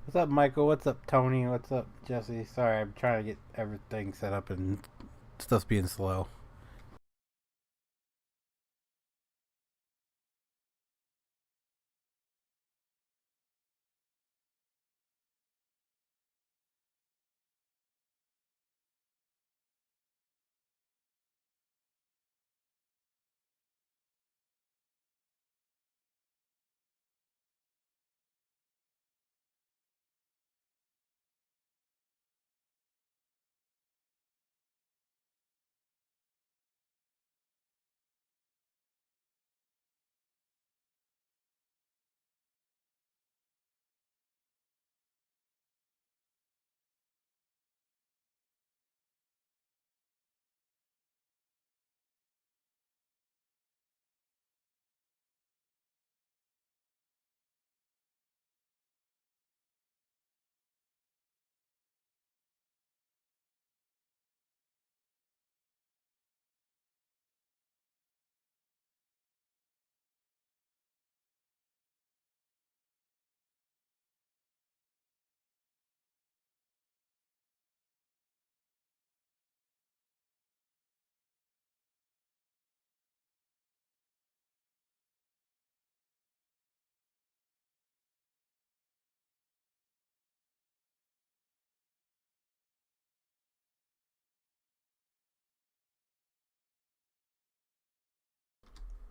What's up, Michael? What's up, Tony? What's up, Jesse? Sorry, I'm trying to get everything set up and stuff's being slow.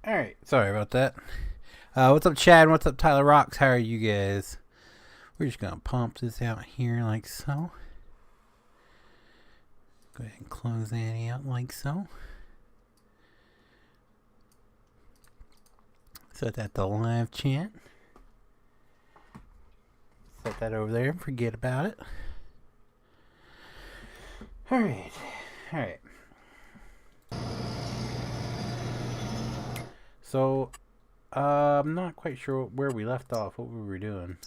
Alright, sorry about that. What's up, Chad? What's up, Tyler Rocks? How are you guys? We're just gonna pump this out here like so. Go ahead and close that out like so. Set that to live chat. Set that over there and forget about it. Alright. Alright. So, I'm not quite sure where we left off, what we were doing.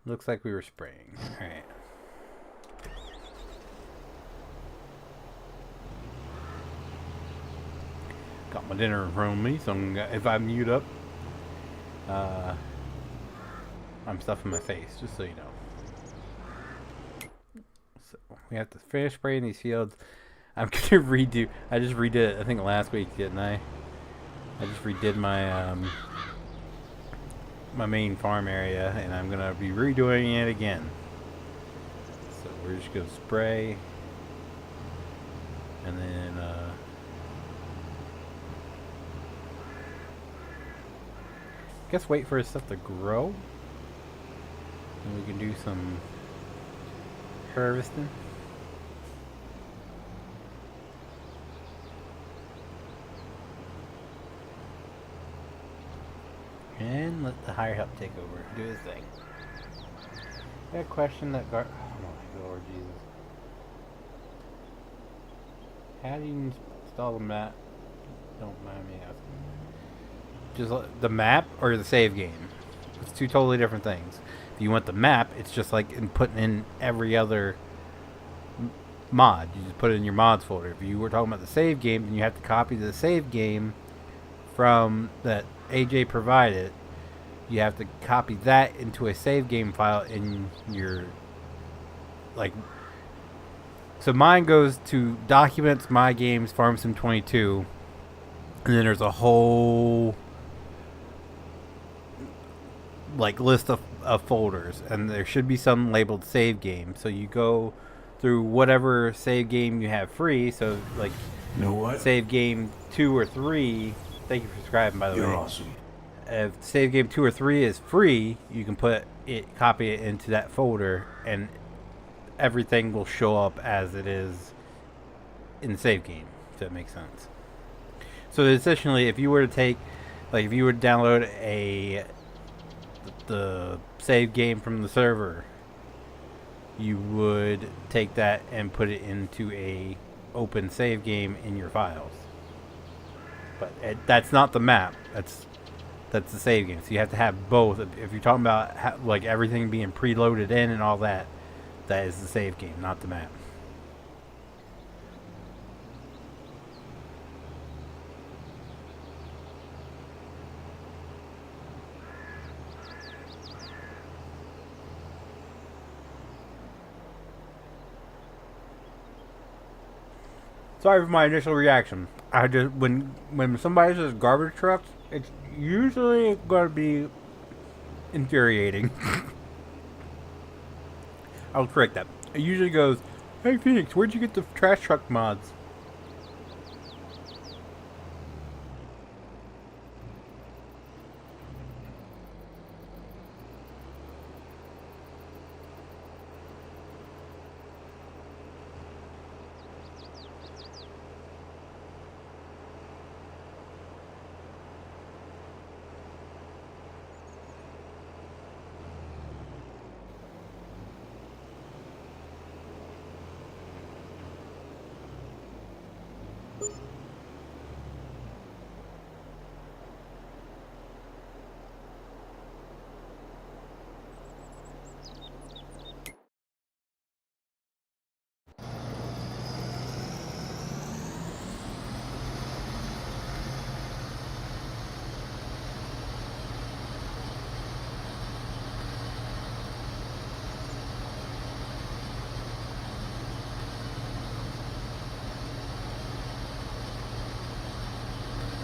Looks like we were spraying. Alright. Got my dinner in front of me, so if I mute up, I'm stuffing my face, just so you know. So, we have to finish spraying these fields. I'm gonna redo. I just redid it, I think last week, didn't I? I just redid my my main farm area, and I'm gonna be redoing it again. So we're just gonna spray, and then I guess wait for his stuff to grow, and we can do some harvesting. And let the higher help take over, do his thing. I got a question that oh my lord, Jesus. How do you install the map? Don't mind me asking. Just the map or the save game? It's two totally different things. If you want the map, it's just like putting in every other mod. You just put it in your mods folder. If you were talking about the save game, then you have to copy the save game from that AJ provided. You have to copy that into a save game file in your so mine goes to documents, my games, Farm Sim 22, and then there's a whole list of folders, and there should be some labeled save game. So you go through whatever save game you have free. So you know what? Save game 2 or 3. Thank you for subscribing, by the way. You're awesome. If save game 2 or 3 is free, you can copy it into that folder, and everything will show up as it is in the save game, if that makes sense. So essentially, if you were to download the save game from the server, you would take that and put it into a open save game in your files. But that's not the map. That's the save game. So you have to have both. If you're talking about everything being preloaded in and all that, that is the save game, not the map. Sorry for my initial reaction. I just when somebody says garbage trucks, it's usually going to be infuriating. I'll correct that. It usually goes, "Hey Phoenix, where'd you get the trash truck mods?"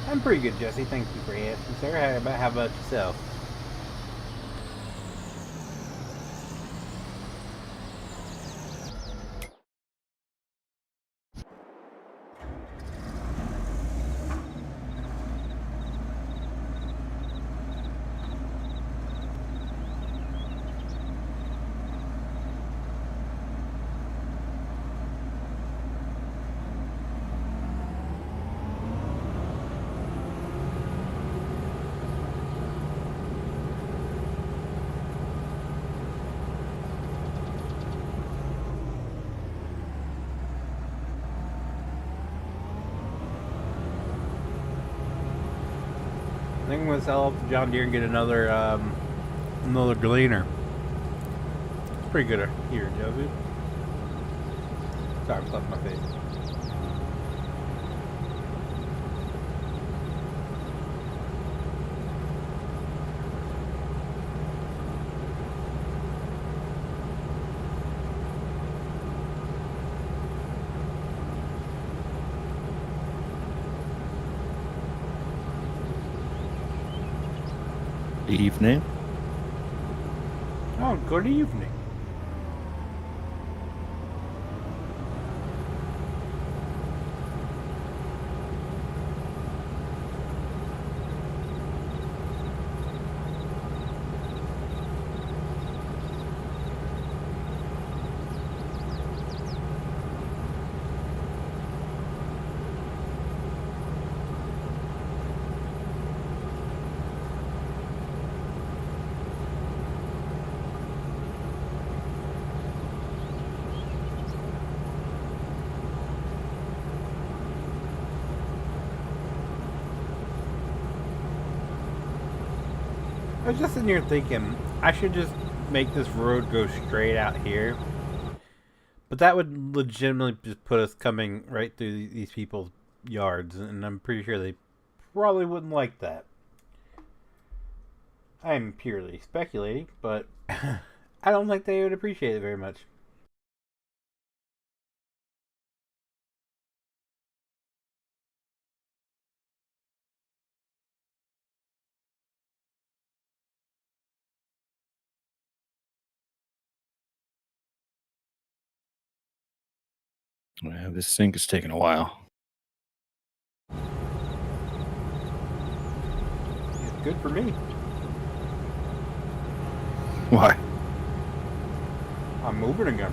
I'm pretty good, Jesse. Thank you for asking, sir. How about yourself? I think I'm gonna sell off the John Deere and get another Gleaner. It's pretty good here, Josie. Sorry, I'm stuffing my face. Evening. Oh, good evening. I was just sitting here thinking, I should just make this road go straight out here. But that would legitimately just put us coming right through these people's yards, and I'm pretty sure they probably wouldn't like that. I'm purely speculating, but I don't think they would appreciate it very much. Yeah, this sync is taking a while. It's good for me. Why? I'm moving again.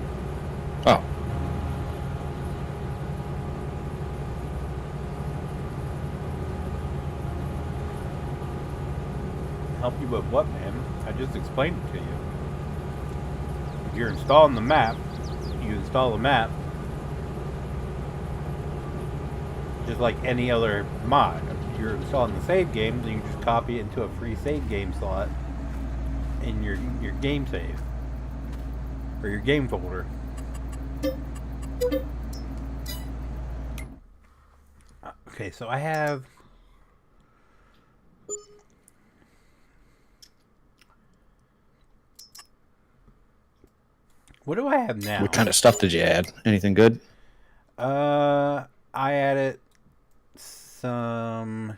Oh. Help you with what, man? I just explained it to you. If you're installing the map, you install the map just like any other mod. If you're installing the save game, then you just copy it into a free save game slot in your game save or your game folder. Okay, so I have what do I have now? What kind of stuff did you add? Anything good? Uh, I added some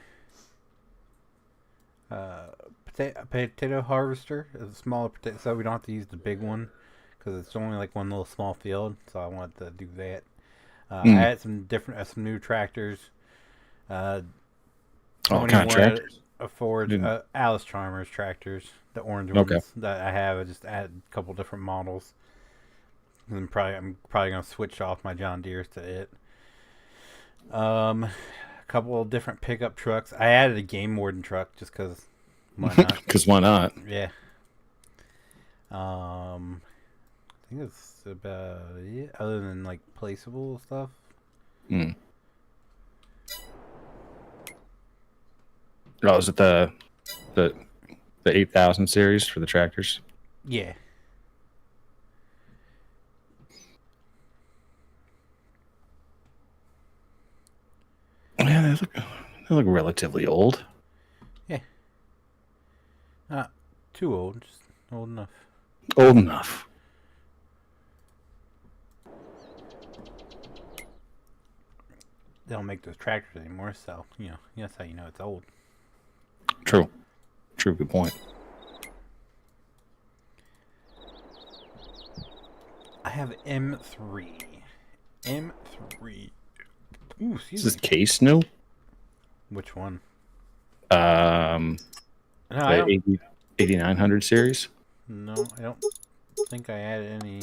potato harvester, a smaller potato, so we don't have to use the big one because it's only like one little small field. So I wanted to do that. I Mm. had some different, some new tractors. Oh, what Tony kind of wanted tractors? a Ford Didn't. Alice Chalmers tractors, the orange Okay. ones that I have. I just added a couple different models. And I'm probably gonna switch off my John Deere's to it. A couple of different pickup trucks. I added a game warden truck just because why not? Because why not? Yeah. I think that's about it. Other than like placeable stuff. Mm. Oh, is it the the 8000 series for the tractors? Yeah. Yeah, they look relatively old. Yeah. Not too old, just old enough. Old enough. They don't make those tractors anymore, so that's how you know it's old. True. True. Good point. I have M3. M3. Ooh, Is excuse this me. case new? Which one? Um, No, I don't. 8900 series. No, I don't think I added any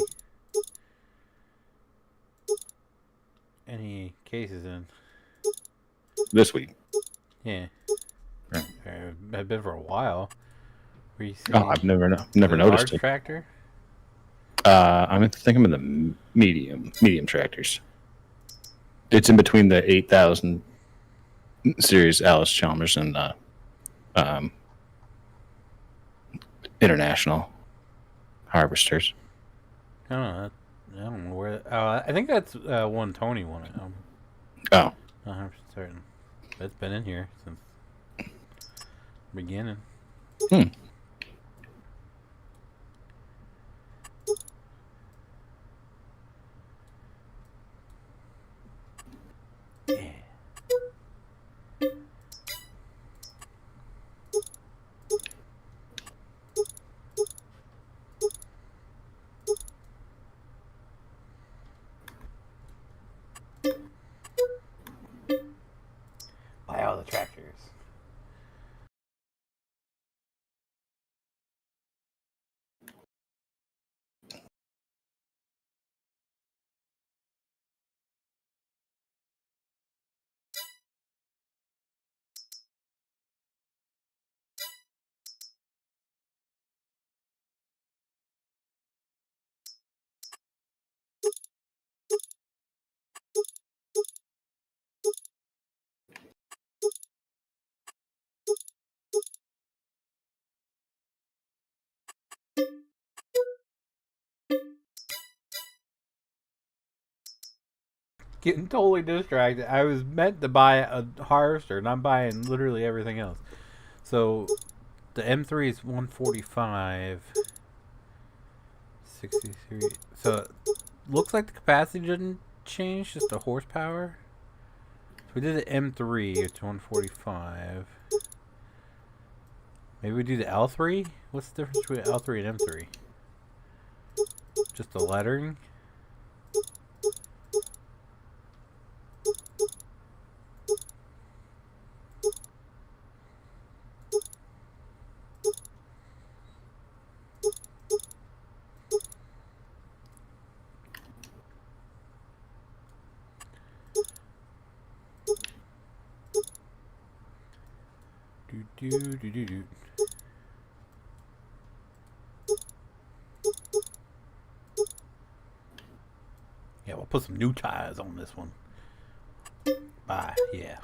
cases in. This week. Yeah, Right. I've been for a while. Where you Oh, see I've never the noticed large it. tractor? I'm thinking of the medium tractors. It's in between the 8000 series Alice Chalmers and um, international harvesters. I don't know. I don't know where. I think that's one Tony wanted. Oh, 100% certain. It's been in here since beginning. hmm. Yeah. Buy all the tractors. Getting totally distracted. I was meant to buy a harvester, and I'm buying literally everything else. So the M3 is 145, 63. So it looks like the capacity didn't change, just the horsepower. So we did the M3, it's 145. Maybe we do the L3? What's the difference between L3 and M3? Just the lettering? Do do do do do. Yeah, we'll put some new tires on this one. Bye. Yeah.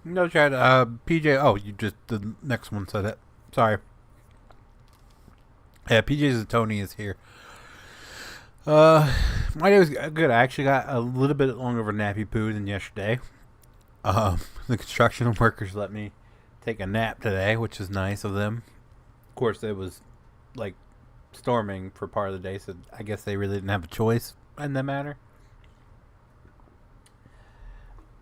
No, Chad. PJ. Oh, you just the next one said it. Sorry. Yeah, PJ's Tony is here. My day was good. I actually got a little bit longer of a nappy poo than yesterday. The construction workers let me take a nap today, which is nice of them. Of course, it was like storming for part of the day, so I guess they really didn't have a choice in that matter.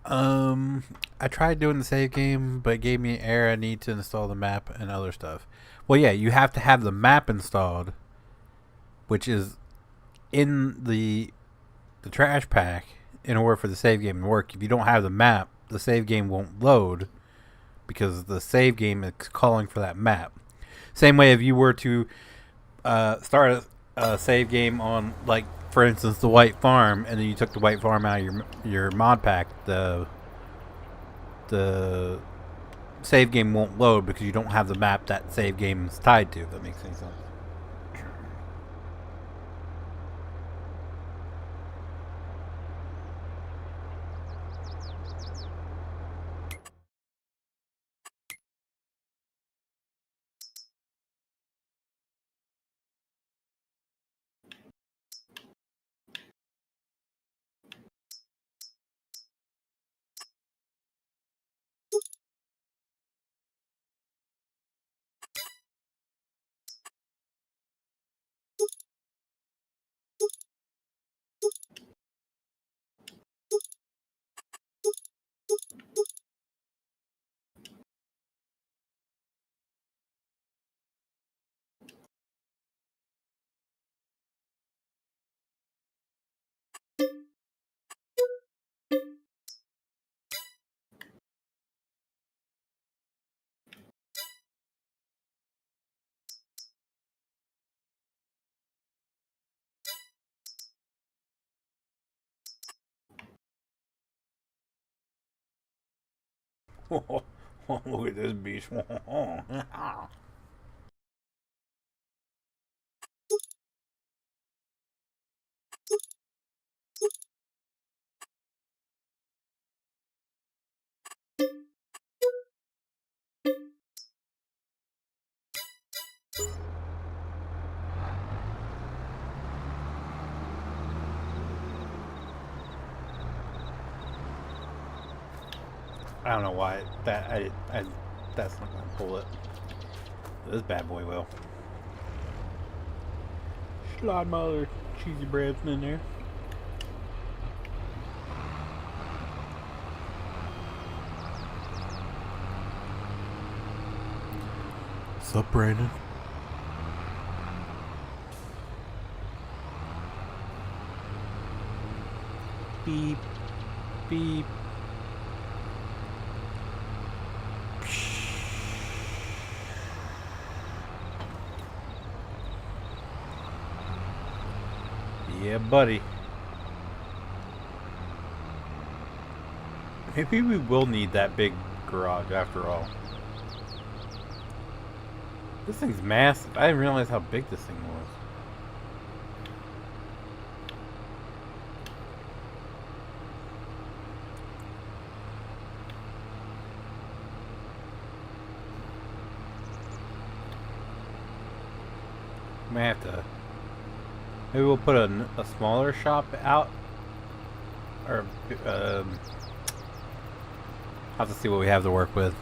I tried doing the save game, but it gave me an error. I need to install the map and other stuff. Well, yeah, you have to have the map installed, which is in the trash pack in order for the save game to work. If you don't have the map, the save game won't load because the save game is calling for that map. Same way if you were to start a save game on, like, for instance, the White Farm, and then you took the White Farm out of your mod pack, the save game won't load because you don't have the map that save game is tied to, if that makes any sense. Look at this beast. I don't know why that's not gonna pull it. This bad boy will. Slide my other cheesy breads in there. What's up, Brandon? Beep, beep. Yeah, buddy. Maybe we will need that big garage after all. This thing's massive. I didn't realize how big this thing was. May have to. Maybe we'll put a smaller shop out, or I'll have to see what we have to work with.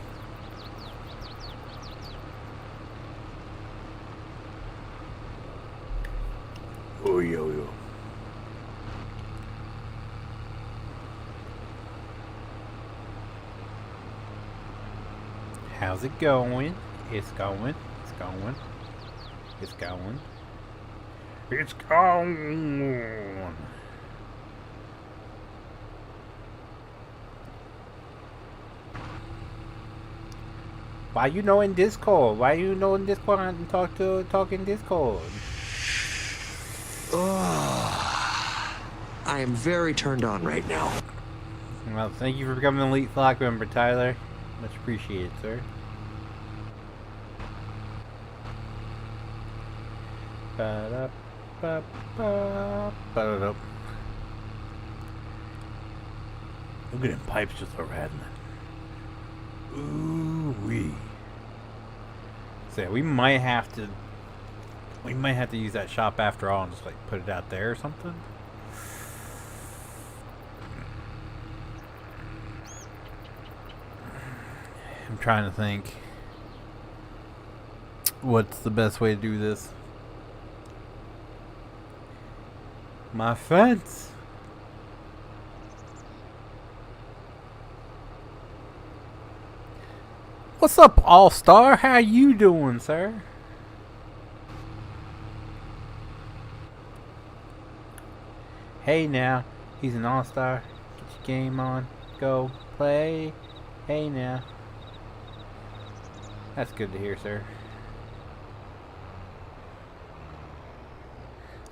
Oh yo. How's it going? It's going. It's going. It's going. It's gone. Why you know in Discord? Why you know in Discord and talk in Discord? I am very turned on right now. Well, thank you for becoming an Elite Flock member, Tyler. Much appreciated, sir. Ba-da-ba-ba-ba-da-da. Look at them pipes just a rattling. Ooh wee. So yeah, we might have to use that shop after all and just like put it out there or something. I'm trying to think what's the best way to do this. My fence. What's up, All-Star? How you doing, sir? Hey now, he's an All-Star. Get your game on. Go play. Hey now. That's good to hear, sir.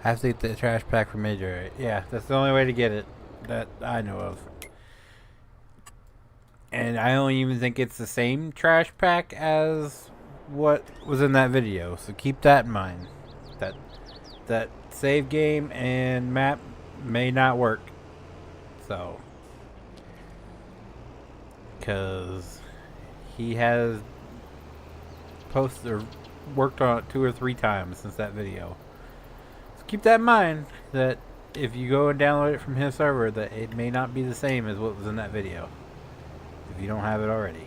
I have to get the trash pack from Major. Yeah, that's the only way to get it that I know of. And I don't even think it's the same trash pack as what was in that video. So keep that in mind. That save game and map may not work. So, because he has posted or worked on it 2 or 3 times since that video. So keep that in mind, that if you go and download it from his server, that it may not be the same as what was in that video, if you don't have it already.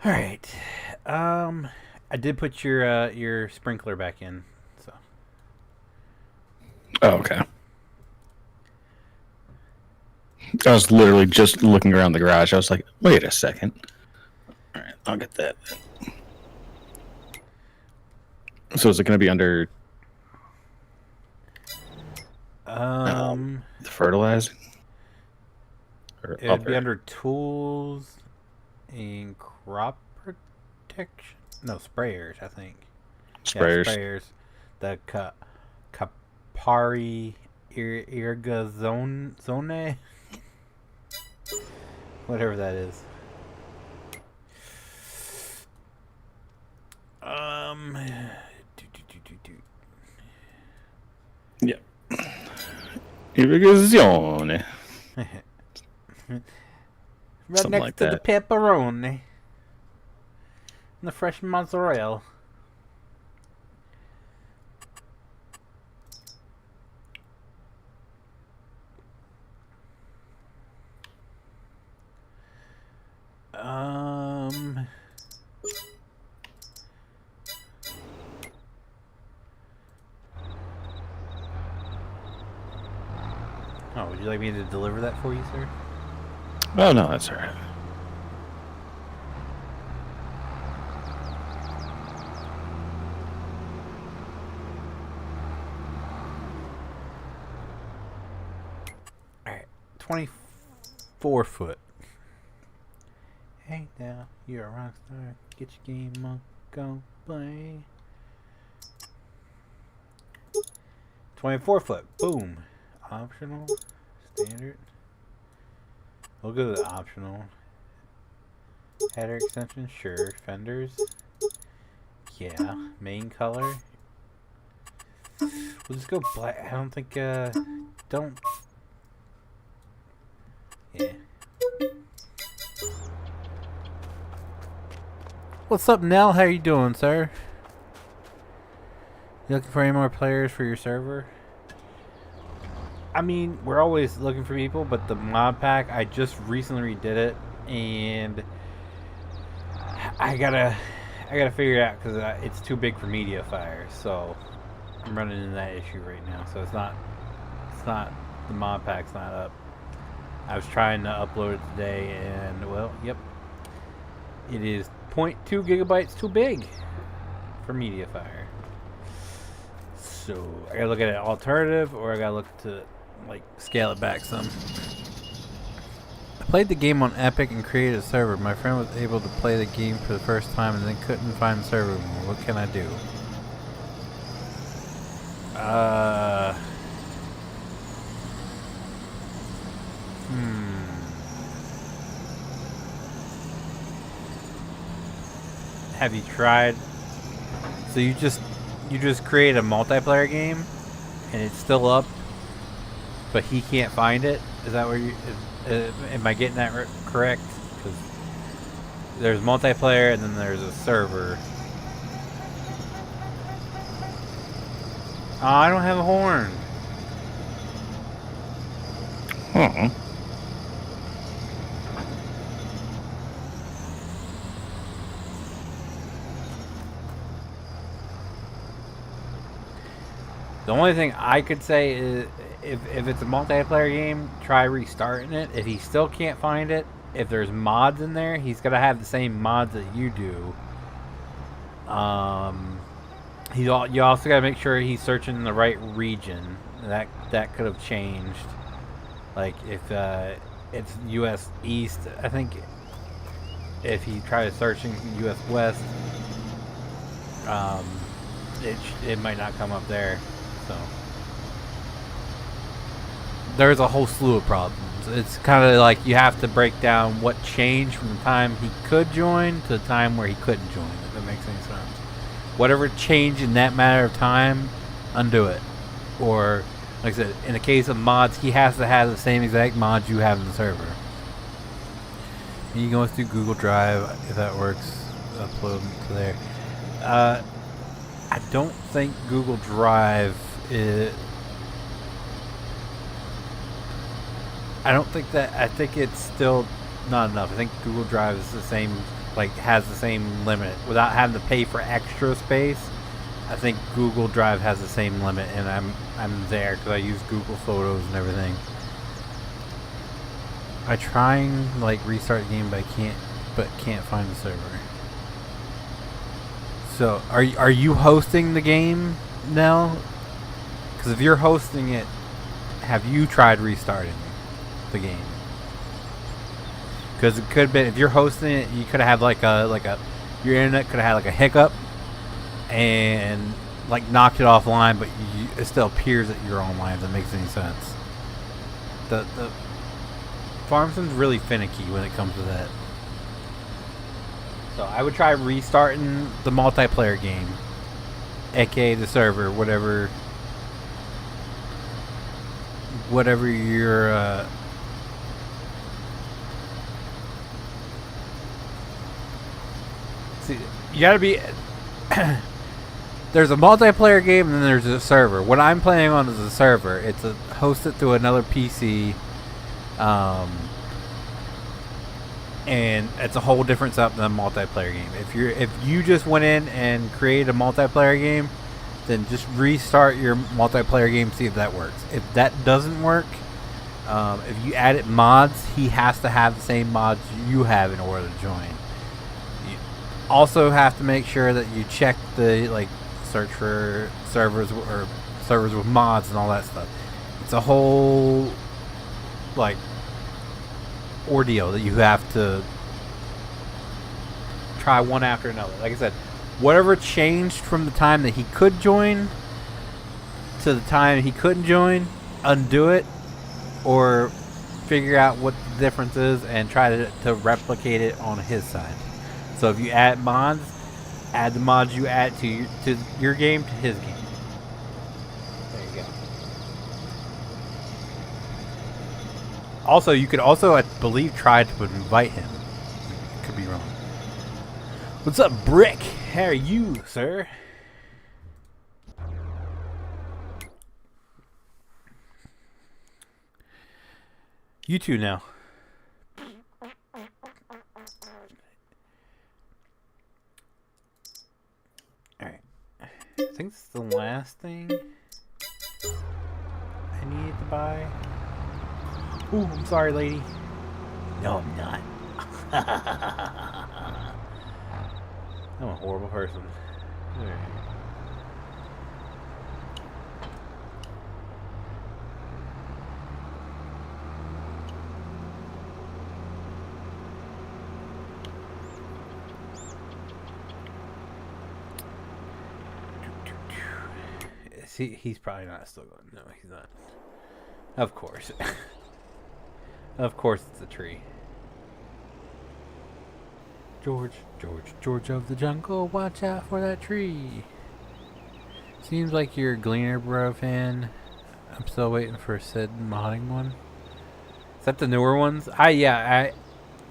Alright. I did put your sprinkler back in. So. Oh, okay. I was literally just looking around the garage. I was like, wait a second. All right, I'll get that. So is it going to be under the fertilizing? Or it would be under tools and crop protection. No, sprayers, I think. Sprayers. Yeah, sprayers. The Capari Irrigazone. Whatever that is. Yeah. Irrigazione. Right Something next like to that. the pepperoni. And the fresh mozzarella. Oh, would you like me to deliver that for you, sir? Oh, no, that's all right. Alright, 24 foot. Hey now, you're a rock star. Get your game on, go play. 24 foot, boom. Optional, standard. We'll go to the optional. Header extension, sure. Fenders, yeah. Main color. We'll just go black. I don't think, don't. Yeah. What's up, Nell? How you doing, sir? You looking for any more players for your server? I mean, we're always looking for people, but the mod pack, I just recently redid it, and I gotta figure it out because it's too big for MediaFire. So I'm running into that issue right now. So it's not the mod pack's not up. I was trying to upload it today, and well, yep, it is 0.2 gigabytes too big for MediaFire. So I gotta look at an alternative, or I gotta look to like scale it back some. I played the game on Epic and created a server. My friend was able to play the game for the first time and then couldn't find the server anymore. What can I do? Have you tried? So you just create a multiplayer game, and it's still up, but he can't find it. Is that where you? Am I getting that correct? Because there's multiplayer, and then there's a server. Oh, I don't have a horn. Oh. The only thing I could say is if it's a multiplayer game, try restarting it. If he still can't find it, if there's mods in there, he's gonna have the same mods that you do. You also gotta make sure he's searching in the right region. That could have changed. Like if it's U.S. East, I think if he tries searching U.S. West, it might not come up there. So there's a whole slew of problems. It's kind of like you have to break down what changed from the time he could join to the time where he couldn't join, if that makes any sense. Whatever changed in that matter of time, undo it. Or, like I said, in the case of mods, he has to have the same exact mods you have in the server. You can go through Google Drive, if that works, upload them to there. I don't think Google Drive is... I think it's still not enough. I think Google Drive is the same, like has the same limit. Without having to pay for extra space, I think Google Drive has the same limit, and I'm there because I use Google Photos and everything. I try and like restart the game, but can't find the server. So, are you hosting the game, Nell? Because if you're hosting it, have you tried restarting the game? Because it could have been, if you're hosting it, you could have your internet could have had like a hiccup and like knocked it offline, but it still appears that you're online. If that makes any sense. The farm sim's really finicky when it comes to that. So I would try restarting the multiplayer game, aka the server, whatever your see, you gotta be. There's a multiplayer game and then there's a server. What I'm playing on is a server. It's hosted through another PC, and it's a whole different setup than a multiplayer game. If you just went in and created a multiplayer game, then just restart your multiplayer game, see if that works. If that doesn't work, if you added mods, he has to have the same mods you have in order to join. You also have to make sure that you check the search for servers or servers with mods and all that stuff. It's a whole ordeal that you have to try one after another. Like I said, whatever changed from the time that he could join to the time he couldn't join, undo it or figure out what the difference is and try to replicate it on his side. So if you add mods, add the mods you add to your game to his game. There you go. Also, you could also, I believe, try to invite him. Could be wrong. What's up, Brick? How are you, sir? You two now. Alright. I think this is the last thing I needed to buy. Ooh, I'm sorry, lady. No, I'm not. I'm a horrible person. Alright. See, he's probably not still going. No, he's not. Of course. Of course it's a tree. George of the jungle, watch out for that tree. Seems like you're a Gleaner Bro fan. I'm still waiting for Sid modding one. Is that the newer ones?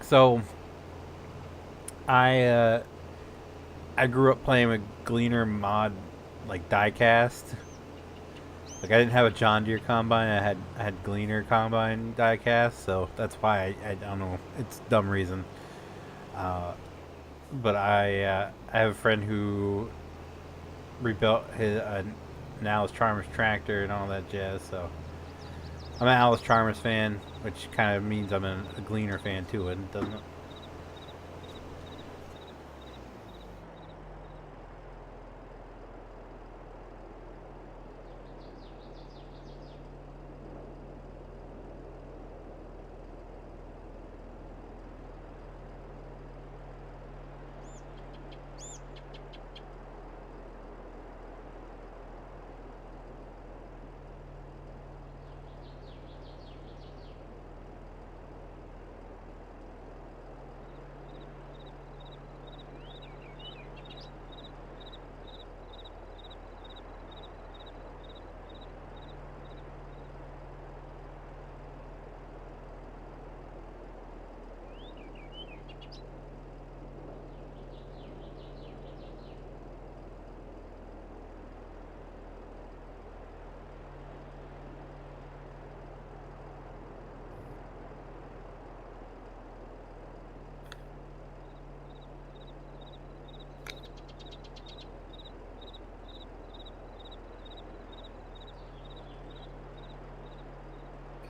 So I I grew up playing with Gleaner mod, like diecast. Like I didn't have a John Deere combine. I had Gleaner combine diecast, so that's why I don't know. It's a dumb reason. Uh, but I have a friend who rebuilt an Alice Chalmers tractor and all that jazz. So I'm an Alice Chalmers fan, which kind of means I'm a Gleaner fan too, and doesn't it?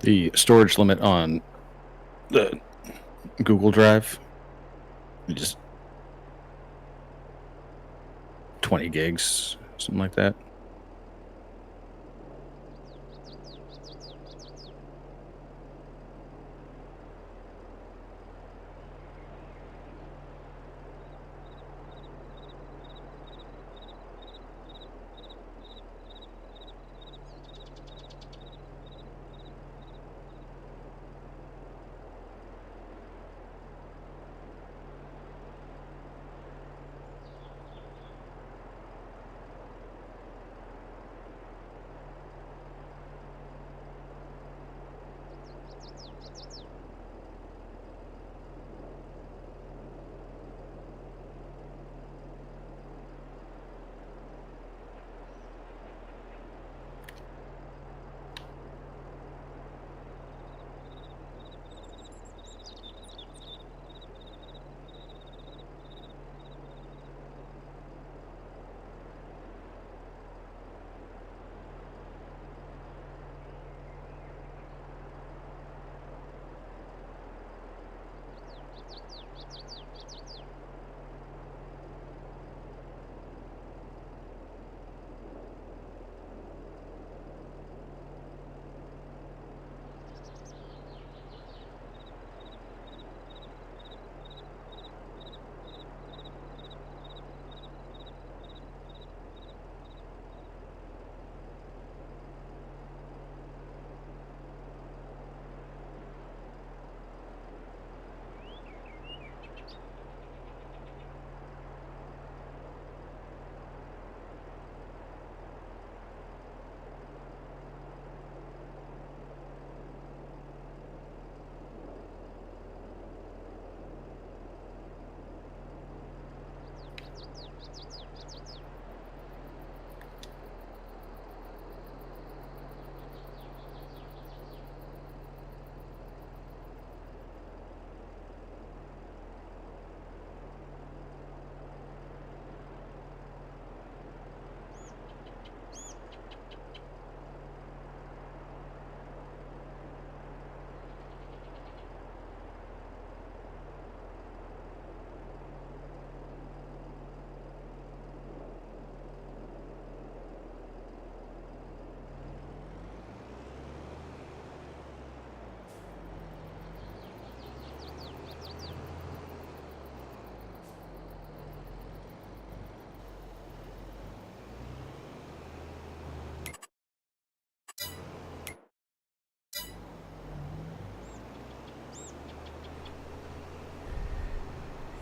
The storage limit on the Google Drive, just 20 gigs, something like that.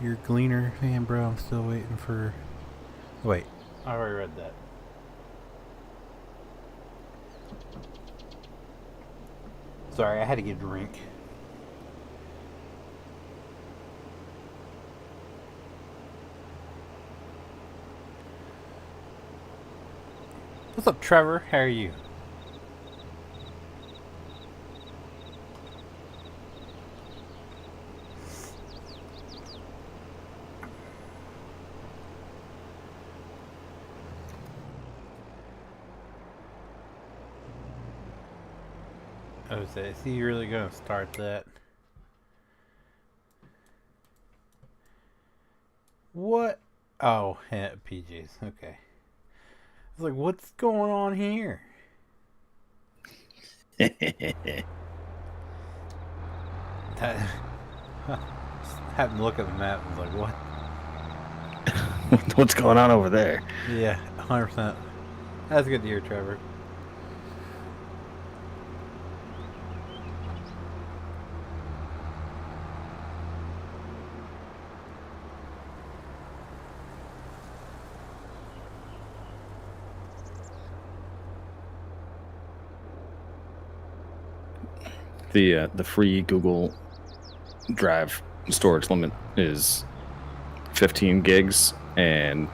You're a Gleaner fan, bro. I'm still waiting for. Wait, I already read that. Sorry, I had to get a drink. What's up, Trevor? How are you? I was say, is he really gonna start that? What? Oh, yeah, PJs. Okay. I was like, what's going on here? That, having to look at the map, I was like, what? What's going on over there? Yeah, 100%. That's good to hear, Trevor. The free Google Drive storage limit is 15 gigs, and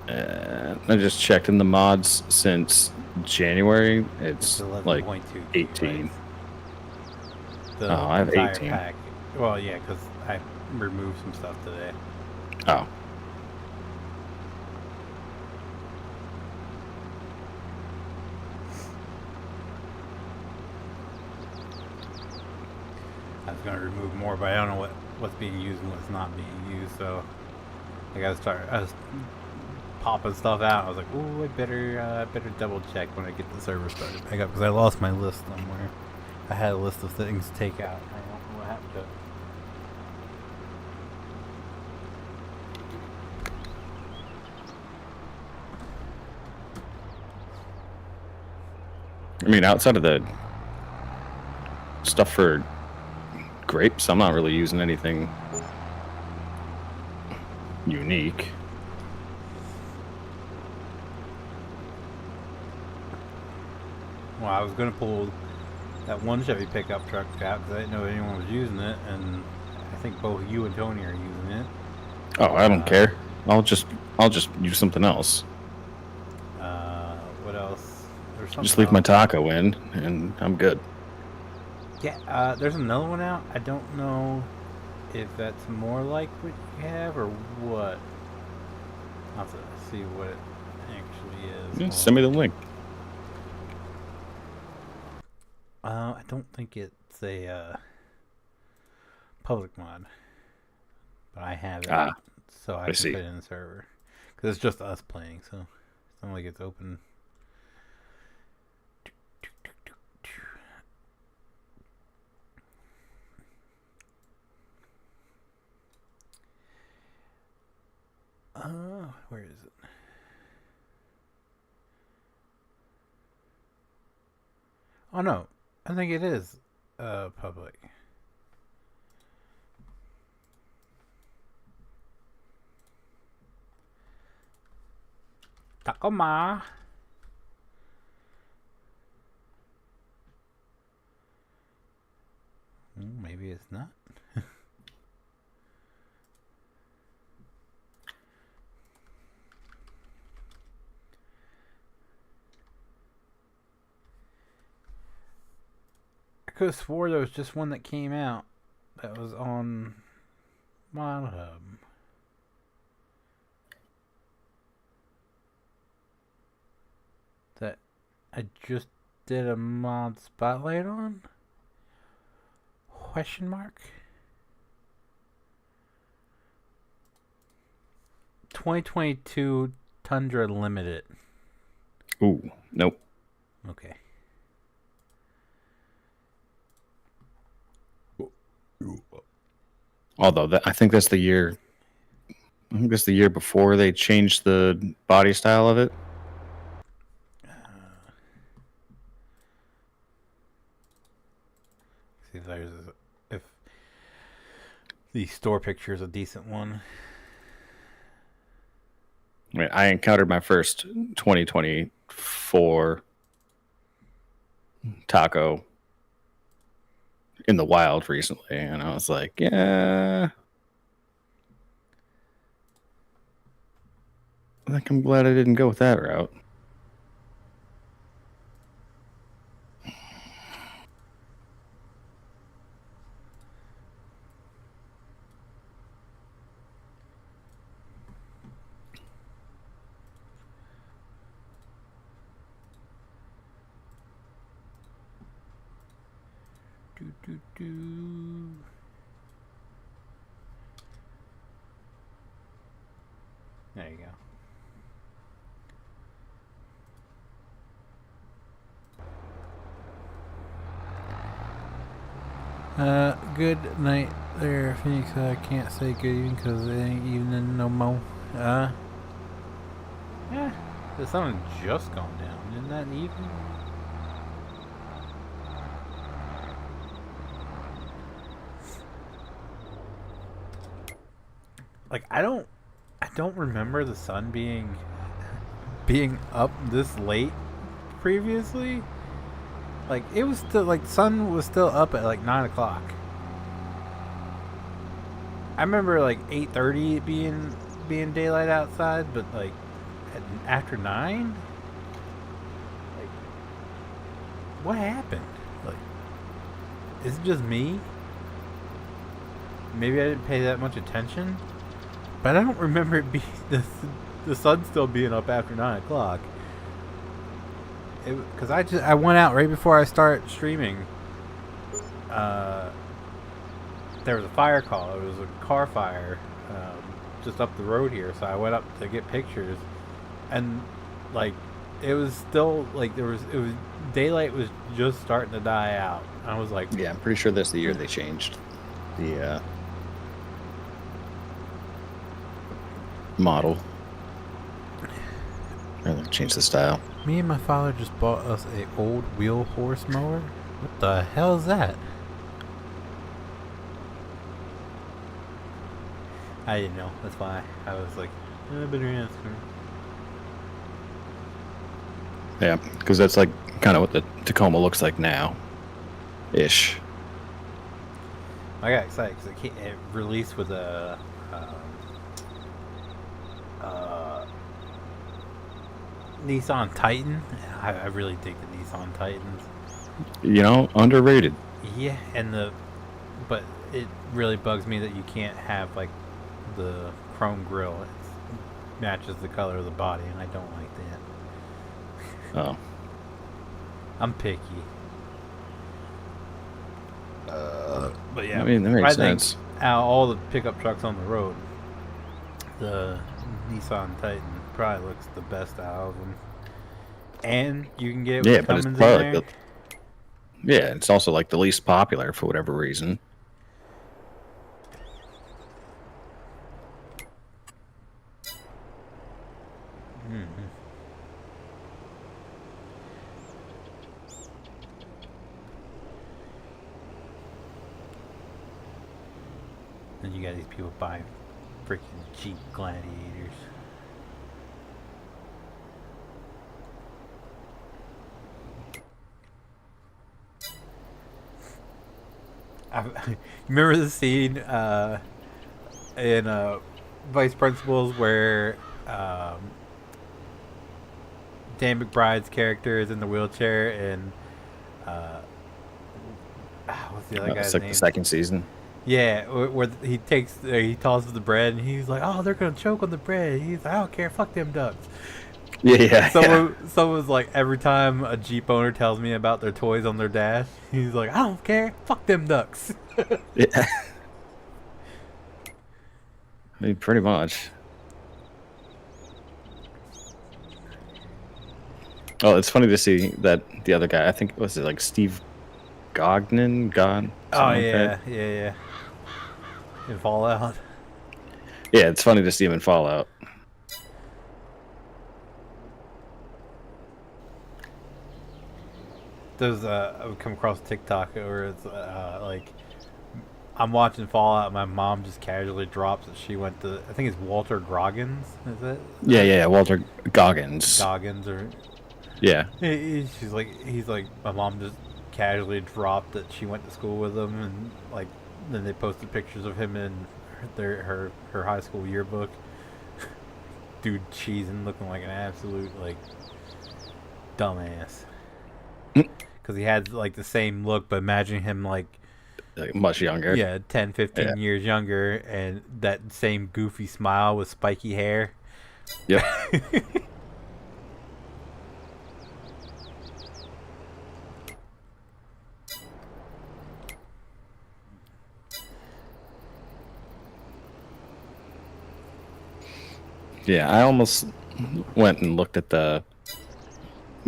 I just checked in the mods since January. It's like 11.2 18. gigabytes. The Oh, I have entire 18. pack. Well, yeah, because I removed some stuff today. Oh. I was going to remove more, but I don't know what's being used and what's not being used, so I got to start. I was popping stuff out. I was like, "Ooh, I better double check when I get the server started back up," because I lost my list somewhere. I had a list of things to take out. I don't know what happened to it. I mean, outside of the stuff for grapes, I'm not really using anything unique. Well, I was going to pull that one Chevy pickup truck out because I didn't know anyone was using it, and I think both you and Tony are using it. Oh, I don't care. I'll just use something else. What else? There's something Just leave my else. taco in, and I'm good. Yeah, there's another one out. I don't know if that's more like what you have or what. I'll have to see what it actually is. Yeah, send me the link. I don't think it's a public mod, but I have it, so I can see. put it in the server because it's just us playing. So it's not like it's open. Where is it? Oh no, I think it is public. Takoma. Maybe it's not. I could have swore there was just one that came out that was on Mod Hub. That I just did a mod spotlight on? Question mark? 2022 Tundra Limited. Ooh, nope. Okay. Although I think that's the year. I think that's the year before they changed the body style of it. See if the store picture is a decent one. I mean, I encountered my first 2024 taco in the wild recently, and I was like, yeah, think I'm glad I didn't go with that route. Do. There you go. Good night there, Phoenix. I can't say good evening because it ain't evening no more. Yeah, the sun had just gone down. Isn't that an evening? Like, I don't remember the sun being up this late previously. Like, it was still, like, sun was still up at like 9 o'clock. I remember like 8:30 being daylight outside, but like after 9, like, what happened? Like, is it just me? Maybe I didn't pay that much attention. But I don't remember it being the sun still being up after 9 o'clock. Because I went out right before I started streaming. There was a fire call. It was a car fire just up the road here. So I went up to get pictures, and like it was still like it was daylight was just starting to die out. I was like, yeah, I'm pretty sure that's the year they changed the model. Or they changed the style. me and my father just bought us a old wheel horse mower. What the hell is that? I didn't know. That's why I was like, I better ask her. Yeah, because that's like kind of what the Tacoma looks like now, ish. I got excited because it released with a Nissan Titan. I really dig the Nissan Titans. You know, underrated. Yeah, but it really bugs me that you can't have like the chrome grille. It matches the color of the body, and I don't like that. Oh. I'm picky. But yeah, I mean, that makes I think sense. out of all the pickup trucks on the road, the Nissan Titan probably looks the best out of them. And you can get it with Cummins in there. Like yeah, it's also like the least popular for whatever reason. And you got these people buying freaking Jeep Gladiators. Remember the scene in Vice Principals where Dan McBride's character is in the wheelchair and what's the other guy's It's like name? the second season. Yeah, where he tosses the bread and he's like, "Oh, they're gonna choke on the bread." He's like, "I don't care, fuck them ducks." Yeah. Someone's like, every time a Jeep owner tells me about their toys on their dash, he's like, "I don't care, fuck them ducks." Yeah. I mean, pretty much. Oh, it's funny to see that the other guy, I think, was it like Steve Gognan? Oh, yeah, yeah. In Fallout. Yeah, it's funny to see him in Fallout. There's I've come across TikTok where it's like I'm watching Fallout and my mom just casually drops that she went to, I think it's Walter Goggins, is it? Yeah, Walter Goggins. Goggins or Yeah. he's like my mom just casually dropped that she went to school with him, and like then they posted pictures of him in her high school yearbook. dude cheesing, looking like an absolute like dumbass. Because he had like the same look, but imagine him like much younger. yeah, 10, 15 years younger, and that same goofy smile with spiky hair. Yep. Yeah, I almost went and looked at the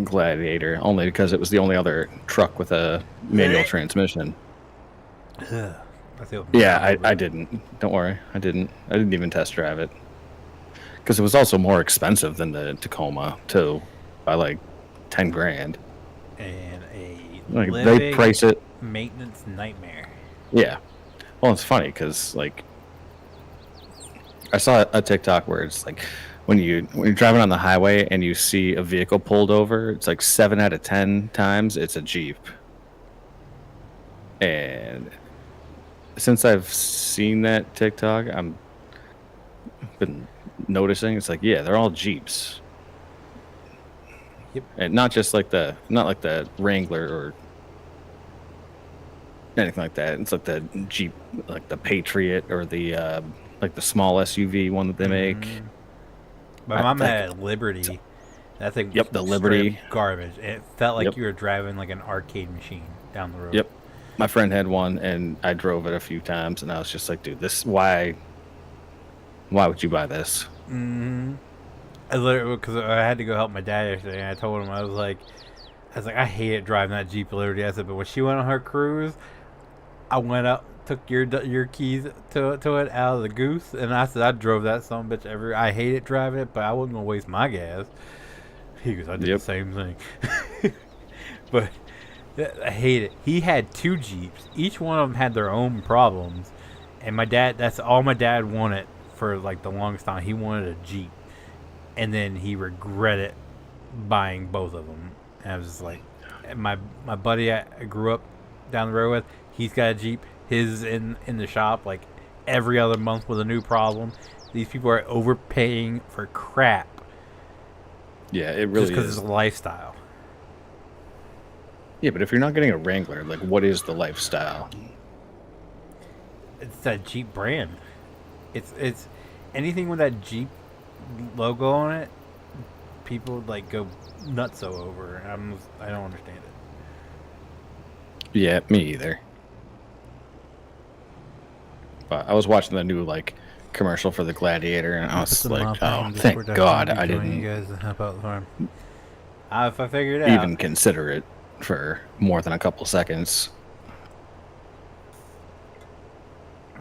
Gladiator only because it was the only other truck with a manual transmission. Yeah, I didn't. Don't worry, I didn't. I didn't even test drive it because it was also more expensive than the Tacoma too, by like 10 grand. And a Like they price it maintenance nightmare. Yeah. Well, it's funny because like I saw a TikTok where it's like when you're driving on the highway and you see a vehicle pulled over, it's like 7 out of 10 times it's a Jeep. And since I've seen that TikTok, I'm been noticing it's like, yeah, they're all Jeeps. Yep. And not like the Wrangler or anything like that. It's like the Jeep, like the Patriot or the like the small SUV one that they make. My mom had Liberty. That thing was Yep, the Liberty garbage. It felt like you were driving like an arcade machine down the road. Yep. My friend had one, and I drove it a few times, and I was just like, dude, why would you buy this? Mm-hmm. I literally, because I had to go help my dad yesterday, and I told him, I was like, I hated driving that Jeep Liberty. I said, but when she went on her cruise, I went up, took your keys to it out of the goose, and I said, I drove that son of a bitch I hated driving it, but I wasn't going to waste my gas. He goes, I did the same thing. But I hate it. He had 2 Jeeps. Each one of them had their own problems. And my dad, that's all my dad wanted for like the longest time. He wanted a Jeep. And then he regretted buying both of them. And I was just like, my buddy I grew up down the road with, he's got a Jeep. His in the shop like every other month with a new problem. These people are overpaying for crap. Yeah, it really just because is. it's a lifestyle. Yeah, but if you're not getting a Wrangler, like, what is the lifestyle? It's that Jeep brand. It's anything with that Jeep logo on it. People like go nutso over. I don't understand it. Yeah, me either. But I was watching the new like commercial for the Gladiator, and I was like, oh, thank God I didn't. You guys help out the farm. If I figured it out, even consider it for more than a couple seconds.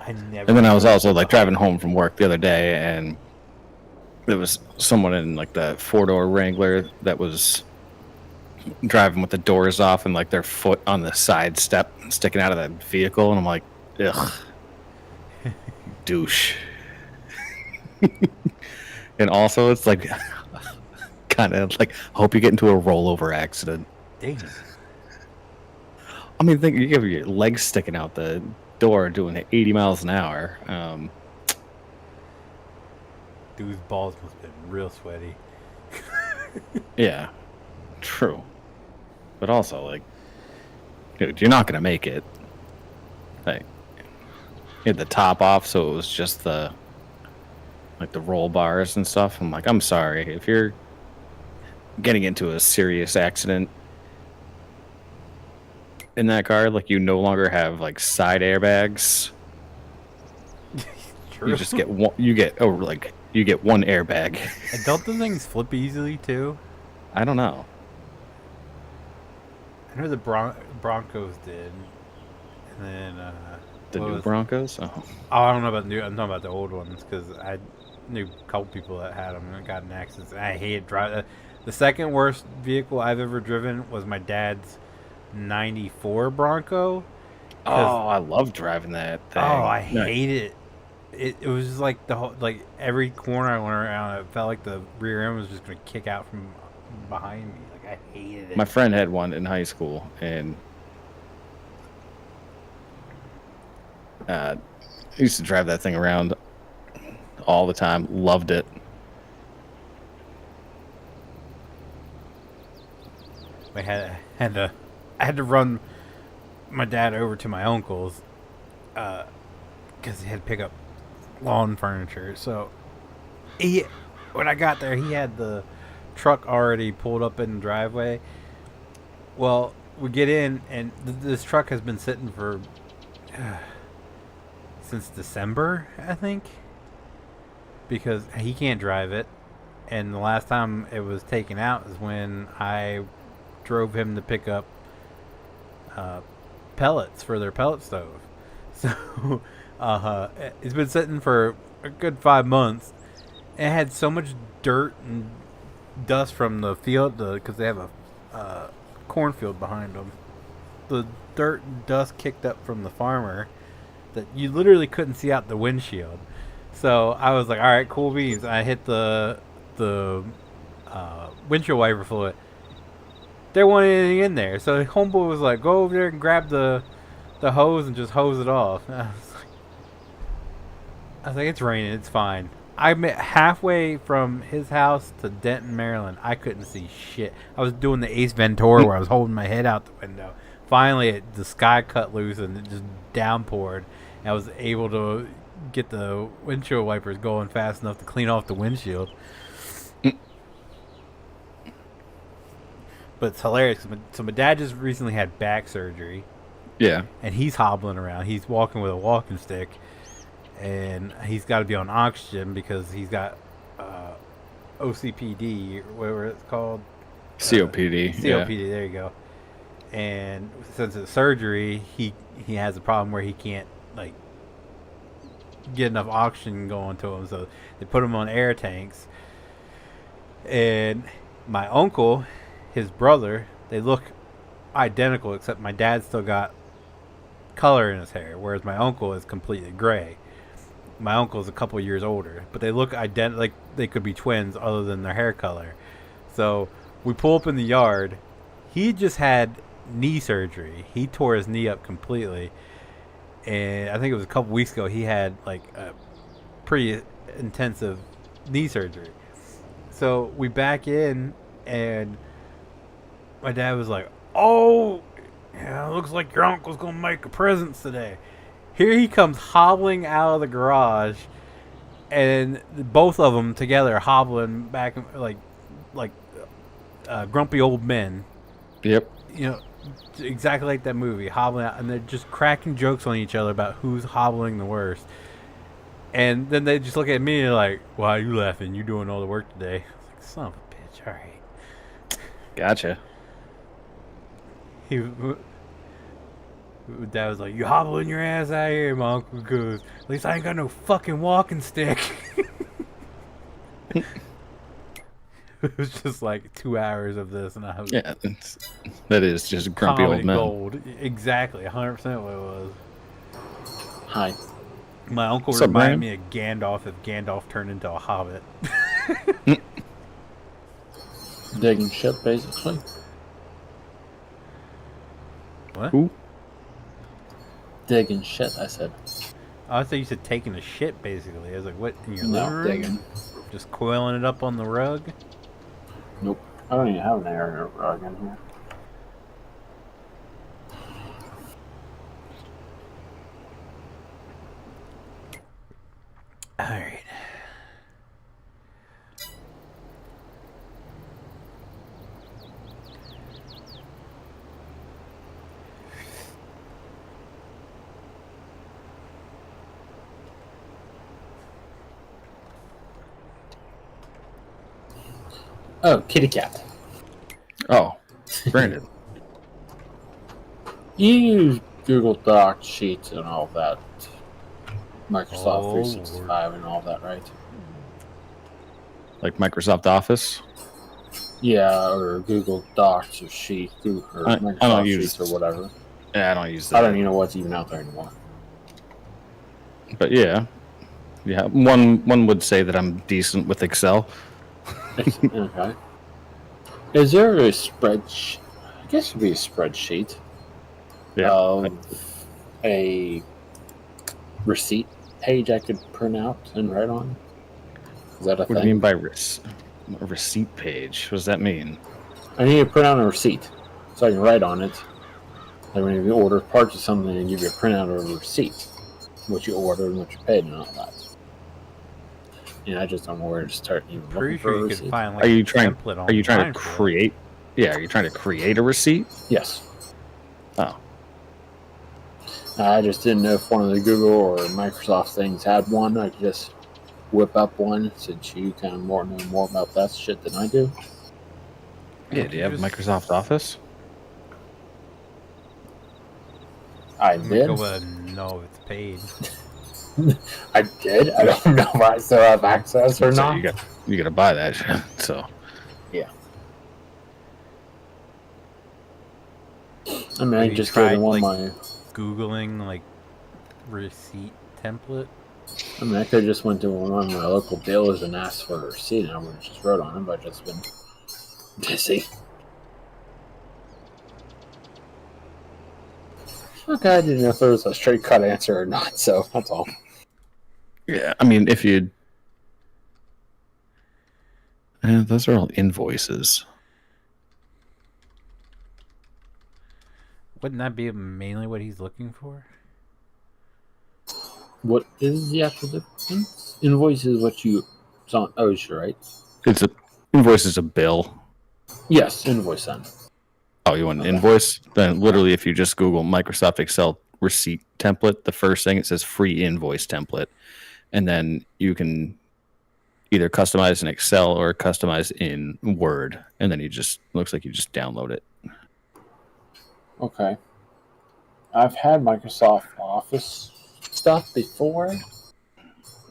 And then I was also like driving home from work the other day, and there was someone in like the 4-door Wrangler that was driving with the doors off and like their foot on the side step sticking out of the vehicle, and I'm like, ugh, douche. And also it's like kind of like, hope you get into a rollover accident. Dang. I mean, think you have your legs sticking out the door doing 80 miles an hour. Dude's balls must have been real sweaty. Yeah, true. But also, like, dude, you're not gonna make it. Like, you had the top off, so it was just the roll bars and stuff. I'm like, I'm sorry if you're getting into a serious accident in that car, like, you no longer have like side airbags. True. You just get one. You get one airbag. And don't the things flip easily too? I don't know. I know the Broncos did, and then The new Broncos. Oh, I don't know about the new. I'm talking about the old ones because I knew a couple people that had them and got in accidents. I hated driving. The second worst vehicle I've ever driven was my dad's '94 Bronco. Oh, I love driving that thing. Oh, I hate it. It was just like the whole, like every corner I went around, it felt like the rear end was just gonna kick out from behind me. Like I hated it. My friend had one in high school, and he used to drive that thing around all the time. Loved it. I had to run my dad over to my uncle's because he had to pick up lawn furniture. So when I got there, he had the truck already pulled up in the driveway. Well, we get in, and this truck has been sitting for since December, I think, because he can't drive it. And the last time it was taken out is when I drove him to pick up pellets for their pellet stove. So it's been sitting for a good 5 months. It had so much dirt and dust from the field because they have a cornfield behind them. The dirt and dust kicked up from the farmer that you literally couldn't see out the windshield. So I was like, all right, cool beans. I hit the windshield wiper fluid. There wasn't anything in there. So homeboy was like, go over there and grab the hose and just hose it off. I was like, it's raining, it's fine. I'm halfway from his house to Denton, Maryland. I couldn't see shit. I was doing the Ace Ventura where I was holding my head out the window. Finally, the sky cut loose and it just downpoured. And I was able to get the windshield wipers going fast enough to clean off the windshield. But it's hilarious. So my dad just recently had back surgery. Yeah. And he's hobbling around. He's walking with a walking stick. And he's got to be on oxygen because he's got OCPD, or whatever it's called. COPD. COPD, there you go. And since it's surgery, he has a problem where he can't, like, get enough oxygen going to him. So they put him on air tanks. And my uncle, his brother, they look identical, except my dad still got color in his hair, whereas my uncle is completely gray. My uncle's a couple years older, but they look identical, like they could be twins other than their hair color. So we pull up in the yard. He just had knee surgery. He tore his knee up completely. And I think it was a couple weeks ago he had like a pretty intensive knee surgery. So we back in and my dad was like, oh, yeah, looks like your uncle's going to make a presence today. Here he comes hobbling out of the garage, and both of them together hobbling back like grumpy old men. Yep. You know, exactly like that movie, hobbling out, and they're just cracking jokes on each other about who's hobbling the worst. And then they just look at me and they're like, why are you laughing? You doing all the work today. I was like, son of a bitch, all right. Gotcha. Dad was like, you hobbling your ass out here, my uncle goes, at least I ain't got no fucking walking stick. It was just like 2 hours of this, and I was that is just grumpy old men. Gold. Exactly, 100% what it was. Hi. My uncle What's up, reminded Brian? me of Gandalf if Gandalf turned into a hobbit. Digging shit, basically. What? Who? Digging shit, I said. Oh, I thought you said taking a shit, basically. I was like, what, in your No, living room? digging. Just coiling it up on the rug? Nope. I don't even have an air rug in here. Alright. Oh, kitty cat. Oh, Brandon. You use Google Docs, Sheets, and all that. Microsoft Oh, 365 and all that, right? Like Microsoft Office? Yeah, or Google Docs or Sheets, or I Microsoft don't use- Sheets or whatever. Yeah, I don't use that. I don't even know what's even out there anymore. But yeah. Yeah, one would say that I'm decent with Excel. Okay. Is there a spreadsheet? I guess it would be a spreadsheet Yeah. of a receipt page I could print out and write on. Is that a What do thing? you mean by a receipt page? What does that mean? I need to print out a receipt so I can write on it. Like when you order parts of something and give you a printout or a receipt, what you ordered and what you paid and all that. And I just don't know where to start even looking Pretty for sure a you receipt. could find like Are you a trying? template Are you trying online to for that. create? Yeah. Are you trying to create a receipt? Yes. Oh. I just didn't know if one of the Google or Microsoft things had one. I could just whip up one since you kind of know more about that shit than I do. Yeah. Do you have Just- Microsoft Office? I I'm gonna did. go with a no, it's paid. I did. I don't know if I still have access or So not. you got to buy that shit. So Yeah. I mean, I Have you just go to tried, one like, my. Googling like receipt template. I mean, I could have just went to one of my local dealers and asked for a receipt, and I would have just wrote on it, but I've just been busy. Okay, I didn't know if there was a straight cut answer or not, so that's all. yeah. I mean, if you. Those are all invoices. Wouldn't that be mainly what he's looking for? What is the actual difference? Invoice is what you. It's on OSHA, right? It's a invoice is a bill. Yes, invoice then. Oh, you want an Okay. invoice? Then literally, if you just Google Microsoft Excel receipt template, the first thing it says free invoice template, and then you can either customize in Excel or customize in Word, and then you just looks like you just download it. Okay. I've had Microsoft Office stuff before.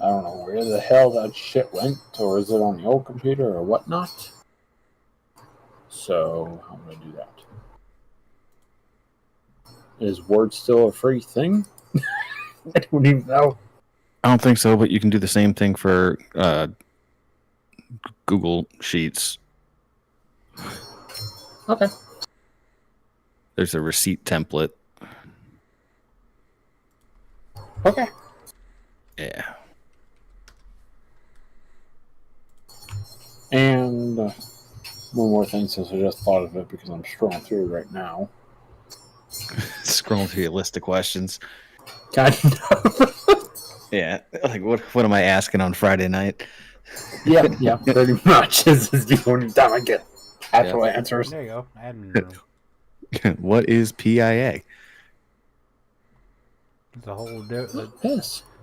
I don't know where the hell that shit went, or is it on the old computer or whatnot. So I'm gonna do that. Is Word still a free thing? I don't even know. I don't think so, but you can do the same thing for Google Sheets. Okay. There's a receipt template. Okay. Yeah. And one more thing, since I just thought of it because I'm scrolling through right now. Scrolling through your list of questions. Kind of. Yeah. Like what am I asking on Friday night? yeah, pretty much. This is the only time I get actual answers. There you go. Admin room. What is PIA? It's a whole Yes.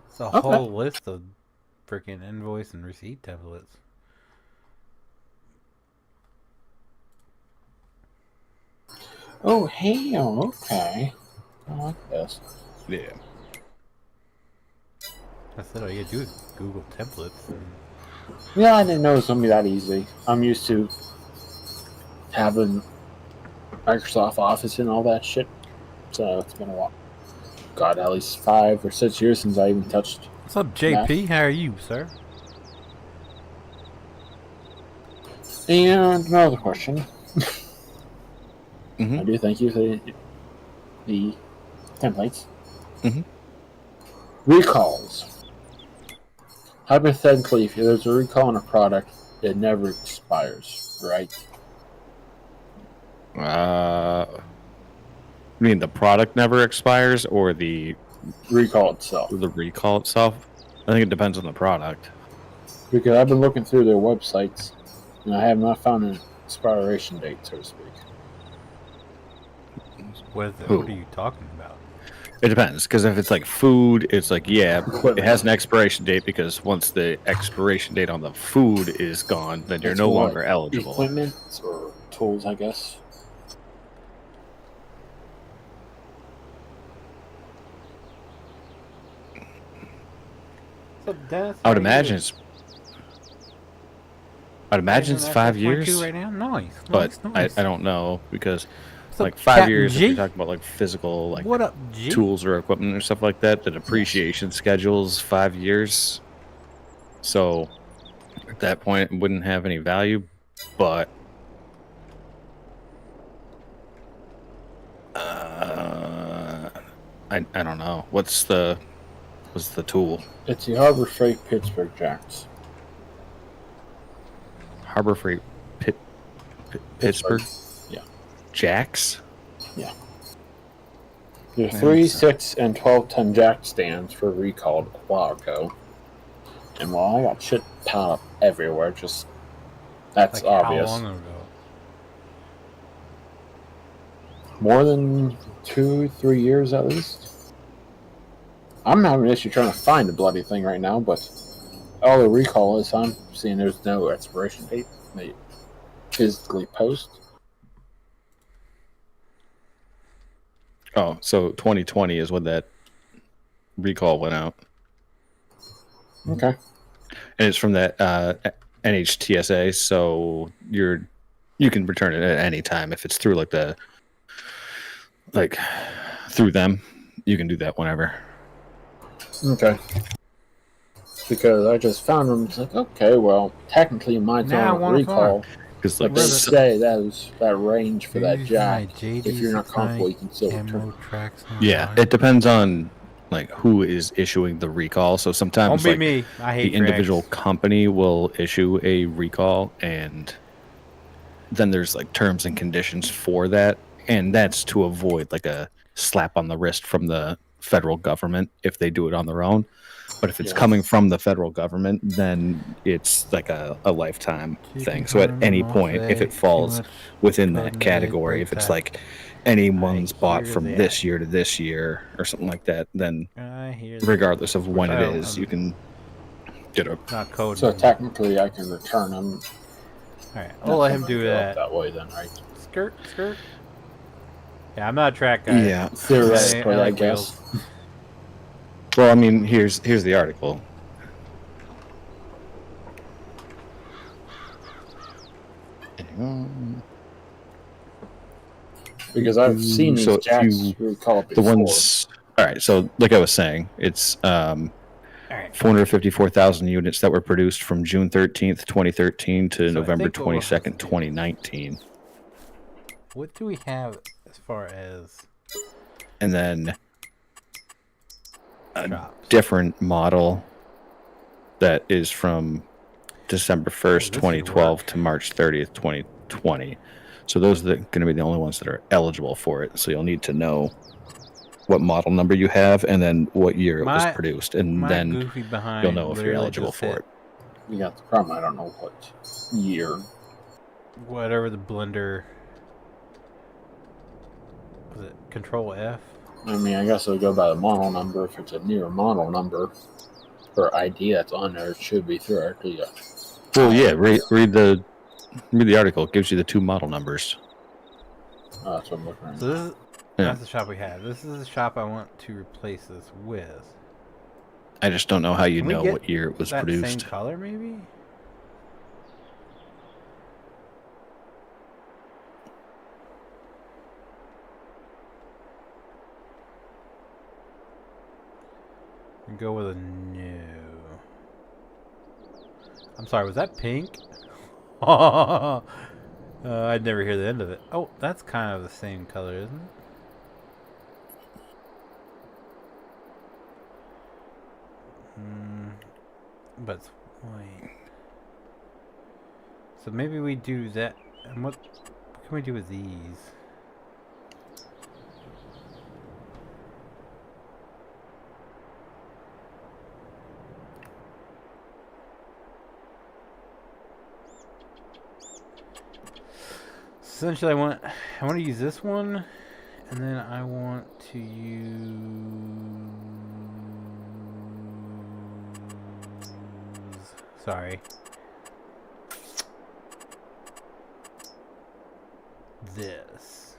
it's a whole list of freaking invoice and receipt templates. Oh, hell, okay. I like this. Yeah. That's it. All you do is Google templates. And Yeah, I didn't know it was going to be that easy. I'm used to having Microsoft Office and all that shit. So it's been a while. God, at least 5 or 6 years since I even touched. what's up, JP? How are you, sir? And another question. Mhm. I do thank you for the templates. Mhm. Recalls. Hypothetically, if there's a recall on a product, it never expires, right? You mean the product never expires or the Recall itself. recall itself? I think it depends on the product. Because I've been looking through their websites, and I have not found an expiration date, so to speak. What Who? are you talking about? It depends, because if it's like food, it's like, yeah, Equipment. it has an expiration date, because once the expiration date on the food is gone, then you're That's no what, longer eligible. Equipment or tools, I guess. What's up, Dennis? I would How are you? imagine it's Isn't that 5 FS22 years, right now? Nice. but nice. I don't know, because What's up, like 5 Captain years, if G? you're talking about like physical like What up, G? tools or equipment or stuff like that, the depreciation schedule's 5 years. So at that point, it wouldn't have any value, but I don't know. What's the tool? It's the Harbor Freight Pittsburgh Jacks. Harbor Freight Pittsburgh. Yeah. jacks. Yeah. Your 3, 6, and 12-ton jack stands for recalled a while ago. And well, I got shit piled up everywhere. Just that's Like obvious. how long ago? More than 2, 3 years at least. I'm having an issue trying to find the bloody thing right now, but all the recall is I'm seeing there's no expiration date they physically post. Oh, so 2020 is when that recall went out. Okay. And it's from that NHTSA, so you can return it at any time if it's through through them. You can do that whenever. Okay. Because I just found them. It's like, okay, well, technically mine's Now I on wanna recall. Because But they say that range for that Use jack. my If you're not comfortable, you can still return. ammo tracks on yeah, my it depends on like who is issuing the recall. So sometimes Don't be like me. I hate the individual tracks. company will issue a recall, and then there's like terms and conditions for that, and that's to avoid like a slap on the wrist from the federal government if they do it on their own. But if it's coming from the federal government, then it's like a lifetime thing. So at any point, if it falls within that category, if it's like anyone's bought from this year to this year or something like that, then regardless of when it is, you can get a not code. So technically, I can return them. All right, I'll let him do that. That way, then, right? Skirt. Yeah, I'm not a track guy. yeah. Theoretically, I like guess. Well, I mean, here's the article. Because I've seen these So jacks recall the before. ones. All right, so like I was saying, it's 454,000 units that were produced from June 13th, 2013 to November 22nd, 2019. What do we have as far as? And then a Drops. different model that is from December 1st, 2012 to March 30th, 2020. So those are going to be the only ones that are eligible for it. So you'll need to know what model number you have and then what year it was produced. And then you'll know if you're eligible for it. You got the problem. I don't know what year. Whatever the blender. Was it Control F? I mean, I guess it'll go by the model number. If it's a newer model number or ID that's on there, it should be through RTX. Well, yeah, read the article. It gives you the two model numbers. Oh, that's what I'm looking at. So this is, that's the shop we have. This is the shop I want to replace this with. I just don't know how you know what year it was produced. Same color, maybe? Go with a no. I'm sorry, was that pink? I'd never hear the end of it. Oh, that's kind of the same color, isn't it? But it's white. So maybe we do that. And what can we do with these? Essentially, I want to use this one, and then I want to use this.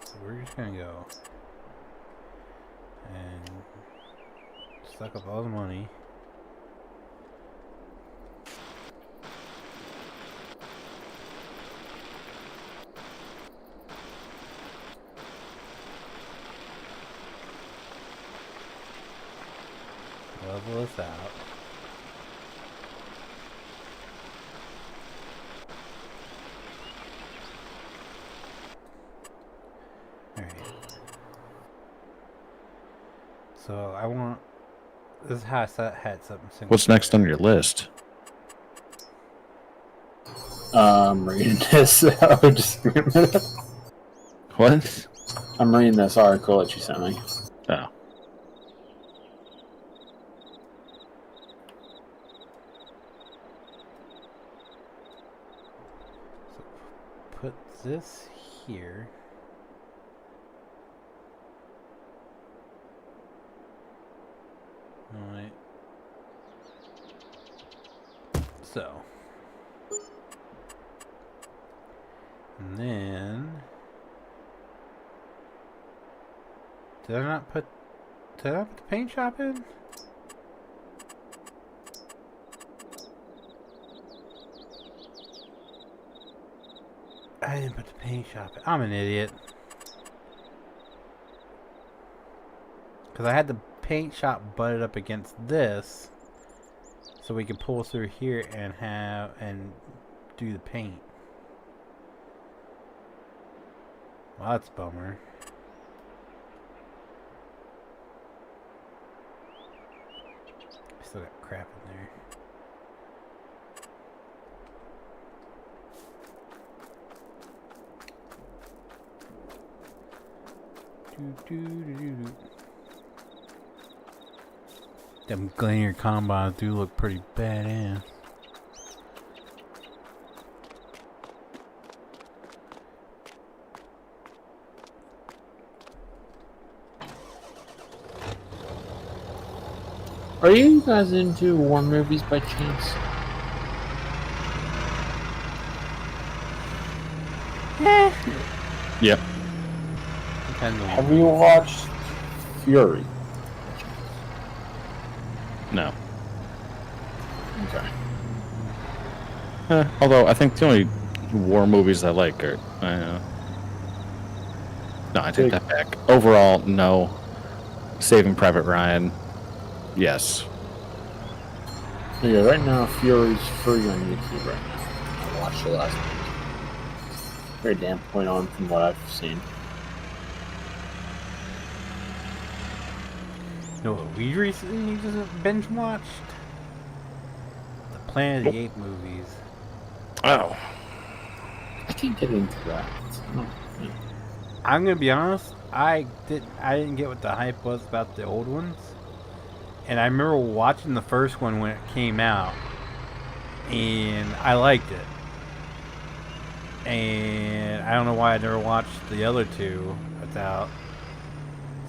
So we're just gonna go and suck up all the money. Level this out. Alright. So I want. This is how I had something single. What's next on your list? Reading this. Oh, just give me a minute. What? I'm reading this article that you sent me. Oh. Put this here. Alright. So. And then. Did I not put the paint shop in? I didn't put the paint shop in. I'm an idiot. Because I had the paint shop butted up against this. So we could pull through here and do the paint. Well, that's a bummer. Still got crap in there. Them linear combines do look pretty badass. Are you guys into war movies by chance? Yep. Depends on Have you watched Fury? No. Okay. Although I think the only war movies I like are. No, I take that back. Overall, no. Saving Private Ryan, yes. Yeah, right now Fury's free on YouTube right now. I watched it last night. Very damn point on from what I've seen. You know what we recently just binge watched? The Planet of the Apes movies. Oh. I can't get into that. I'm gonna be honest, I didn't get what the hype was about the old ones. And I remember watching the first one when it came out, and I liked it. And I don't know why I never watched the other two without.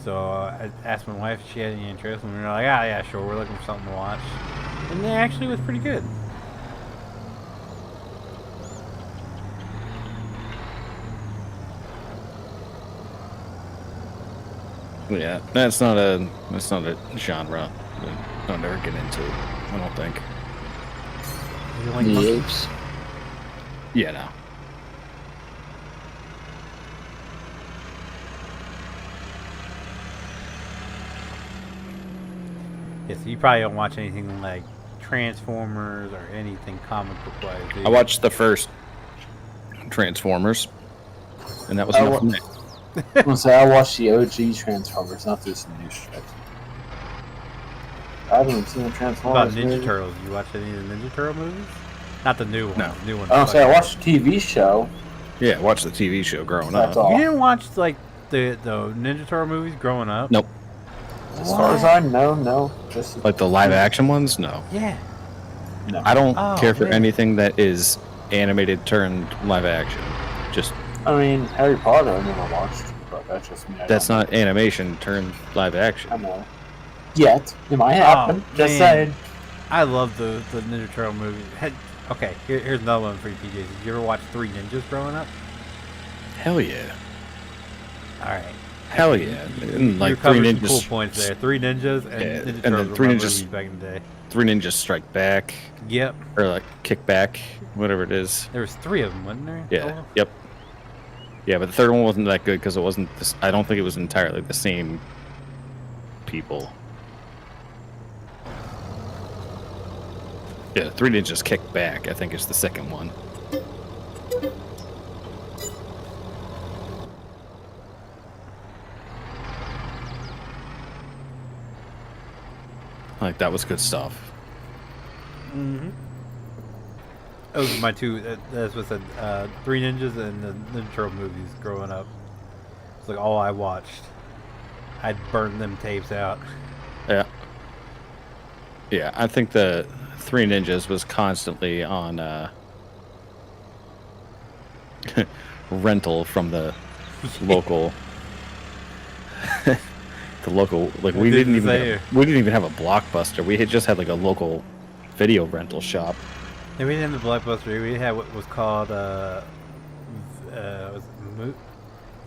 So I asked my wife if she had any interest, and we were like, ah, yeah, sure, we're looking for something to watch. And it actually was pretty good. Yeah, that's not a genre that I'll never get into. I don't think. You like The monkeys? apes. Yeah, no. Yeah, so you probably don't watch anything like Transformers or anything comic book wise. I watched the first Transformers, and that was I enough for me. I'm gonna say I watched the OG Transformers, not this new shit. I haven't seen the What Transformers. about Ninja movie. Turtles? You watch any of the Ninja Turtle movies? Not the new ones. No. The new ones. I don't say I watched the TV show. Yeah, I watched the TV show growing That's up. all. You didn't watch like the Ninja Turtle movies growing up? Nope. As far as I know, no. Just Like the live action ones? No. Yeah. no. I don't Oh, care for man. anything that is animated turned live action. Just I mean, Harry Potter I never watched, but that's just me. that's not animation turned live action. I know. Yet it might happen. Oh, just man. saying. I love the Ninja Turtle movies. Okay, here's another one for you, PJs. Did you ever watch Three Ninjas growing up? Hell yeah. Alright. Hell yeah. And You like Three covered some Ninjas. cool points there. Three Ninjas and Yeah, Ninja and Turtles then were Three my Ninjas- movies back in the day. Three Ninjas Strike Back, Yep. or like Kick Back, whatever it is. There was three of them, wasn't there? Yeah. Total? Yep. Yeah, but the third one wasn't that good because it wasn't. I don't think it was entirely the same people. Yeah, Three Ninjas Kick Back, I think is the second one. Like that was good stuff. Mm-hmm. Those are my two. That's what I said. Three Ninjas and the Ninja Turtle movies growing up. It's like all I watched. I'd burn them tapes out. Yeah. Yeah, I think the Three Ninjas was constantly on rental from the local. The local, like we didn't even have a Blockbuster. We just had like a local video rental shop. Yeah, we didn't have the Blockbuster. We had what was called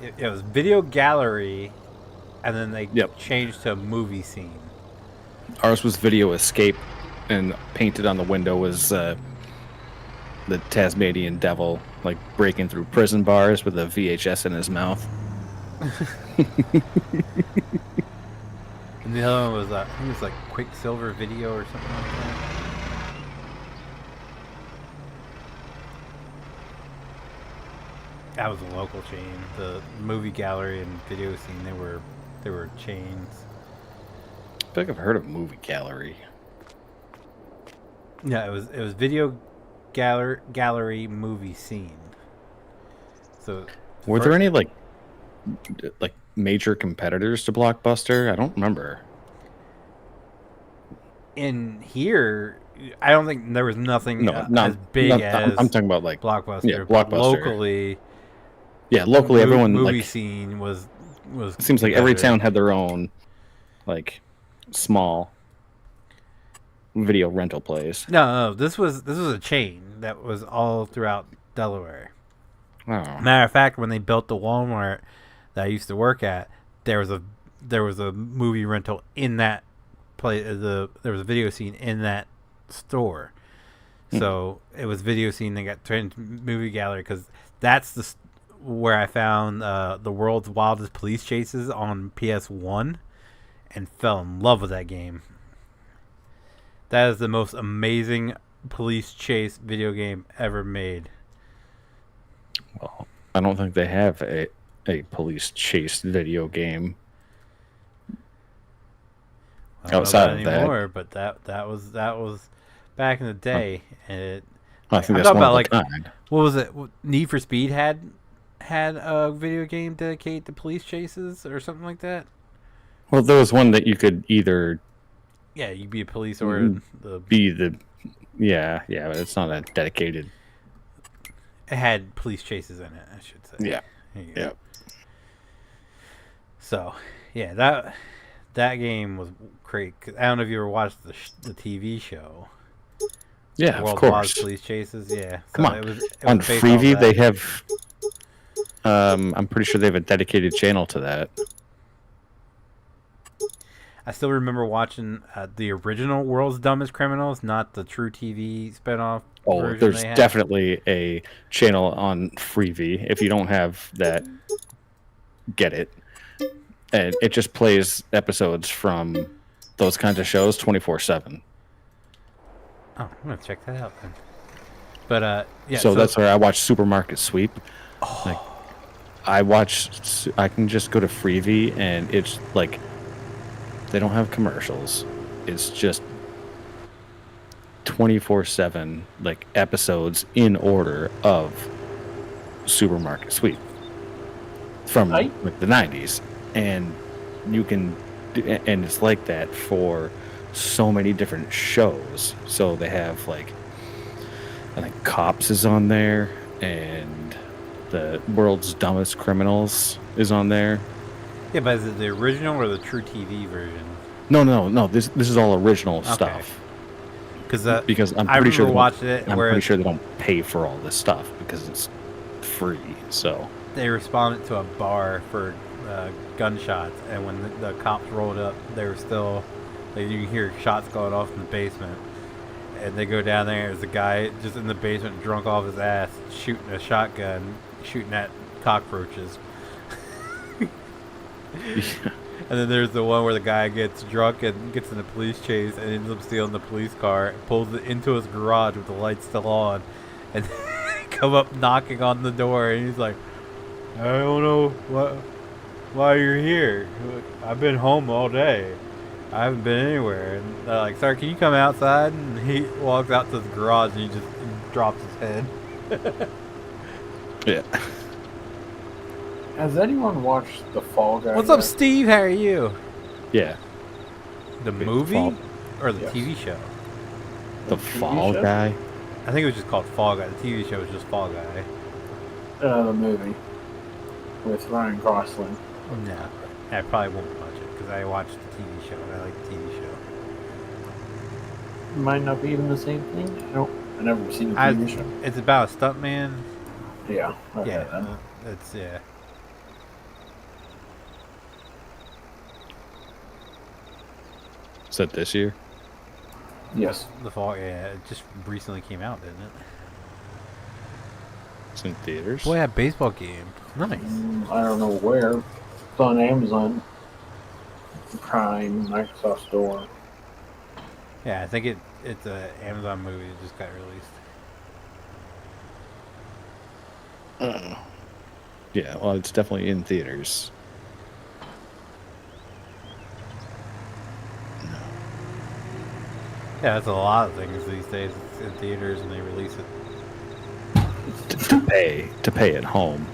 it was Video Gallery, and then they changed to a movie scene. Ours was Video Escape, and painted on the window was the Tasmanian Devil, like breaking through prison bars with a VHS in his mouth. And the other one was I think it was like Quicksilver Video or something like that. That was a local chain. The Movie Gallery and Video Scene, they were chains. I feel like I've heard of Movie Gallery. Yeah, it was Video Gallery Movie Scene. So were there any like major competitors to Blockbuster? I don't remember. In here, I don't think there was nothing as big as. I'm talking about like Blockbuster. Yeah, Blockbuster. Locally. Yeah, locally, everyone movie like scene was. It seems like every town had their own, like, small video rental place. No, this was a chain that was all throughout Delaware. Oh. Matter of fact, when they built the Walmart that I used to work at, there was a movie rental in that place. There was a video scene in that store. So it was Video Scene that got turned into Movie Gallery because that's where I found the world's wildest police chases on PS1 and fell in love with that game. That is the most amazing police chase video game ever made. Well, I don't think they have a police chase video game outside of anymore, but that was back in the day. And I think that's one of the kind. What was it? Need for Speed had a video game dedicated to police chases or something like that. Well, there was one that you could either you'd be a police or but it's not a dedicated. It had police chases in it, I should say. Yeah. Yeah. So, yeah, that game was great. I don't know if you ever watched the TV show. Yeah, of course. Police chases, yeah. So Come on. it was on based Freevee, off they have. I'm pretty sure they have a dedicated channel to that. I still remember watching the original World's Dumbest Criminals, not the True TV spinoff. Oh, there's definitely a channel on Freevee. If you don't have that, get it. And it just plays episodes from those kinds of shows 24/7. Oh, I'm gonna check that out then. But yeah. So that's where I watch Supermarket Sweep. Oh. Like, I can just go to Freevee and it's like they don't have commercials. It's just 24/7 like episodes in order of Supermarket Sweep from like the 90s, and you can and it's like that for so many different shows. So they have like I think Cops is on there, and the World's Dumbest Criminals is on there. Yeah, but is it the original or the True TV version? No. This is all original stuff. Because I'm pretty sure they don't pay for all this stuff because it's free. So they responded to a bar for gunshots, and when the cops rolled up, they were still. You can hear shots going off in the basement, and they go down there. There's a guy just in the basement, drunk off his ass, shooting a shotgun, shooting at cockroaches. Yeah. And then there's the one where the guy gets drunk and gets in a police chase and ends up stealing the police car, pulls it into his garage with the lights still on, and come up knocking on the door, and he's like, "I don't know why you're here. I've been home all day." I haven't been anywhere. And they're like, "Sir, can you come outside?" And he walks out to the garage and he just drops his head. Yeah. Has anyone watched The Fall Guy? What's up, yet? Steve? How are you? Yeah. The Wait, movie Fall- or the Yes. TV show? The TV Fall show? Guy. I think it was just called Fall Guy. The TV show was just Fall Guy. The movie with Ryan Gosling. No, I probably won't watch it because I watched the TV show and I like the TV show. Might not be even the same thing. Nope. I never seen the I- TV show. It's about a stuntman. Yeah. I Yeah, heard that. it's yeah. Is that this year? Yes. The Fall. Yeah, it just recently came out, didn't it? It's in theaters. Boy, that baseball game. Nice. I don't know where. It's on Amazon Prime, Microsoft Store. Yeah, I think it's a Amazon movie that just got released. Yeah, well, it's definitely in theaters. Yeah, that's a lot of things these days. It's in theaters and they release it. To pay at home.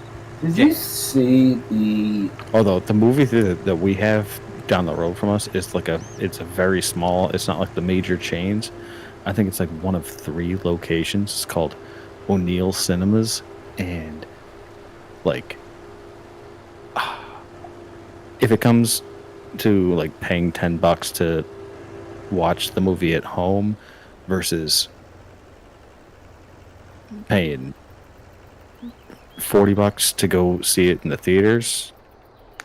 Did Yeah. you see the? Although the movie theater that we have down the road from us is it's a very small. It's not like the major chains. I think it's like one of 3 locations. It's called O'Neill Cinemas, and like, if it comes to like paying $10 to watch the movie at home versus paying $40 to go see it in the theaters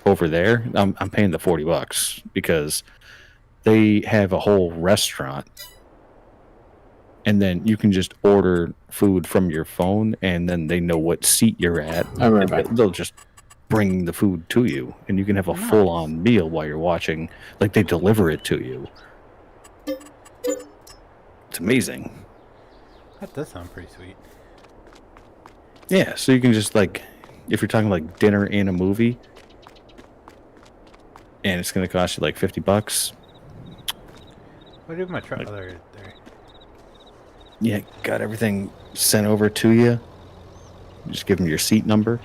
over there, I'm paying the $40 because they have a whole restaurant, and then you can just order food from your phone, and then they know what seat you're at. I remember and they'll just bring the food to you, and you can have a Nice. full-on meal while you're watching. Like, they deliver it to you. It's amazing. That does sound pretty sweet. Yeah, so you can just, like, if you're talking like dinner and a movie, and it's going to cost you like $50, What do my truck? Oh, there. yeah, got everything sent over to you. Just give them your seat number.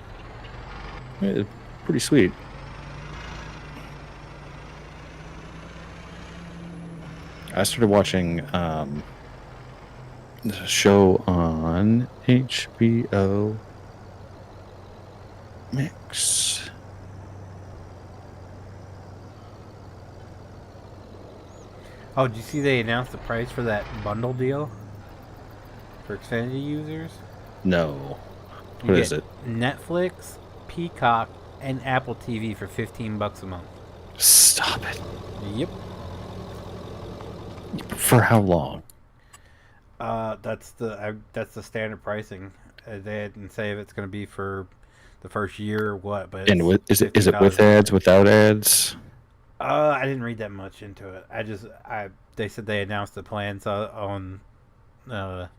Yeah, it's pretty sweet. I started watching there's a show on HBO Max. Oh, did you see they announced the price for that bundle deal for Xfinity users? No. You What is get it? Netflix, Peacock, and Apple TV for $15 a month. Stop it. Yep. For how long? That's the standard pricing. They didn't say if it's going to be for the first year or what, but And it's is it with $15. ads, without ads? I didn't read that much into it. They said they announced the plans on the.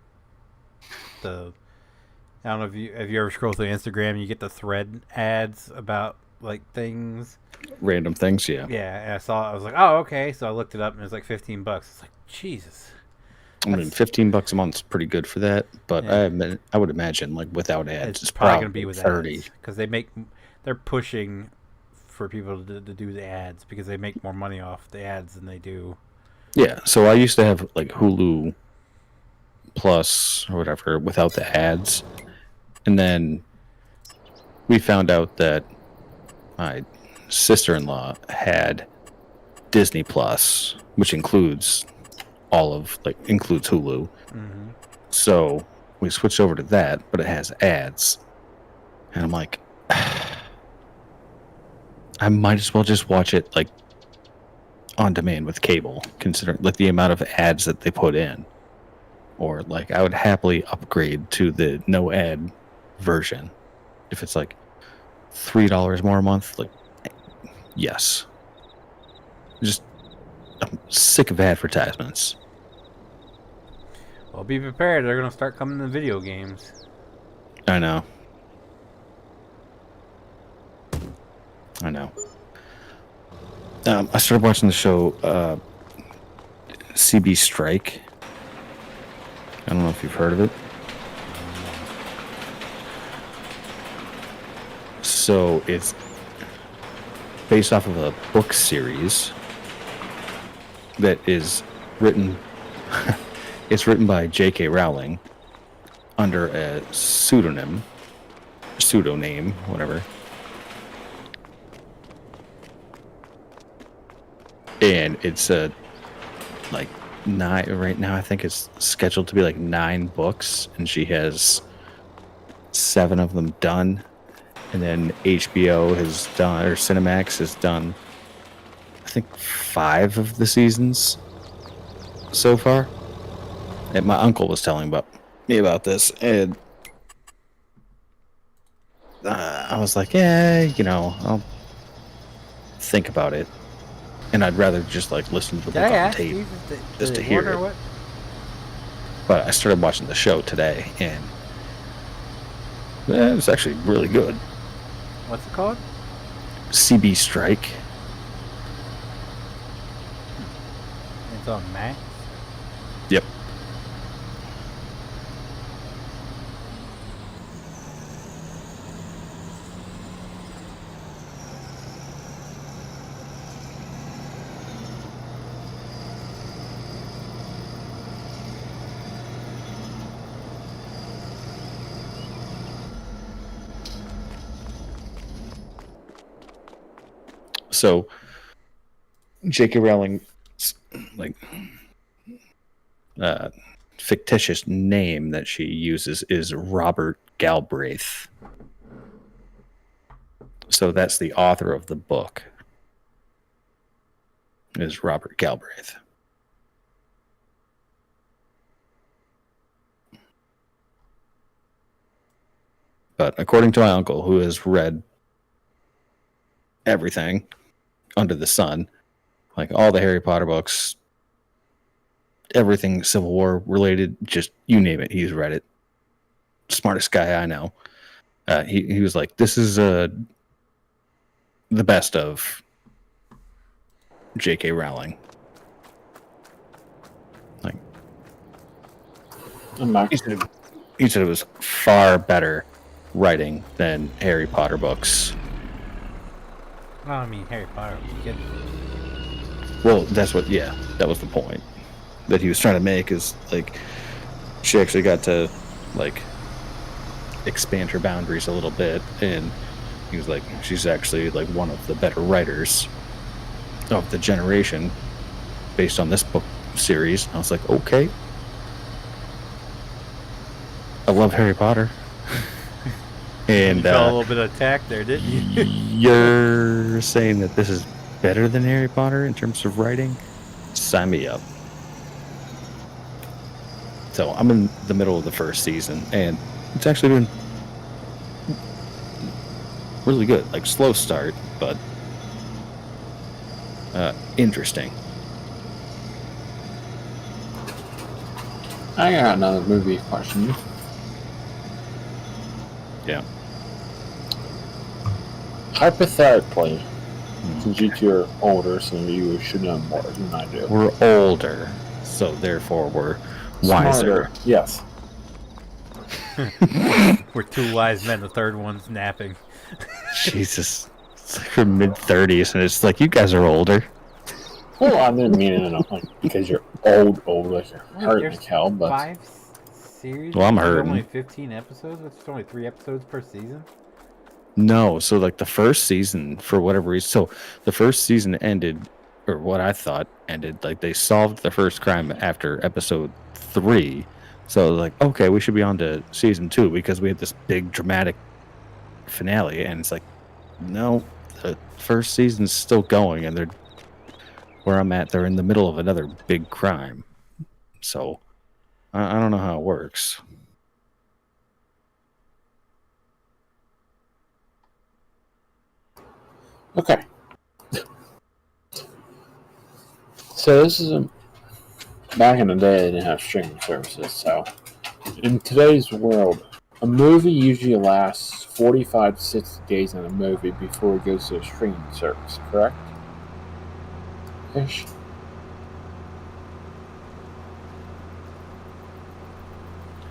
I don't know if you ever scroll through Instagram, you get the thread ads about like things. Random things, yeah. Yeah, and I was like, oh, okay. So I looked it up and it was like $15. It's like, Jesus. I mean, $15 a month is pretty good for that, but Yeah. I would imagine like without ads, It's probably going to be with 30. ads because they're pushing for people to do the ads because they make more money off the ads than they do. Yeah, so I used to have like Hulu Plus or whatever without the ads, and then we found out that my sister-in-law had Disney Plus, which includes includes Hulu. Mm-hmm. So we switched over to that, but it has ads, and I'm like, I might as well just watch it like on demand with cable, considering like the amount of ads that they put in. Or like I would happily upgrade to the no ad version if it's like $3 more a month. Like, yes. I'm sick of advertisements. Well, be prepared. They're going to start coming to video games. I know. I started watching the show CB Strike. I don't know if you've heard of it. So it's based off of a book series that is written. It's written by J.K. Rowling under a pseudonym, whatever. And it's like 9 right now. I think it's scheduled to be like 9 books, and she has 7 of them done. And then HBO has done, or Cinemax has done, I think 5 of the seasons so far. And my uncle was telling me about this, and I was like, yeah, I'll think about it. And I'd rather just like listen to the book on tape just to hear it. What? But I started watching the show today, and it was actually really good. What's it called? CB Strike. It's on Max. Yep. So, J.K. Rowling's like fictitious name that she uses is Robert Galbraith. So that's the author of the book. Is Robert Galbraith. But according to my uncle, who has read everything under the sun, like all the Harry Potter books, everything Civil War related, just you name it, he's read it. Smartest guy I know. He was like, this is the best of J.K. Rowling. Like, he said it was far better writing than Harry Potter books. Well, I mean, Harry Potter was good. Well, that was the point that he was trying to make, is like she actually got to like expand her boundaries a little bit, and he was like, she's actually like one of the better writers of the generation based on this book series. I was like, okay. I love Harry Potter. And you felt a little bit of attack there, didn't you? You're saying that this is better than Harry Potter in terms of writing? Sign me up. So I'm in the middle of the first season, and it's actually been really good. Like, slow start, but interesting. I got another movie question. Yeah. Hypothetically, since you two are older, so you should know more than I do. We're older, so therefore we're wiser. Smarter. Yes. We're 2 wise men, the third one's napping. Jesus. It's like we're mid-30s, and it's like, you guys are older. Well, I didn't mean it like because you're old, like you're hurting There's like hell, but 5 series? Well, I'm There's hurting. only 15 episodes, which is only 3 episodes per season? No, so like the first season, for whatever reason, so the first season ended, or what I thought ended, like they solved the first crime after episode 3. So I was like, okay, we should be on to season 2 because we had this big dramatic finale, and it's like, no, the first season's still going, and they're where I'm at, they're in the middle of another big crime. So I don't know how it works. okay. So this is back in the day they didn't have streaming services. So in today's world, a movie usually lasts 45 to 60 days in a movie before it goes to a streaming service. Correct? ish.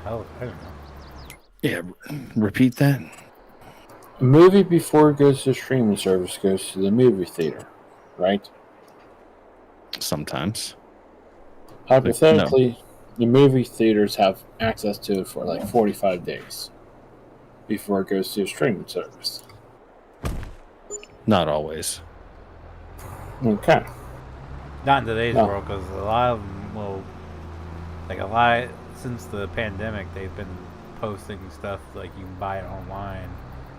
Hell, I don't know. Yeah, repeat that. A movie before it goes to streaming service goes to the movie theater, right? Sometimes. Hypothetically, the movie theaters have access to it for like 45 days before it goes to a streaming service. Not always. Okay. Not in today's No. world, because a lot of them will, since the pandemic, they've been posting stuff like you can buy it online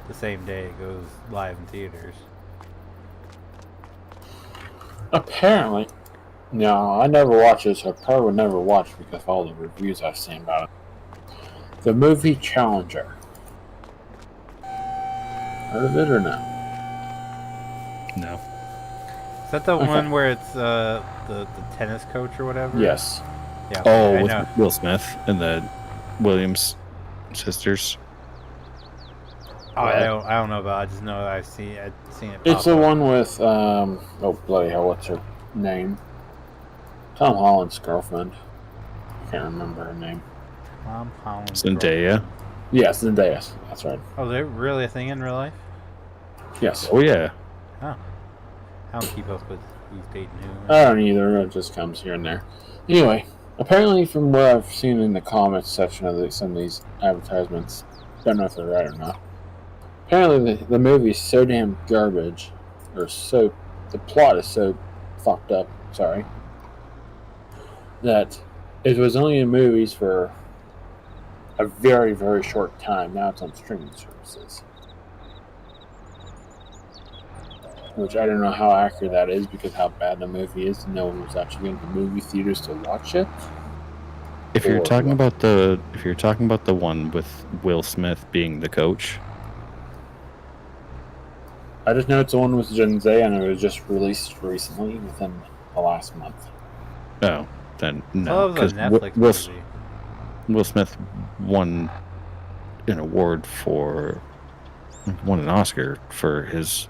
the same day it goes live in theaters. Apparently. No, I never watched it, so I probably would never watch it because of all the reviews I've seen about it. The movie Challenger. Heard of it or no? No. Is that the Okay. one where it's the tennis coach or whatever? Yes. Yeah. Oh, I with know. Will Smith and the Williams sisters. Oh, I don't know about. I just know that I've seen it. It's the pop up. one with oh bloody hell, what's her name? Tom Holland's girlfriend. I can't remember her name. Tom Holland. Zendaya. Yes, Zendaya. That's right. Oh, they're really a thing in real life? Yes. Oh yeah. Oh. I don't keep up with who's dating who. I don't either. It just comes here and there. Anyway, apparently, from what I've seen in the comments section of some of these advertisements, don't know if they're right or not. Apparently, the movie is so damn garbage, or so the plot is so fucked up. Sorry, that it was only in movies for a very, very short time. Now it's on streaming services. Which I don't know how accurate that is because how bad the movie is. No one was actually going to movie theaters to watch it. If you're Or talking what? about the one with Will Smith being the coach, I just know it's the one with Zendaya and it was just released recently within the last month. oh, then Oh, no, it was a Netflix movie. Will Smith won an Oscar for his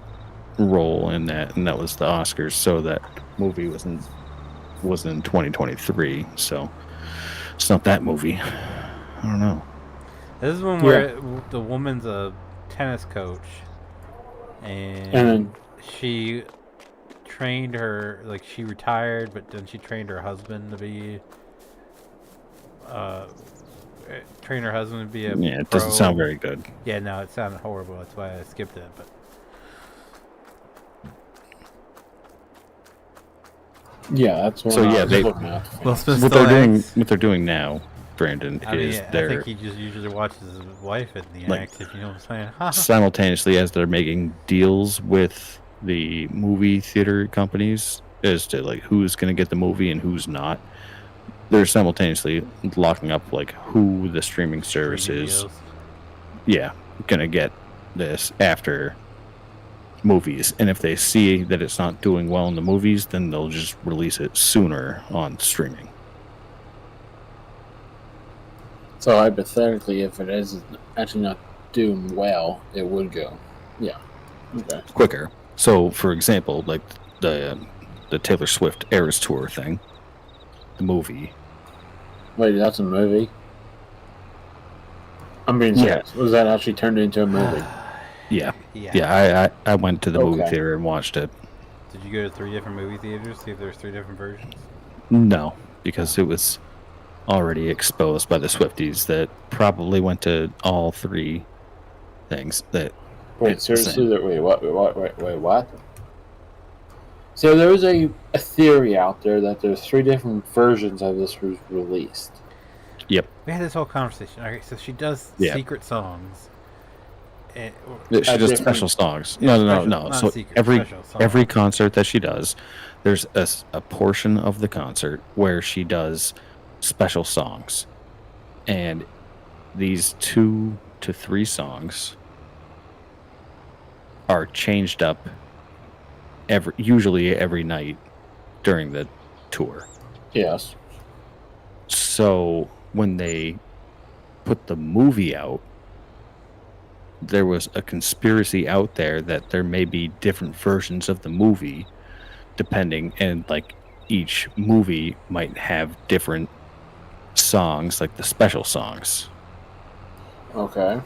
role in that, and that was the Oscars. So that movie was in 2023. So it's not that movie. I don't know. This is one where the woman's a tennis coach, and then she trained her, she retired, but then she trained her husband to be a Yeah, it pro. doesn't sound very good. Yeah, no, it sounded horrible. That's why I skipped it. But yeah, that's what So, I yeah, was they- looking at. Will Smith What they're doing now, Brandon, I mean, is I they're think he just usually watches his wife in the Like- act. If you know what I'm saying. simultaneously as they're making deals with the movie theater companies as to who's going to get the movie and who's not. They're simultaneously locking up who the streaming service Streaming is. deals. Yeah, gonna get this after movies, and if they see that it's not doing well in the movies, then they'll just release it sooner on streaming. So hypothetically, if it is actually not doing well, it would go. Yeah. Okay. Quicker. So, for example, the Taylor Swift Eras Tour thing, the movie. Wait, that's a movie? I'm being serious. Was that actually turned into a movie? Yeah, Yeah. yeah. I went to the movie Okay. theater and watched it. Did you go to 3 different movie theaters? See if there's 3 different versions. No, because it was already exposed by the Swifties that probably went to all 3 things. That Wait, It's the seriously? Wait, what? So there was a theory out there that there's 3 different versions of this was released. We had this whole conversation. Okay, so she does Yeah. secret songs. she A does different- special songs. No. not So secret, every special songs. every concert that she does, there's a portion of the concert where she does special songs, and these 2 to 3 songs are changed up usually every night during the tour. Yes. So when they put the movie out, there was a conspiracy out there that there may be different versions of the movie depending, and like each movie might have different songs, like the special songs. Okay.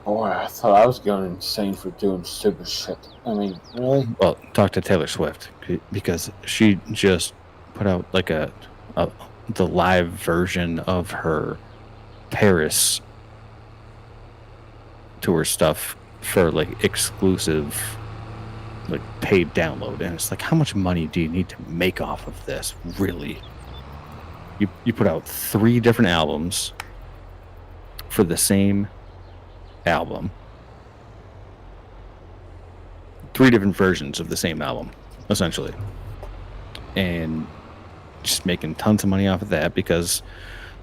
Boy, I thought I was going insane for doing stupid shit. I mean, really? Well, talk to Taylor Swift, because she just put out like the live version of her Paris tour stuff for like exclusive, like paid download, and it's like, how much money do you need to make off of this? Really? You put out 3 different albums for the same album, 3 different versions of the same album, essentially, and just making tons of money off of that because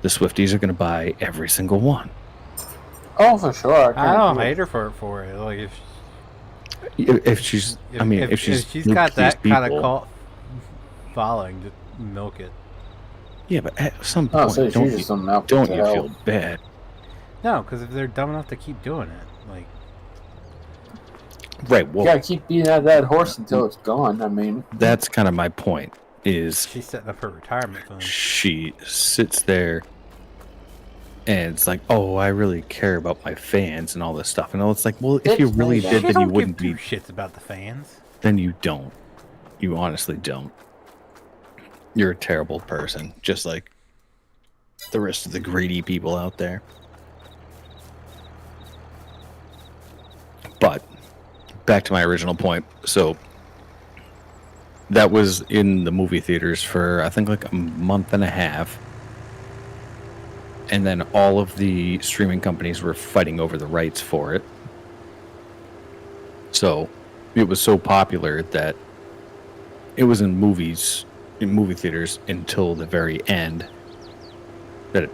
the Swifties are going to buy every single one. Oh, for sure. I don't hate her for it. Like if she's got that kind of cult following, just milk it. Yeah, but at some point, so don't just you feel bad? No, because if they're dumb enough to keep doing it, like, right. Well, you gotta keep beating at that horse until it's gone. I mean, that's kind of my point. Is she's setting up her retirement fund? She sits there, and it's like, oh, I really care about my fans and all this stuff. And it's like, well, if you really did, then you wouldn't be shits about the fans. Then you don't. You honestly don't. You're a terrible person, just like the rest of the greedy people out there. But back to my original point. So that was in the movie theaters for, I think, like a month and a half. And then all of the streaming companies were fighting over the rights for it. So it was so popular that it was in movie theaters until the very end that it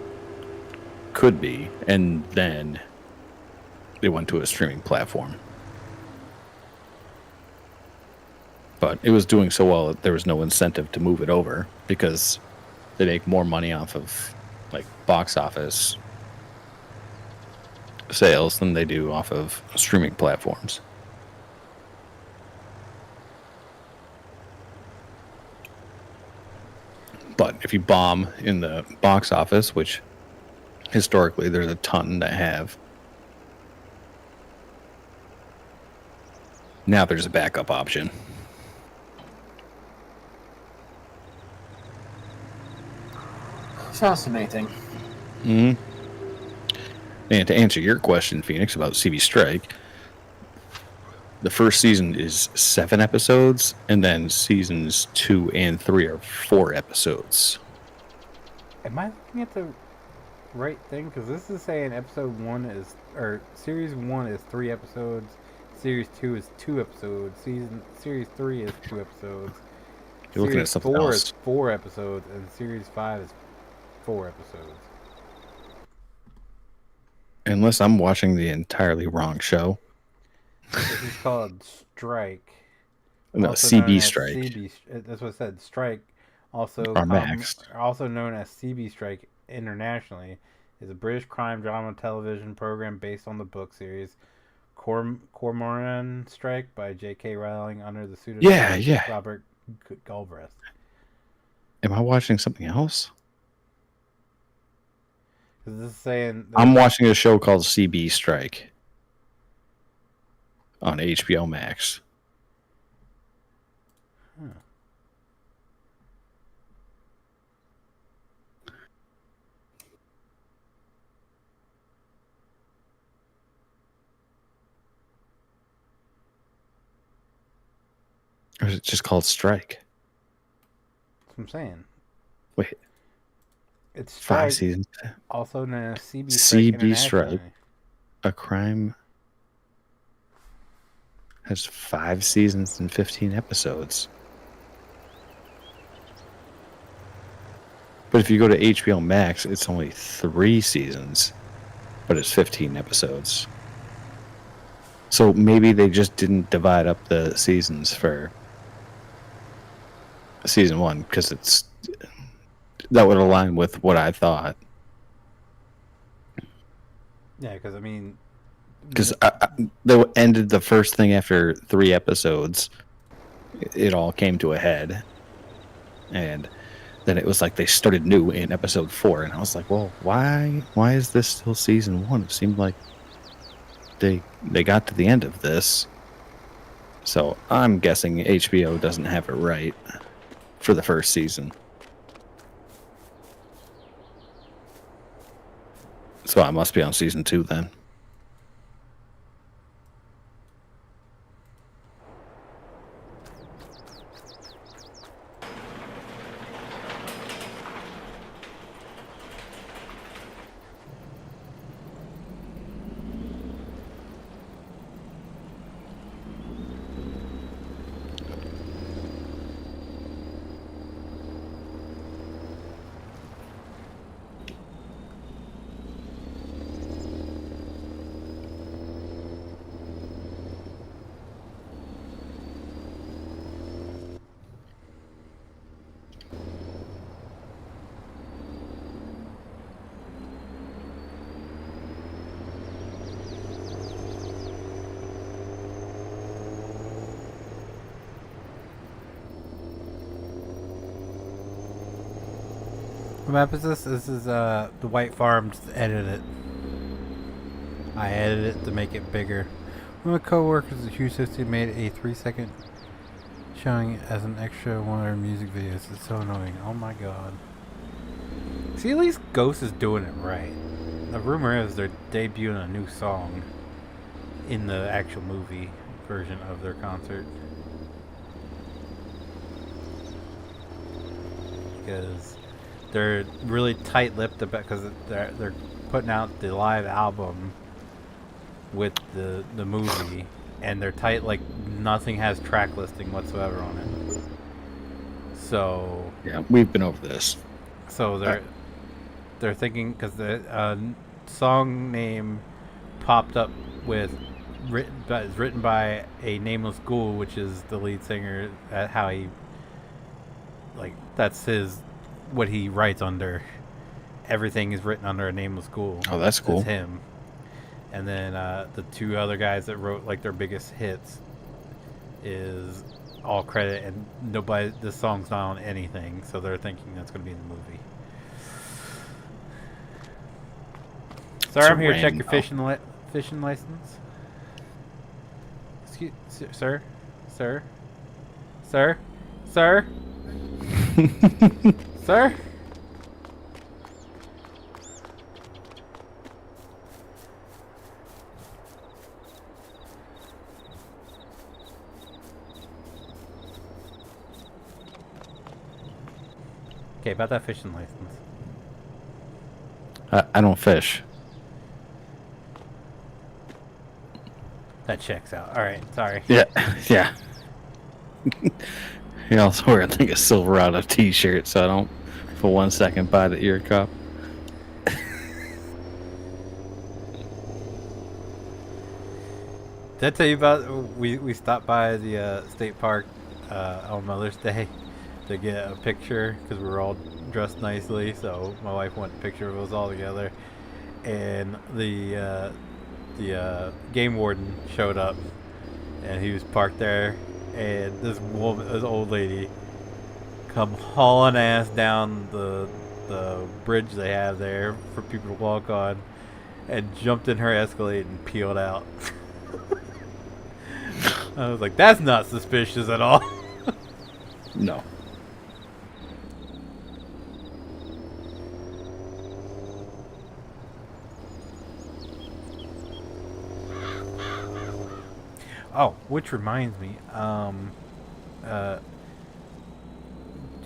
could be, and then they went to a streaming platform. But it was doing so well that there was no incentive to move it over because they make more money off of like box office sales than they do off of streaming platforms. But if you bomb in the box office, which historically there's a ton that have, now there's a backup option. Fascinating. Mm-hmm. And to answer your question, Feenix, about CB Strike, the first season is 7 episodes, and then seasons 2 and 3 are 4 episodes. Am I looking at the right thing? Because this is saying series 1 is 3 episodes, series 2 is 2 episodes, series 3 is 2 episodes, You're looking at something 4 else. is 4 episodes, and series 5 is 4 episodes. Unless I'm watching the entirely wrong show. This is called Strike. No, CB Strike. That's what I said. Strike, also also known as CB Strike internationally, is a British crime drama television program based on the book series Cormoran Strike by J.K. Rowling under the pseudonym Robert Galbraith. Am I watching something else? This is saying I'm watching a show called CB Strike on HBO Max. Huh. Or is it just called Strike? That's what I'm saying. Wait. It's Strike, 5 seasons. also known as CB Strike. CB Strike. A crime has 5 seasons and 15 episodes. But if you go to HBO Max, it's only 3 seasons, but it's 15 episodes. So maybe they just didn't divide up the seasons for season 1 because that would align with what I thought. Yeah, because I mean, Because they ended the first thing after 3 episodes. It all came to a head, and then it was like they started new in episode 4, and I was like, well, why is this still season 1? It seemed like they got to the end of this. So I'm guessing HBO doesn't have it right for the first season. So I must be on season 2 then. What map is this? This is the White Farm. Just edited it. I edited it to make it bigger. One of my co-workers at Hugh 60 made a 3-second showing as an extra one of their music videos. It's so annoying. Oh my god. See, at least Ghost is doing it right. The rumor is they're debuting a new song in the actual movie version of their concert. Because they're really tight-lipped about, because they're putting out the live album with the movie, and they're tight, like nothing has track listing whatsoever on it. So yeah, we've been over this. So they're thinking, because the song name popped up with written by a nameless ghoul, which is the lead singer. How he, like, that's his, what he writes under. Everything is written under a nameless ghoul. Oh, that's cool. That's him. And then the 2 other guys that wrote like their biggest hits is all credit, and nobody. This song's not on anything, so they're thinking that's going to be in the movie. Sorry, I'm here to check your fishing license. Excuse, sir, sir, sir, sir, sir. Okay, about that fishing license. I don't fish. That checks out. All right, sorry. Yeah, yeah. You also wear, I think, a Silverado t-shirt, so I don't for 1 second buy that you're a cop. Did I tell you about we stopped by the state park on Mother's Day to get a picture because we were all dressed nicely. So my wife wanted a picture of us all together, and the game warden showed up, and he was parked there, and this old lady, come hauling ass down the bridge they have there for people to walk on, and jumped in her Escalade and peeled out. I was like, that's not suspicious at all. No. Oh, which reminds me,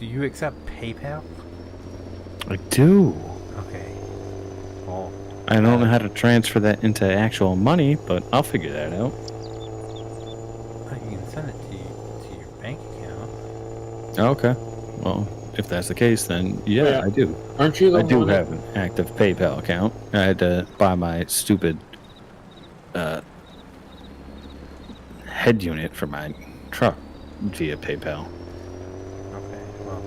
do you accept PayPal? I do. Okay. Well, I don't know how to transfer that into actual money, but I'll figure that out. you can send it to your bank account. Okay. Well, if that's the case, then yeah, I do. Aren't you the I do one have an active PayPal account. I had to buy my stupid head unit for my truck via PayPal. Okay, well,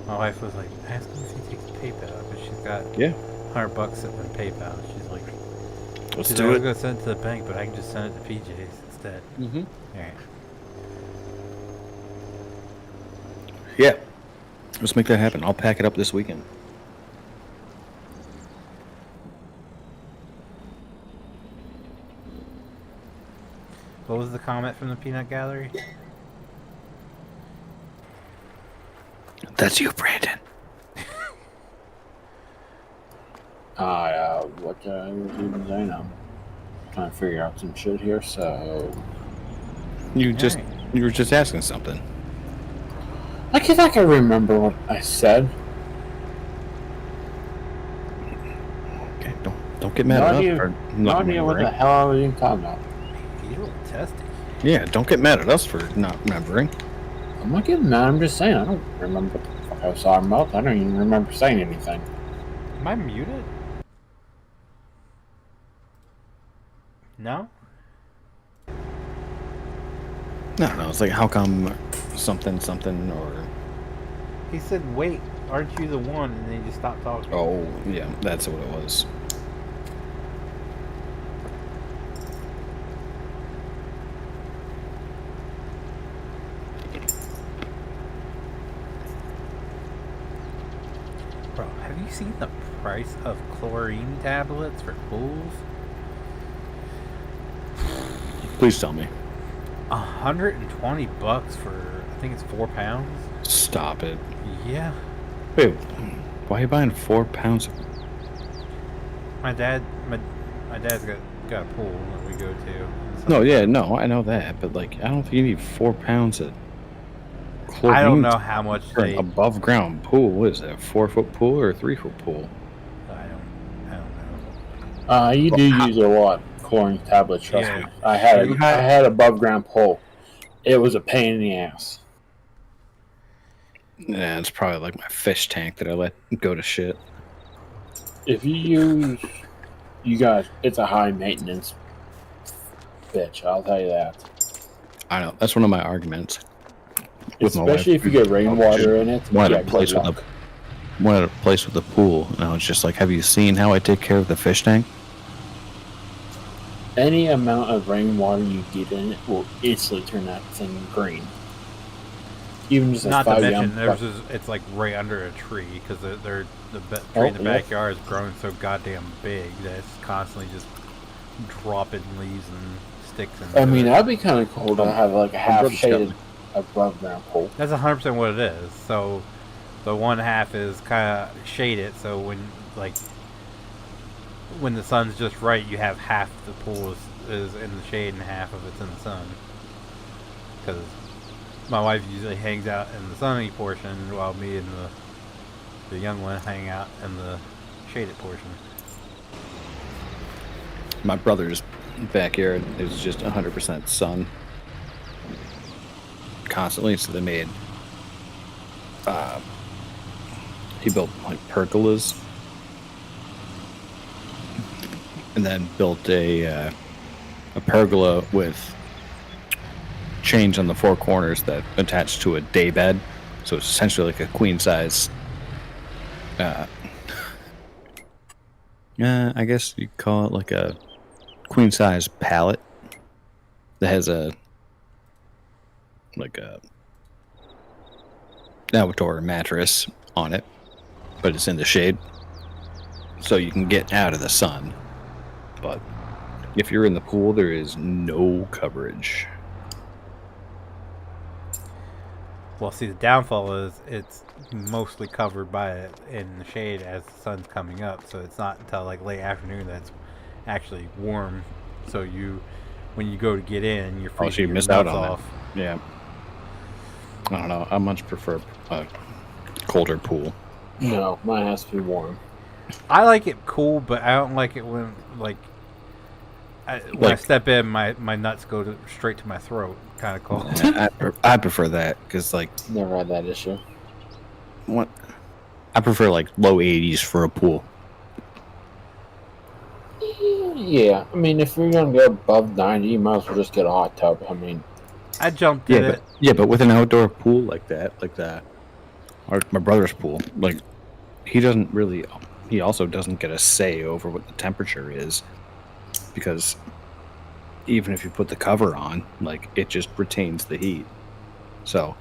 my wife was like, ask him if he takes PayPal, because she's got Yeah. $100 sitting in PayPal. She's like, Let's 'Cause do I was it. gonna send it to the bank, but I can just send it to PJ's instead. Mm-hmm. Alright. Yeah. Let's make that happen. I'll pack it up this weekend. What was the comment from the peanut gallery? That's you, Brandon. What I was even saying, I'm trying to figure out some shit here, so... You Alright. were just asking something. I guess I can remember what I said. Okay, don't get mad No at idea- us for No not idea what the remembering. hell I was even talking about. He's a little testy. Yeah, don't get mad at us for not remembering. I'm not getting mad, I'm just saying, I don't remember what the fuck I was talking about. I don't even remember saying anything. Am I muted? No? No, it's like, how come something, or... He said, wait, aren't you the one? And then he just stopped talking. Oh, yeah, that's what it was. Bro, have you seen the price of chlorine tablets for pools? Please tell me. $120 for, I think it's 4 pounds. Stop it. Yeah. Wait, why are you buying 4 pounds of... My dad's got a pool that we go to. No, yeah, no, I know that, but like, I don't think you need 4 pounds of chlorine. I don't know how much for an they. above ground pool. What is it, a 4-foot pool or a 3-foot pool? I don't know. You do use a lot of chlorine tablets, trust Yeah. me. I had You a, had- I had above ground pool. It was a pain in the ass. Yeah, it's probably like my fish tank that I let go to shit. If you use, you guys, it's a high maintenance bitch. I'll tell you that. I know, that's one of my arguments. With my Especially wife. if you get rainwater in it. Wanted yeah, a place good with luck. wanted a place with a pool, and I was just like, have you seen how I take care of the fish tank? Any amount of rainwater you get in it will instantly turn that thing green. Even just a Not to 5 mention, gallon. it's like right under a tree because the tree in the yeah. backyard is growing so goddamn big that it's constantly just dropping leaves and sticks. I mean, that'd be kind of cool to have like a half brother's shaded above ground pool. that's 100% what it is. So the one half is kind of shaded, so when the sun's just right, you have half the pool is in the shade and half of it's in the sun. Because my wife usually hangs out in the sunny portion while me and the young one hang out in the shaded portion. My brother's backyard is just 100% sun. Constantly, so they made... he built like pergolas. And then built a pergola with chains on the 4 corners that attach to a day bed. So it's essentially like a queen size. I guess you call it like a queen size pallet that has a outdoor mattress on it, but it's in the shade, so you can get out of the sun. But if you're in the pool, there is no coverage. Well, see, the downfall is it's mostly covered by it in the shade as the sun's coming up, so it's not until like late afternoon that's actually warm. So when you go to get in, you're freezing So you your missed out nuts on off. that. Yeah. I don't know. I much prefer a colder pool. No, mine has to be warm. I like it cool, but I don't like it when when I Like- step in, my nuts go straight to my throat. Kind of cold. I prefer that because like Never had that issue. what I prefer like low 80s for a pool. Yeah, I mean, if you're gonna go above 90, you might as well just get a hot tub. I mean, I jumped in it. But with an outdoor pool like that, or my brother's pool, like he also doesn't get a say over what the temperature is. because even if you put the cover on, like, it just retains the heat. So,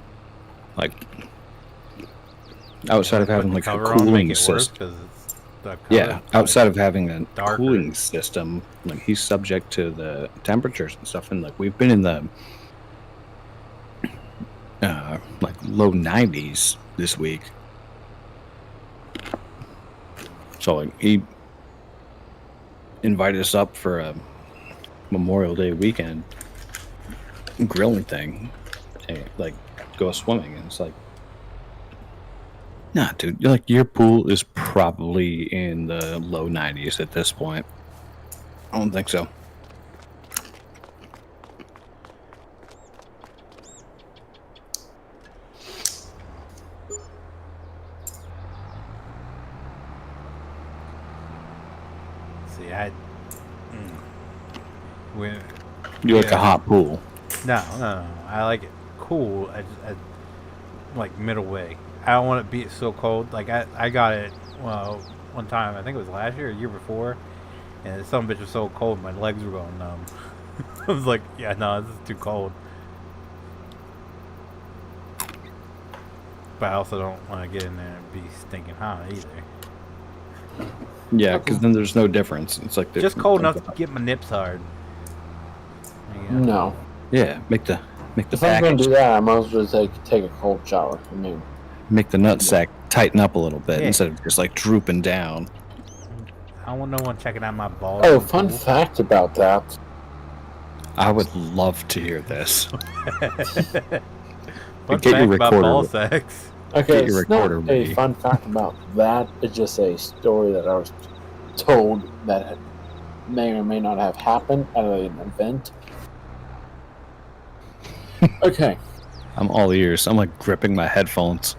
like, outside of Put having the like a cover on, make cooling it worse system, because it's the cover, yeah, outside of having a darker. cooling system, like, he's subject to the temperatures and stuff, and like we've been in the like low 90s this week. So like he invited us up for a Memorial Day weekend grilling thing, and like go swimming, and it's like, nah, dude, like your pool is probably in the low 90s at this point. I don't think so. See, when You like a hot pool. no, I like it cool. I like middle way. I don't want it to be so cold. Like I got it one time. I think it was last year or the year before, and some bitch was so cold my legs were going numb. I was like, yeah, no, this is too cold. But I also don't want to get in there and be stinking hot either. Yeah, because then there's no difference. It's like Just cold enough to get my nips hard. Yeah. No. Yeah, make the If I'm going to do that, I might as well take a cold shower. I mean, make the nutsack tighten up a little bit Yeah. instead of just like drooping down. I don't want no one checking out my balls. oh, in the fun pool. fact about that. I would love to hear this. Fun Get your fact about recorder. ball sex. Okay, Get your it's not recorder a ready. fun fact about that. It's just a story that I was told that may or may not have happened at an event. Okay. I'm all ears. I'm like gripping my headphones.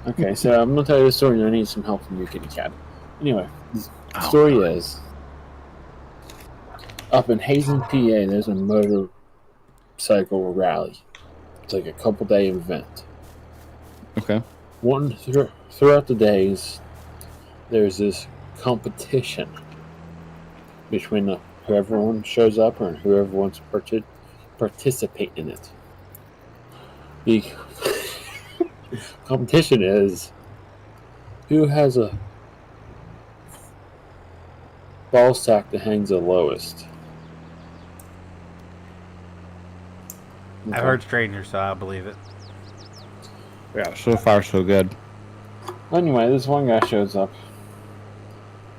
Okay, so I'm gonna tell you the story, and I need some help from you, kitty cat. Anyway, the Oh, story God. is up in Hazen, PA. There's a motorcycle rally. It's like a couple-day event. Okay. Throughout the days, there's this competition between whoever one shows up and whoever wants to participate in it. The competition is who has a ball sack that hangs the lowest. I've heard strangers, so I believe it. Yeah, so far so good. Anyway, this one guy shows up.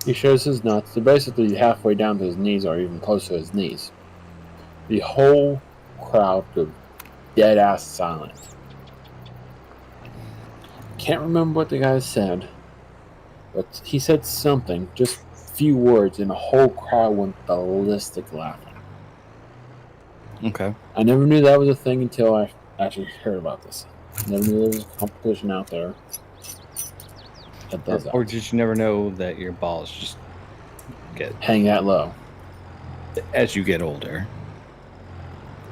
He shows his nuts. They're basically halfway down to his knees or even close to his knees. The whole crowd goes dead ass silent. Can't remember what the guy said, but he said something, just a few words, and the whole crowd went ballistic laughing. Okay. I never knew that was a thing until I actually heard about this. Never knew there was a competition out there that does that. Or did you never know that your balls just get, Hang that low. as you get older?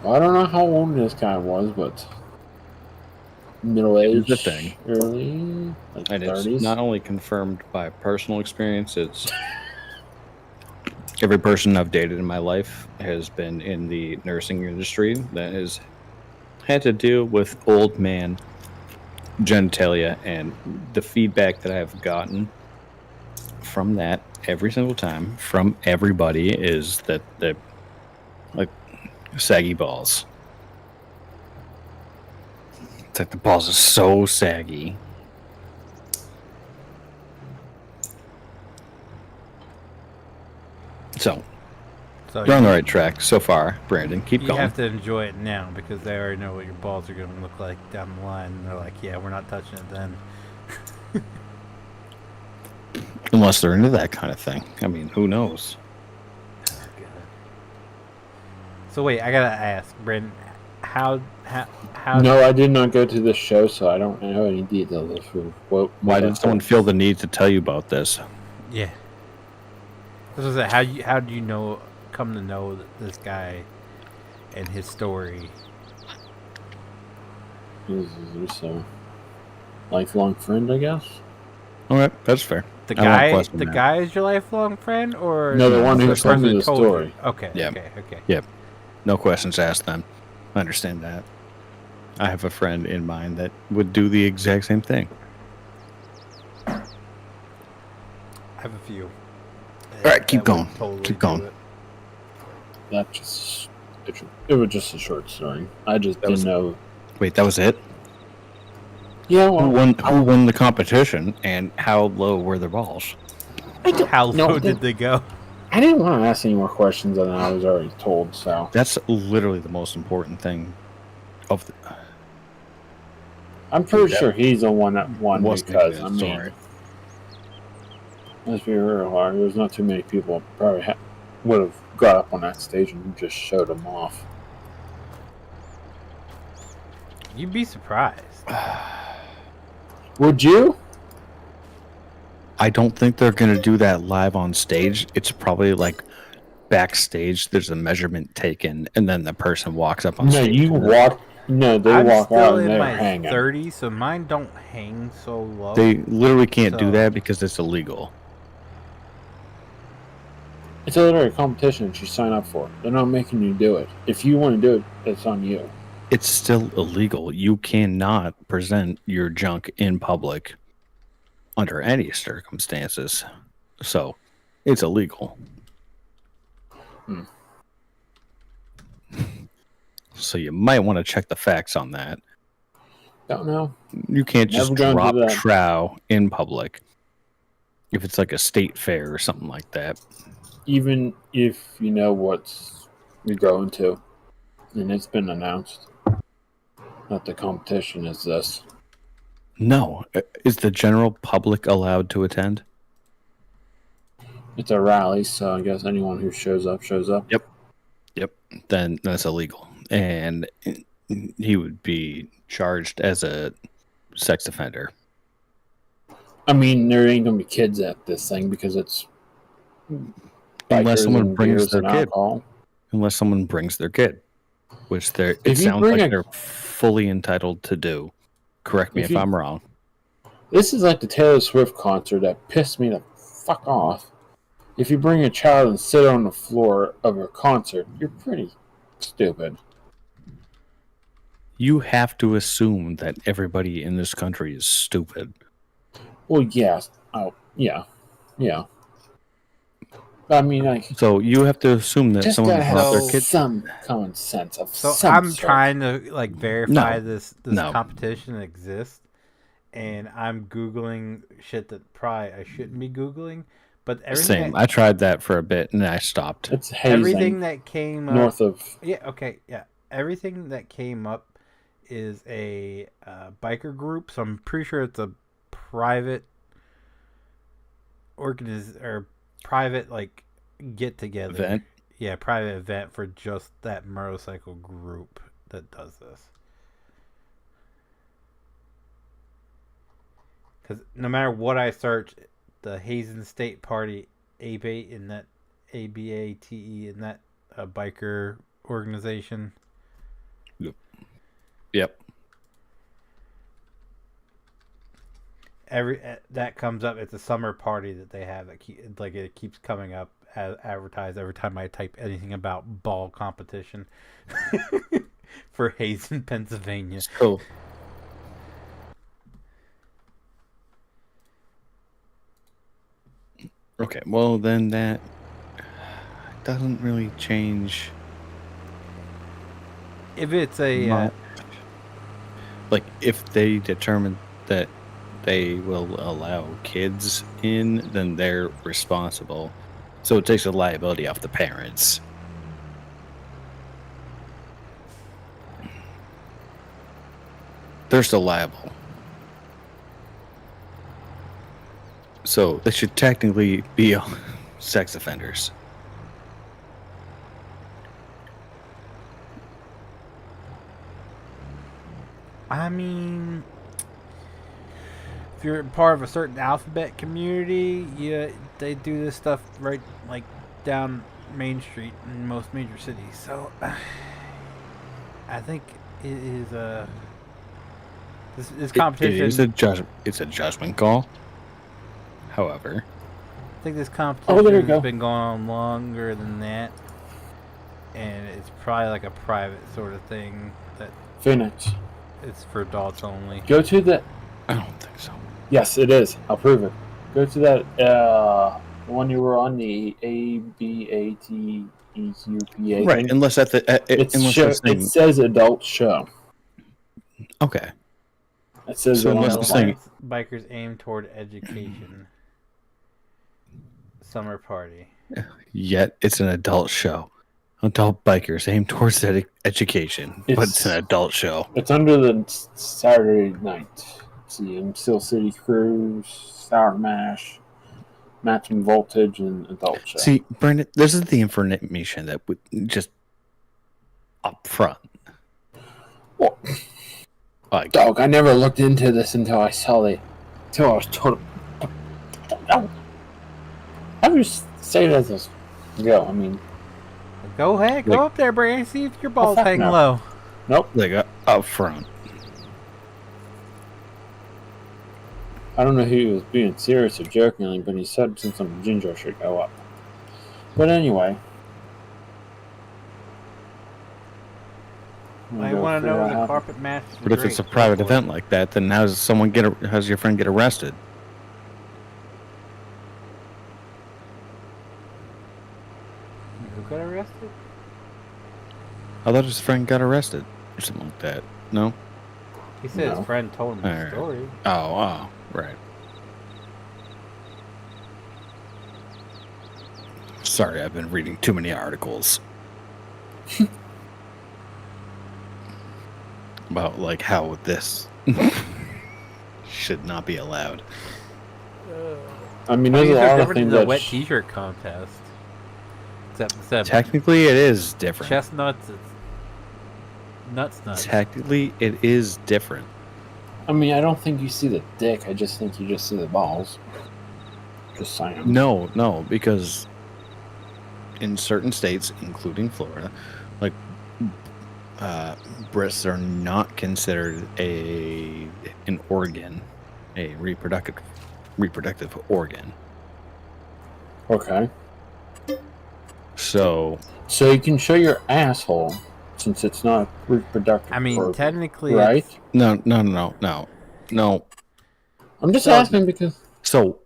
Well, I don't know how old this guy was, but middle age, Here's the thing. early, like And 30s. it's not only confirmed by personal experience, it's every person I've dated in my life has been in the nursing industry that has had to deal with old man genitalia, and the feedback that I've gotten from that every single time from everybody is that they're like saggy balls. It's like the balls are so saggy. So So you're on the right track so far, Brandon. Keep you going. have to enjoy it now because they already know what your balls are going to look like down the line. And they're like, yeah, we're not touching it then. Unless they're into that kind of thing. I mean, who knows? So wait, I gotta ask, Brandon, how No, I did not go to this show, so I don't know any details of Why did someone feel the need to tell you about this? Yeah. This is how do you come to know this guy and his story? He's just a lifelong friend, I guess. All right, that's fair. The I won't guy, question the that. guy is your lifelong friend, or No, the one who person told me the told you? story. Okay, Yeah. okay. Yep. No questions asked then. I understand that. I have a friend in mind that would do the exact same thing. I have a few. All right, keep that would going. Totally Keep do going. it. That just it was just a short story. I just That didn't was- know. Wait, that was it? Yeah, Who well, won the competition, and how low were their balls? How No, low did they go? I didn't want to ask any more questions than I was already told. So That's literally the most important thing. Of the, I'm pretty That sure he's the one that won wasn't because good, I mean, sorry. let's be real hard. There's not too many people probably would have got up on that stage and just showed him off. You'd be surprised. Would you? I don't think they're gonna do that live on stage. It's probably like backstage. There's a measurement taken, and then the person walks up on No, stage. you and then walk. No, they I'm walk still out and in they're my hanging. 30s, so mine don't hang so low. They literally can't do So- that because it's illegal. It's a literary competition that you sign up for. They're not making you do it. If you want to do it, it's on you. It's still illegal. You cannot present your junk in public under any circumstances. So, it's illegal. So you might want to check the facts on that. Don't know. You can't just Never gonna do drop that. trow in public. If it's like a state fair or something like that. Even if you know what you're going to, and it's been announced that the competition is this. No. Is the general public allowed to attend? It's a rally, so I guess anyone who shows up shows up. Yep. Then that's illegal. And he would be charged as a sex offender. I mean, there ain't gonna be kids at this thing because it's Unless bikers someone and brings beers their and kid. alcohol. Unless someone brings their kid. Which it If you sounds bring like a- they're fully entitled to do. Correct me If if you- I'm wrong. This is like the Taylor Swift concert that pissed me the fuck off. If you bring a child and sit on the floor of a concert, you're pretty stupid. You have to assume that everybody in this country is stupid. Well, yes. Oh, yeah. Yeah. I mean, like, So you have to assume that just someone gotta brought have their kid. some common sense of So some I'm sort. trying to like verify No. this No. competition exists, and I'm googling shit that probably I shouldn't be googling. But everything, Same. that, I tried that for a bit and I stopped. It's hazing everything that came up, north of. everything that came up is a biker group. So I'm pretty sure it's a private private like get together. Event. Yeah, private event for just that motorcycle group that does this. Because no matter what I search, the Hazen State Party ABATE in that ABATE in that biker organization. Yep. That comes up. It's a summer party that they have. It keeps coming up as advertised every time I type anything about ball competition for Hazen, Pennsylvania. Cool. Okay, well then that doesn't really change If it's a much. Like if they determine that they will allow kids in, then they're responsible. So it takes the liability off the parents. They're still liable. So they should technically be sex offenders. I mean, if you're part of a certain alphabet community, yeah, they do this stuff right like down Main Street in most major cities. So I think it is this competition. It's a judgment call. however. I think this there you competition go. has been going on longer than that, and it's probably like a private sort of thing that Feenix. it's for adults only. Go to the. I don't think so. Yes, it is. I'll prove it. Go to that one you were on, the ABATEQPA Right, thing. unless at the It says adult show. okay. It says So it on unless the it's line. saying- Bikers aim toward education. Summer party. Yet it's an adult show. Adult bikers aim towards education, but it's an adult show. It's under the Saturday night. See, Steel City Cruise, Sour Mash, Matching Voltage, and Adult Show. See, Brandon, this is the information that would just up front. Well, Like, dog, I never looked into this until I saw it. Until I was told. I just say it as this go. I mean, Go ahead, go Like- up there, Brandon. See if your balls fuck hang no. low. nope. like up front. I don't know if he was being serious or joking, but he said some ginger should go up. But anyway. I want to know the carpet match. But if it's a private event like that, then how's your friend get arrested? Who got arrested? I thought his friend got arrested or something like that. No? He said No. his friend told him the Alright. story. Oh, right. Sorry, I've been reading too many articles about like how this should not be allowed. I mean, I there's think a it's lot of different things than the that. wet T-shirt contest. Except Technically, it is different. chestnuts, it's nuts. Technically, it is different. I mean, I don't think you see the dick. I just think you just see the balls. Just saying. No, because in certain states, including Florida, like breasts are not considered an organ, a reproductive organ. Okay. So So you can show your asshole since it's not reproductive. I mean, organ, technically, right? no. I'm just So- asking because. So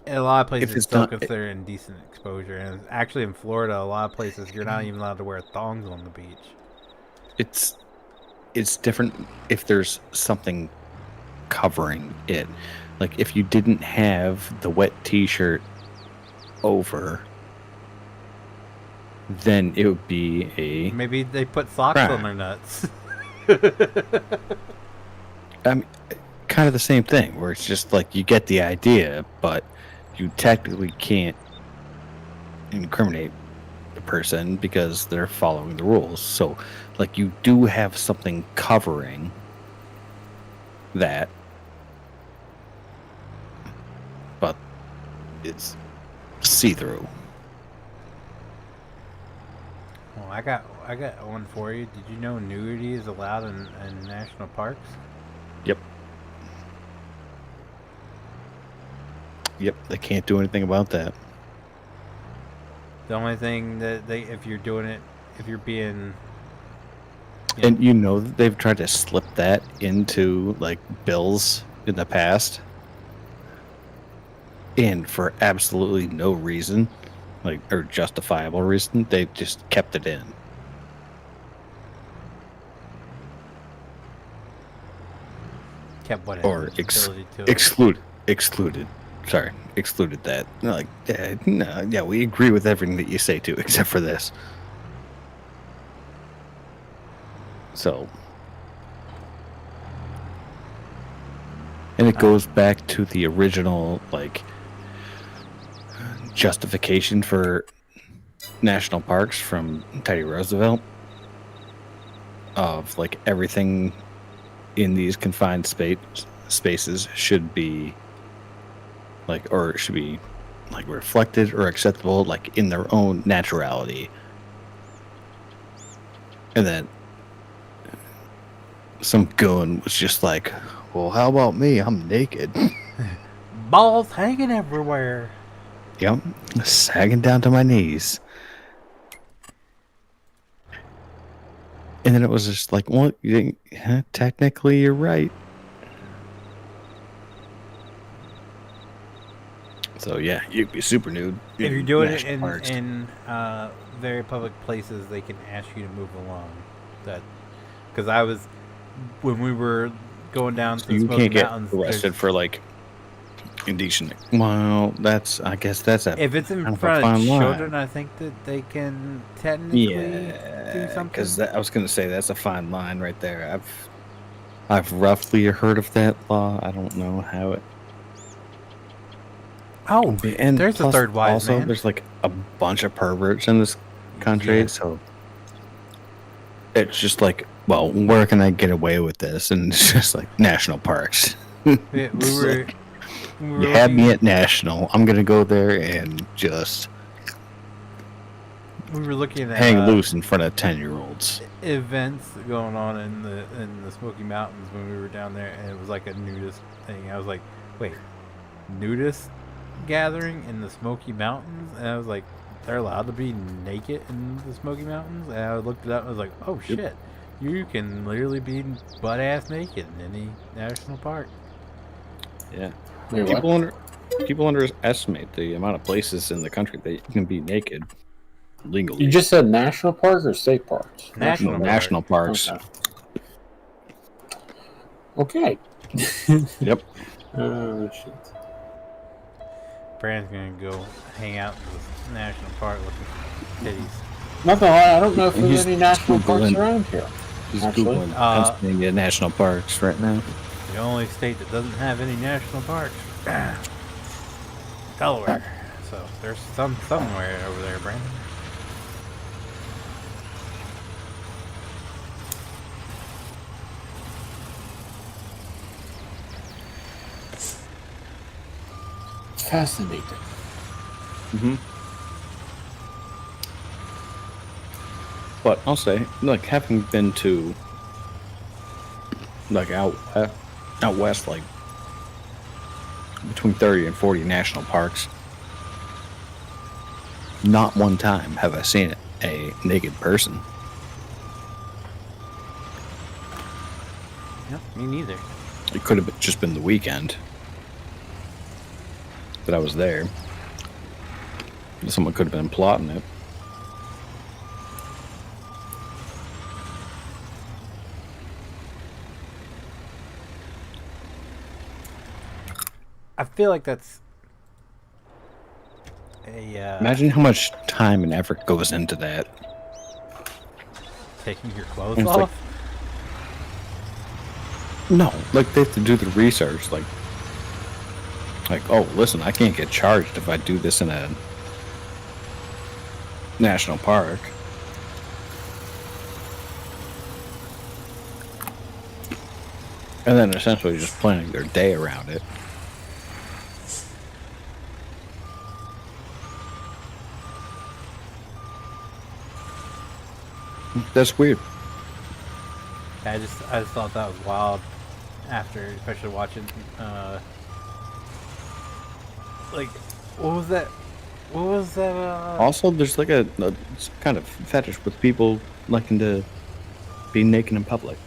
in a lot of places If it's it's still not- considered indecent exposure, and actually in Florida, a lot of places you're not even allowed to wear thongs on the beach. it's different if there's something covering it. Like if you didn't have the wet T-shirt over, then it would be a Maybe they put socks Right. on their nuts. kind of the same thing, where it's just like you get the idea, but you technically can't incriminate the person because they're following the rules. So, like, you do have something covering that, but it's see-through. Well, I got one for you. Did you know nudity is allowed in national parks? Yep, they can't do anything about that. The only thing that if you're doing it, if you're being, And you know that they've tried to slip that into like bills in the past, and for absolutely no reason, like or justifiable reason, they just kept it in. kept what Or excluded. Sorry, excluded that. Like, no, yeah, we agree with everything that you say too, except for this. So, and it goes back to the original, like, justification for national parks from Teddy Roosevelt of like everything in these confined spaces should be like, or should be like reflected or acceptable like in their own naturality. And then some goon was just like, well, how about me? I'm naked. balls hanging everywhere. Yep, sagging down to my knees. And then it was just like, well, technically you're right. So yeah, you'd be super nude. If you're doing it national parks. in very public places, they can ask you to move along. That because I was when we were going down to the You Smoky can't get Mountains. arrested for like indecent. Well, I guess that's a If it's in kind of a front fine of line. children, I think that they can technically do Yeah, something. because I was gonna say that's a fine line right there. I've roughly heard of that law. I don't know how it. Oh, And there's a plus, third wise also, man. there's like a bunch of perverts in this country, Yeah. so it's just like, well, where can I get away with this? And it's just like national parks. Yeah, It's we were. like, we were you had me looking- at national. I'm gonna go there and just We were looking at hang loose in front of 10-year-olds. events going on in the Smoky Mountains when we were down there, and it was like a nudist thing. I was like, wait, nudist gathering in the Smoky Mountains? And I was like, they're allowed to be naked in the Smoky Mountains? And I looked it up and I was like, oh shit, you can literally be butt ass naked in any national park. Yeah. Wait, People what? people underestimate the amount of places in the country that you can be naked legally. You just said national park or state parks? National parks. Okay. Yep. Oh shit. Brand's gonna go hang out in the national park looking for titties. Not gonna lie, I don't know if He's there's any national parks Googling. around here. He's Actually. Googling Pennsylvania national parks right now. The only state that doesn't have any national parks, Delaware. So there's somewhere over there, Brandon. Fascinating. Mm-hmm. But I'll say, like, having been to, like, out west, like, between 30 and 40 national parks, not one time have I seen a naked person. Yep, me neither. It could have just been the weekend that I was there. Someone could have been plotting it. I feel like that's a Imagine how much time and effort goes into that. taking your clothes It's off. like- No, like they have to do the research. Like, oh, listen, I can't get charged if I do this in a national park. And then essentially just planning their day around it. That's weird. I just thought that was wild. After, especially watching, like, what was that? What was that? Also, there's like a kind of fetish with people liking to be naked in public.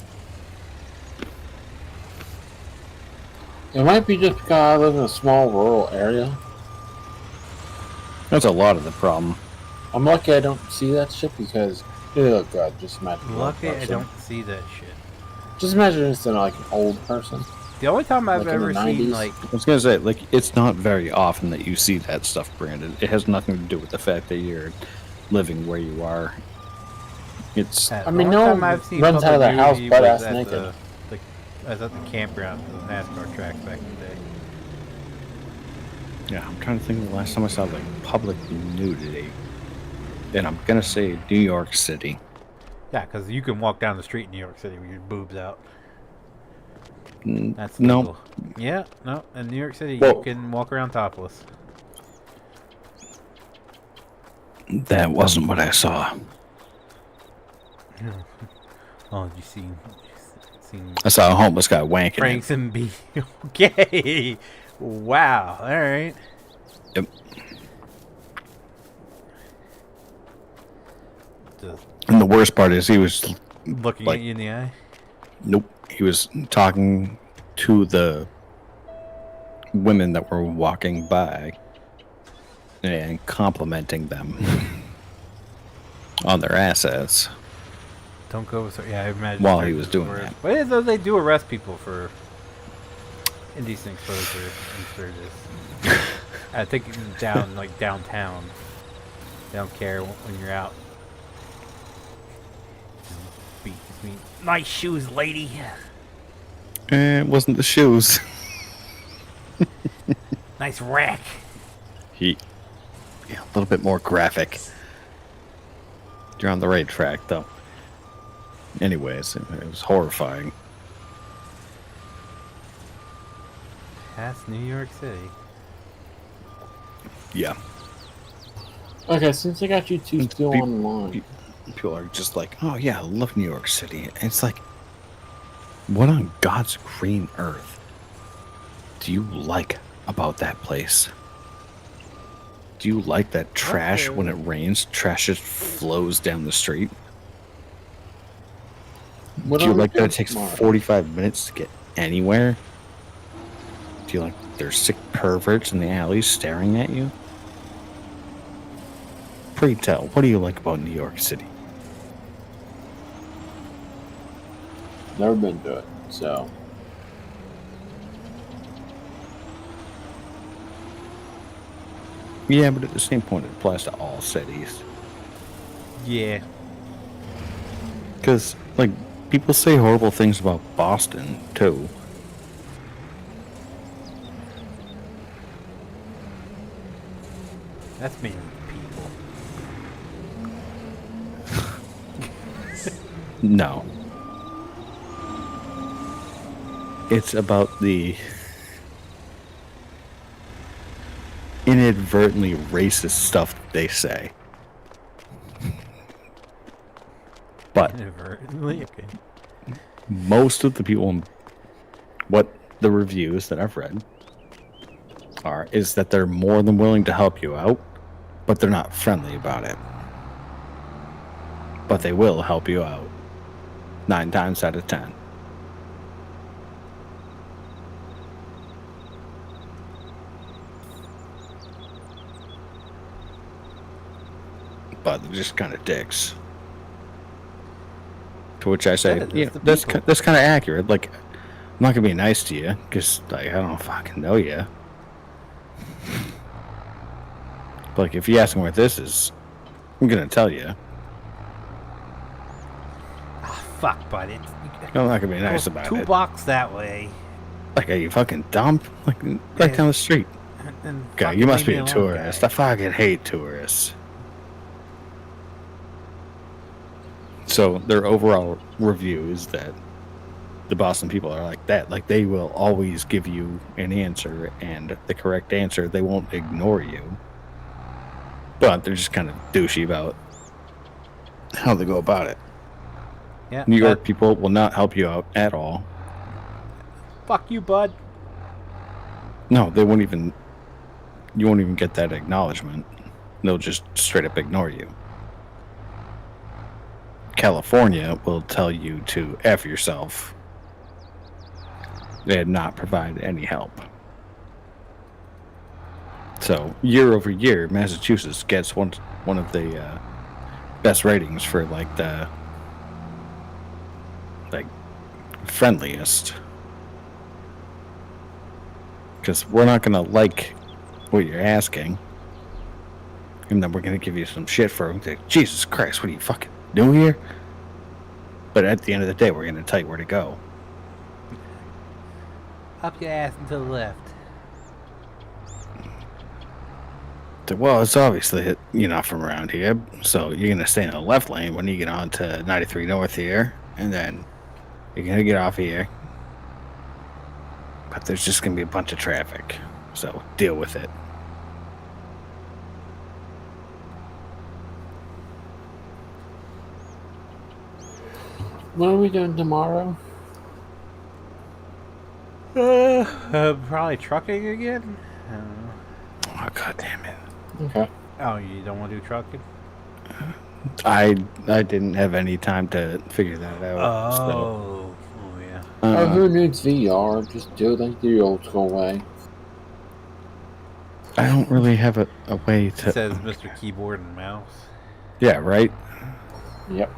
It might be just because I live in a small rural area. That's a lot of the problem. I'm lucky I don't see that shit because, oh god, just imagine. one Lucky I person. don't see that shit. Just imagine it's like an old person. The only time I've Like in the ever seen 90s? like I was gonna say, like, it's not very often that you see that stuff, Brandon. It has nothing to do with the fact that you're living where you are. It's the I mean, only no time one I've seen runs out of public their house nudity butt was ass at naked. I was at the campground, the NASCAR tracks back in the day. yeah. I'm trying to think of the last time I saw like public nudity, and I'm gonna say New York City. Yeah, because you can walk down the street in New York City with your boobs out. That's No. legal. Yeah, no. In New York City, Well- you can walk around topless. That wasn't what I saw. Oh, you seen I saw a homeless guy wanking. Franks and B. Okay, Wow. All right. Yep. Just And the worst part is he was looking like, at you in the eye. nope. He was talking to the women that were walking by and complimenting them on their assets. Don't go. So, yeah, I imagine. While he was doing that. But yeah, they do arrest people for indecent exposure in Sturgis. I think downtown. They don't care when you're out. Beat me. Nice shoes, lady. It wasn't the shoes. Nice rack. Yeah, a little bit more graphic. You're on the right track, though. Anyways, it was horrifying. Past New York City. Yeah. Okay, since I got you two still online. People are just like, oh yeah, I love New York City. And it's like, what on God's green earth do you like about that place? Do you like that trash when it rains? Trash just flows down the street? What Do you are we like that doing it takes tomorrow? 45 minutes to get anywhere? Do you like there's sick perverts in the alleys staring at you? Pray tell, what do you like about New York City? Never been to it, so. Yeah, but at the same point, it applies to all cities. Yeah. Because, like, people say horrible things about Boston, too. That's mainly people. No. It's about the inadvertently racist stuff that they say. But Inadvertently, okay. most of the people, what the reviews that I've read are, is that they're more than willing to help you out, but they're not friendly about it. But they will help you out 9 times out of 10. But they're just kind of dicks. To which I say, Yeah, that's kind of accurate. Like, I'm not gonna be nice to you because like, I don't fucking know you. But like, if you ask me where this is, I'm gonna tell you. Fuck, bud. I'm not gonna be nice about 2 it. blocks that way. Like, are you fucking dumb? Like, right down the street. And God, fucking you must leave be me a alone, tourist. guy. I fucking hate tourists. So their overall review is that the Boston people are like that. Like, they will always give you an answer, and the correct answer, they won't ignore you. But they're just kind of douchey about how they go about it. Yeah, New York people will not help you out at all. Fuck you, bud. No, they won't even. You won't even get that acknowledgement. They'll just straight up ignore you. California will tell you to F yourself and not provide any help. So, year over year, Massachusetts gets one of the best ratings for like the friendliest. Because we're not going to like what you're asking. And then we're going to give you some shit for it. Like, Jesus Christ, what are you fucking new here? But at the end of the day, we're going to tell you where to go. Up your ass and to the left. Well, it's obviously that you're not from around here, so you're going to stay in the left lane when you get on to 93 North here, and then you're going to get off here. But there's just going to be a bunch of traffic, so deal with it. What are we doing tomorrow? I Probably trucking again. Oh, god damn it. Okay. Oh, you don't want to do trucking? I didn't have any time to figure that out. Oh, yeah. Oh, who needs VR? Just do it like the old school way. I don't really have a way It to. says Mr. Keyboard and Mouse. Yeah, right. Yep.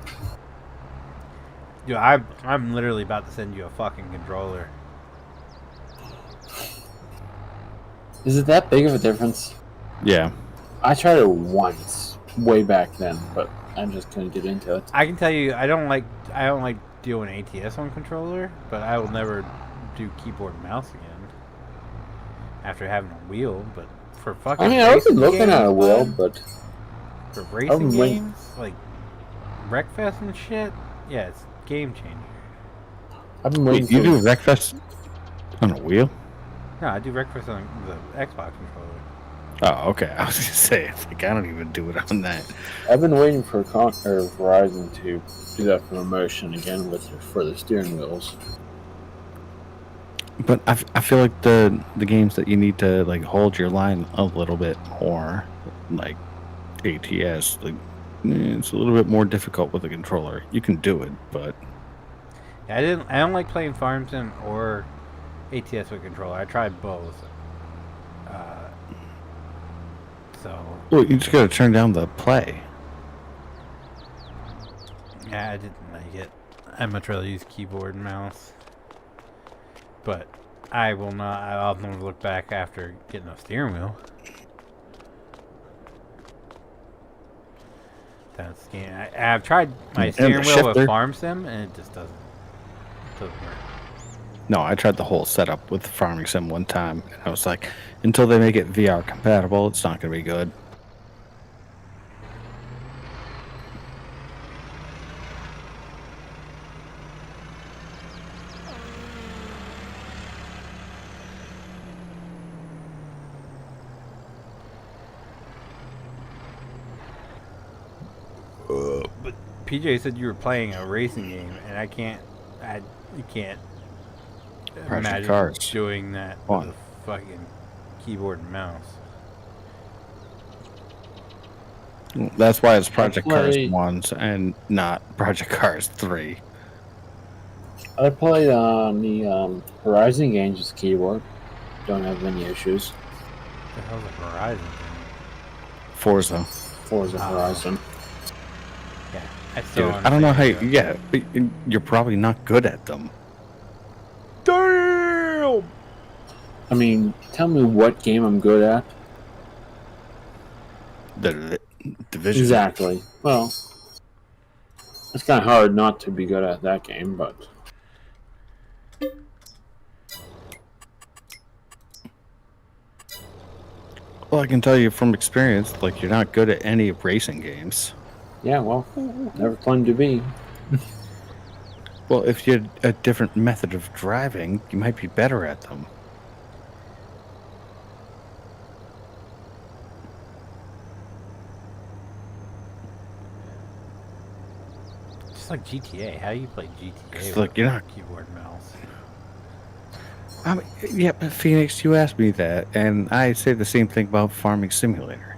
Dude, I'm literally about to send you a fucking controller. Is it that big of a difference? Yeah. I tried it once, way back then, but I just couldn't get into it. I can tell you, I don't like doing ATS on controller, but I will never do keyboard and mouse again after having a wheel. But for fucking, I mean, I wasn't looking games, at a wheel, bud, but for racing I'm waiting. games like Wreckfest and shit, yeah, it's game changer. I've been waiting Wait, you for do Wreckfest on a wheel? No, I do Wreckfest on the Xbox controller. Oh, okay. I was gonna say, it's like I don't even do it on that. I've been waiting for Verizon to do that promotion again for the steering wheels. But I feel like the games that you need to like hold your line a little bit more, like ATS, like it's a little bit more difficult with a controller. You can do it, but Yeah, I don't like playing Farm Sim or ATS with controller. I tried both. So well, you just gotta turn down the play. yeah, I didn't like it. I'd much rather use keyboard and mouse. But I will not. I'll never look back after getting a steering wheel. That's I've tried my And steering the wheel with shifter. Farm Sim, and it just doesn't work. No, I tried the whole setup with Farming Sim one time, and I was like, until they make it VR compatible, it's not gonna be good. But PJ said you were playing a racing game, and you can't Project imagine Cars. doing that One. with a fucking keyboard and mouse. That's why it's Project Cars played- 1s and not Project Cars 3. I played on the Horizon games keyboard. Don't have any issues. What the hell's a Horizon thing? Forza. Forza Ah. Horizon. Yeah, I still Dude, I don't know how you, understand yeah, but you're probably not good at them. Damn! I mean, tell me what game I'm good at. The Division. Exactly. Well, it's kind of hard not to be good at that game, but Well, I can tell you from experience, like, you're not good at any racing games. yeah, well, never claimed to be. Well, if you had a different method of driving, you might be better at them. Just like GTA. How do you play GTA It's with like, you're not- keyboard and mouse? I mean, yeah, but Phoenix, you asked me that, and I say the same thing about Farming Simulator.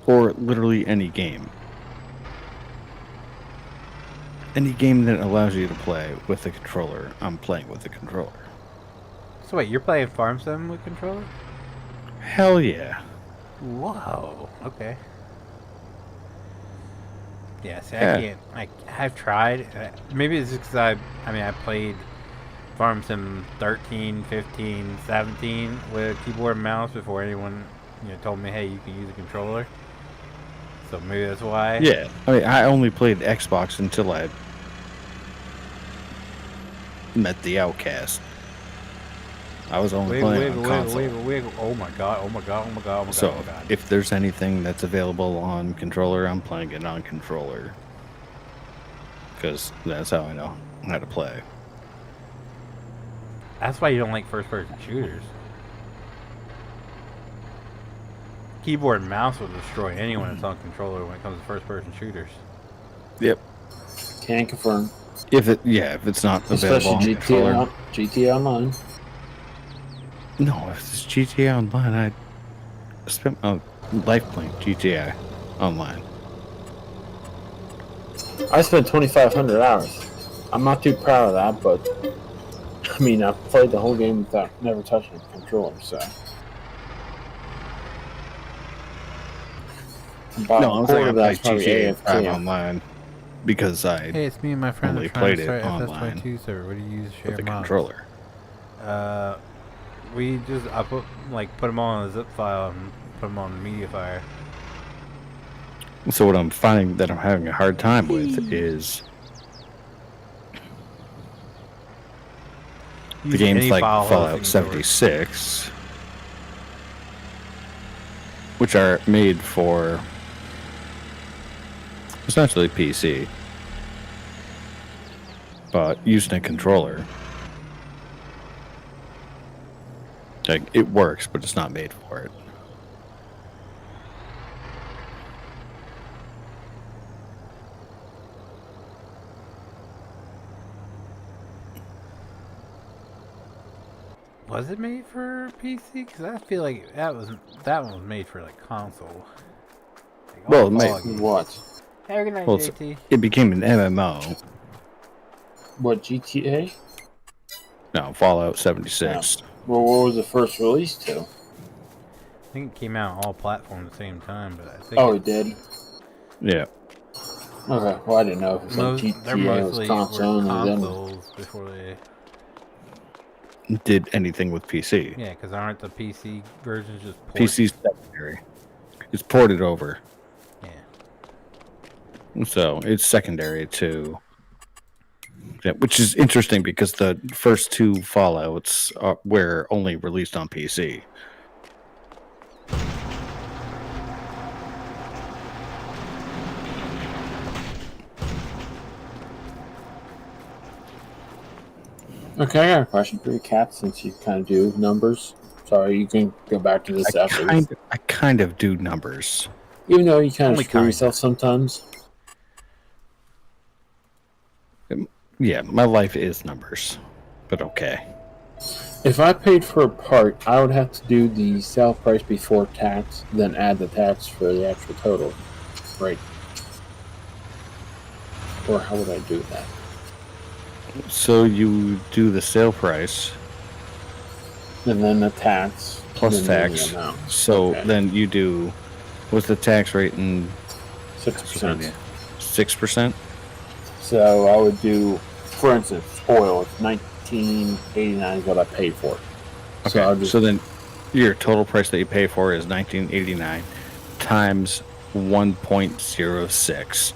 Or literally any game. Any game that allows you to play with the controller, I'm playing with the controller. So wait, you're playing Farm Sim with controller? Hell yeah. Whoa. Okay. Yeah, see, Yeah. I can't. I've tried. Maybe it's just because I played Farm Sim 13, 15, 17 with a keyboard and mouse before anyone, told me, hey, you can use a controller. So maybe that's why. Yeah. I mean, I only played Xbox until I met the Outcast. I was only Wiggle, playing wiggle, on wiggle, console. wiggle, wiggle. Oh my god, oh my god, oh my god, oh my So, god, oh my god. if there's anything that's available on controller, I'm playing it on controller. Because that's how I know how to play. That's why you don't like first-person shooters. Keyboard and mouse will destroy anyone that's on controller when it comes to first-person shooters. Yep. Can confirm. If it's not available Especially on controller. GTA Online. No, if it's GTA Online, I spent my life playing GTA Online. I spent 2,500 hours. I'm not too proud of that, but I mean, I've played the whole game without never touching a controller, so. No, I'm saying I played probably GTA 5 AFK. online because I Hey, it's me and my friend only are trying played to it start online FS22 server. What do you use to share with the mods? controller. I put them all in a zip file and put them on the media fire. So what I'm finding that I'm having a hard time with is the games like Fallout 76, which are made for essentially PC, but using a controller. Like, it works, but it's not made for it. Was it made for PC? Because I feel like that one was made for like console. Like, Well, What? Have a good night, well, JT. it became an MMO. What, GTA? No, Fallout 76. Well, what was the first release to? I think it came out on all platforms at the same time, but I think Oh, it did? Yeah. Okay, well, I didn't know if it was like they're GTA mostly was console and then... consoles before they. Did anything with PC. Yeah, because aren't the PC versions just ports? PC's secondary. It's ported over. Yeah. So it's secondary to... Yeah, which is interesting because the first two Fallouts were only released on PC. Okay, I got a question for you, Kat, since you kind of do numbers. Sorry, you can go back to this after. I kind of do numbers. Even though you kind of Only screw kinda. yourself sometimes. Yeah, my life is numbers. But okay. If I paid for a part, I would have to do the sale price before tax, then add the tax for the actual total, right? Or how would I do that? So you do the sale price And then the tax. plus and then tax. the amount. So Okay. then you do... What's the tax rate in 6%. 6%? So I would do, for instance, oil. It's $19.89 is what I paid for it. Okay, So I'll just, so then your total price that you pay for is $19.89 times 1.06,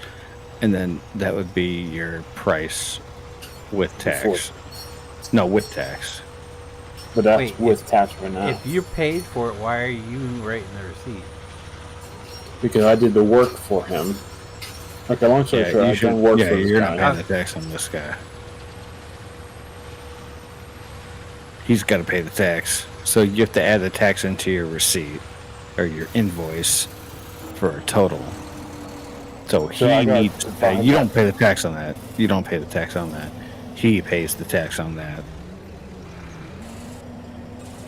and then that would be your price with tax. No, with tax. but that's Wait, with tax right now. If you paid for it, why are you writing the receipt? Because I did the work for him. Okay, long story short, I've done work for this you're guy. not paying the tax on this guy. He's got to pay the tax, so you have to add the tax into your receipt or your invoice for a total. So he needs to pay. You don't pay the tax on that. You don't pay the tax on that. He pays the tax on that.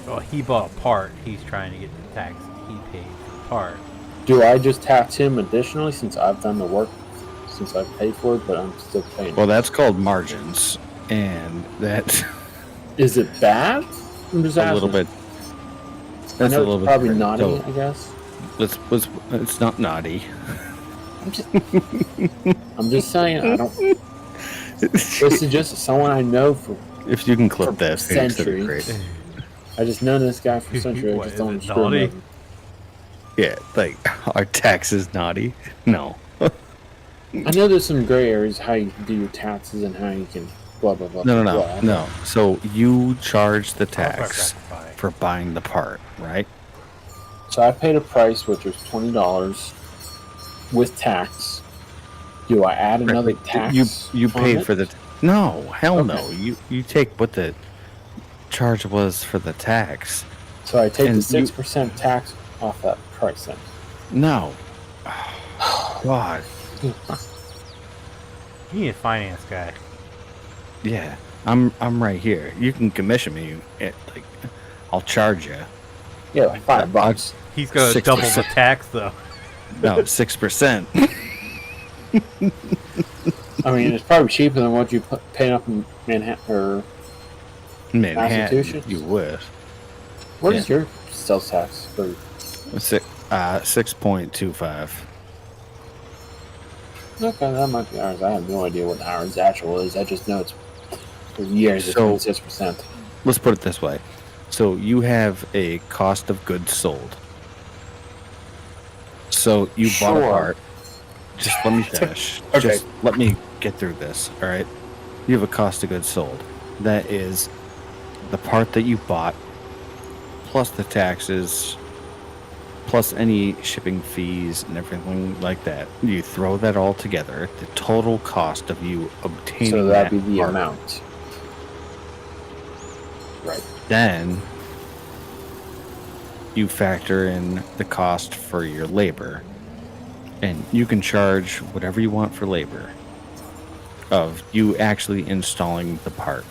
Well, he bought a part. He's trying to get the tax he paid for the part. Do I just tax him additionally since I've done the work, since I've paid for it, but I'm still paying? Well, that's called margins, and that Is it bad? I'm just a asking. little bit. I That's know a little it's bit probably different. naughty, So I guess. it's not naughty. I'm just saying, I don't. This is just someone I know for. If you can clip For that, Phoenix, that'd be centuries. great. I just known this guy for centuries. I What, just is don't it screw naughty? him. Yeah, like, are taxes naughty? No. I know there's some gray areas how you do your taxes and how you can blah blah blah. No. blah. No. So you charge the I'll start tax rectifying. for buying the part, right? So I paid a price which was $20 with tax. Do I add another tax? You on paid it? for the... No, hell no. Okay. You take what the charge was for the tax. So I take the and 6% tax off that price then. No. God. You need a finance guy. Yeah, I'm right here. You can commission me. Like, I'll charge you. Yeah, like $5. He's gonna 6%. double the tax though. No, 6%. I mean, it's probably cheaper than what you paying up in Manhattan or Manhattan, Massachusetts? you wish. what is your sales tax for? 6.25. Okay, that might be ours. I have no idea what ours actual is. I just know it's for years it's So- 26%. Let's put it this way. So you have a cost of goods sold. So you bought a Sure. part. Just let me finish. Okay. Just let me get through this, all right? You have a cost of goods sold. That is the part that you bought, plus the taxes, plus any shipping fees and everything like that. You throw that all together, the total cost of you obtaining So that'd be that the part. amount. Right. Then you factor in the cost for your labor. And you can charge whatever you want for labor of you actually installing the part.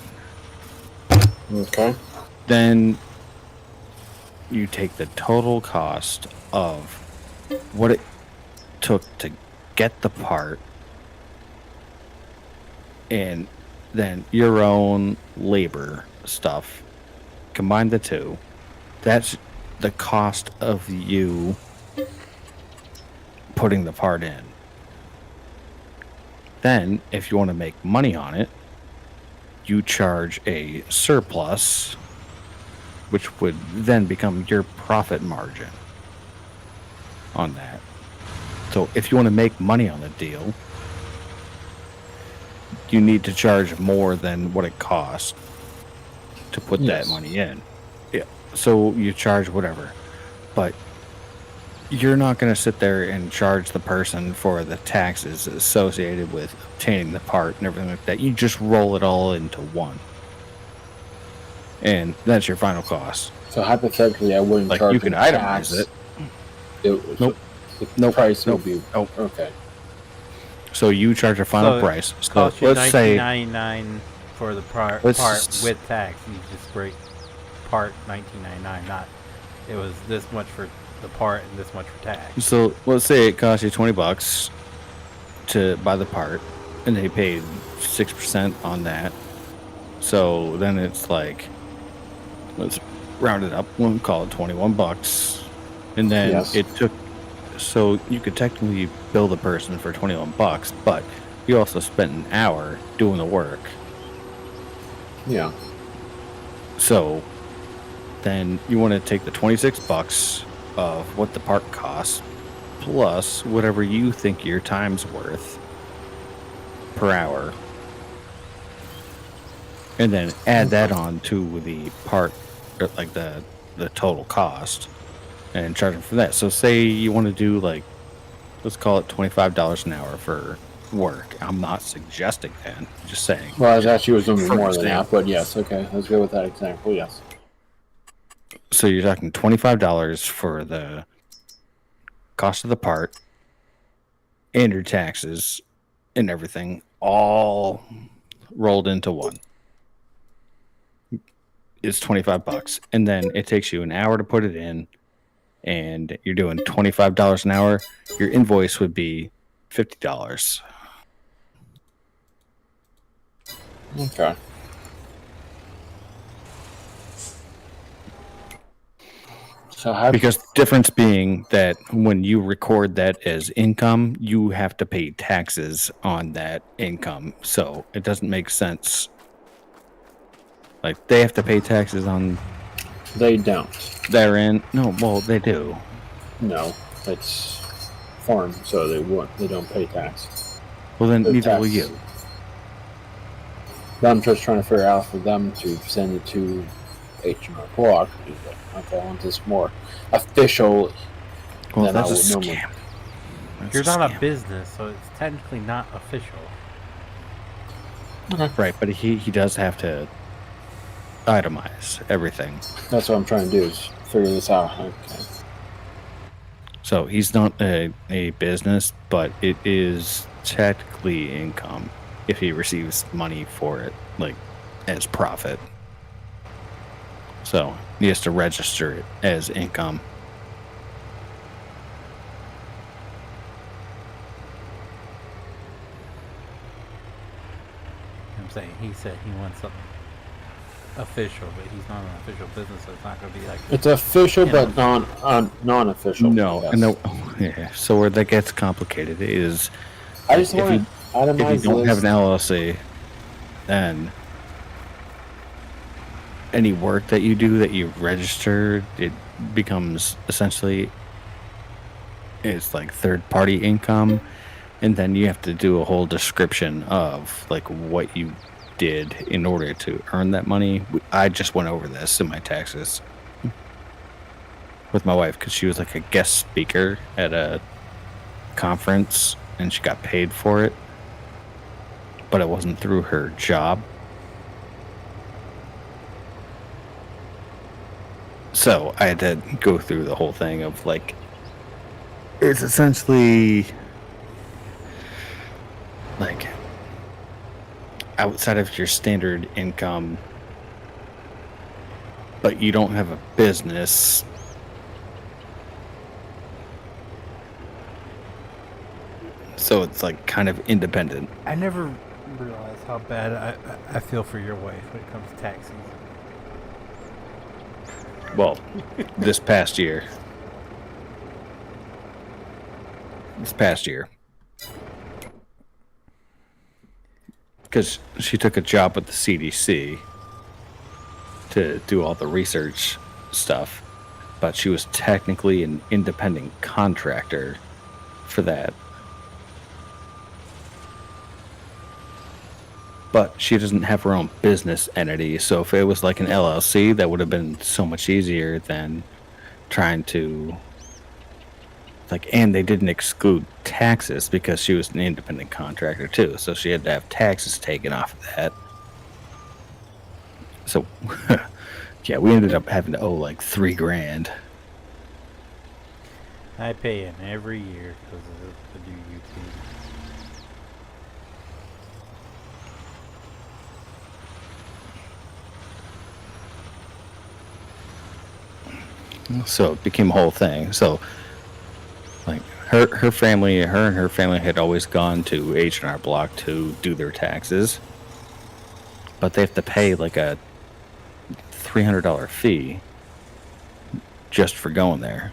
Okay. Then you take the total cost of what it took to get the part and then your own labor stuff. Combine the two. That's the cost of you putting the part in. Then, if you want to make money on it, you charge a surplus, which would then become your profit margin on that. So, if you want to make money on the deal, you need to charge more than what it costs to put Yes. that money in. Yeah. So, you charge whatever. But you're not going to sit there and charge the person for the taxes associated with obtaining the part and everything like that. You just roll it all into one. And that's your final cost. So hypothetically, I wouldn't Like, charge you can them itemize tax. it. Nope. The Nope. price Nope. would be Nope. okay. So you charge a final So price. So Cost you let's say $19.99 for the part Let's part s- with tax. You just break part $19.99. Not it was this much for the part and this much for tax. So let's say it costs you $20 to buy the part, and they paid 6% on that. So then it's like, let's round it up. We'll call it $21, and then Yes. it took. So you could technically bill the person for $21, but you also spent an hour doing the work. Yeah. So then you want to take the $26 of what the part costs plus whatever you think your time's worth per hour, and then add that on to the part, or like the total cost, and charge them for that. So say you want to do, like, let's call it $25 an hour for work. I'm not suggesting that, I'm just saying. Well, I was actually was going to be For more than that, example. but yes, okay. Let's go with that example. Yes. So you're talking $25 for the cost of the part and your taxes and everything, all rolled into one. It's $25, and then it takes you an hour to put it in, and you're doing $25 an hour. Your invoice would be $50. Okay. So how? Because the difference being that when you record that as income, you have to pay taxes on that income. So it doesn't make sense. Like, they have to pay taxes on They don't. their end. No, well, they do. No, it's foreign, so they won't. They don't pay tax. Well, then The neither will tax- you. But I'm just trying to figure out for them to send it to HMR Block. Okay, I want this more official. Well, then that's I a would normally- scam. That's You're not a scam. business, so it's technically not official. Right, but he does have to itemize everything. That's what I'm trying to do is figure this out. Okay. So he's not a business, but it is technically income. if he receives money for it, like as profit. So he has to register it as income. I'm saying he said he wants something official, but he's not an official business, so it's not going to be like. It's official, You but know. non-official. No, yes. no. Yeah. So where that gets complicated is I just if want to itemize if you don't have this. an LLC, then any work that you do that you register, it becomes essentially it's like third-party income, and then you have to do a whole description of like what you did in order to earn that money. I just went over this in my taxes with my wife because she was like a guest speaker at a conference and she got paid for it, but it wasn't through her job. So I had to go through the whole thing of like, it's essentially like outside of your standard income, but you don't have a business. So it's like kind of independent. I never realized how bad I feel for your wife when it comes to taxes. Well, this past year. Because she took a job with the CDC to do all the research stuff, but she was technically an independent contractor for that. But she doesn't have her own business entity, so if it was like an LLC, that would have been so much easier than trying to like, and they didn't exclude taxes because she was an independent contractor too, so she had to have taxes taken off of that. So yeah, we ended up having to owe like $3,000. I pay him every year because of the new YouTube. So it became a whole thing. So like her family and her family had always gone to H&R Block to do their taxes, but they have to pay like a $300 fee just for going there.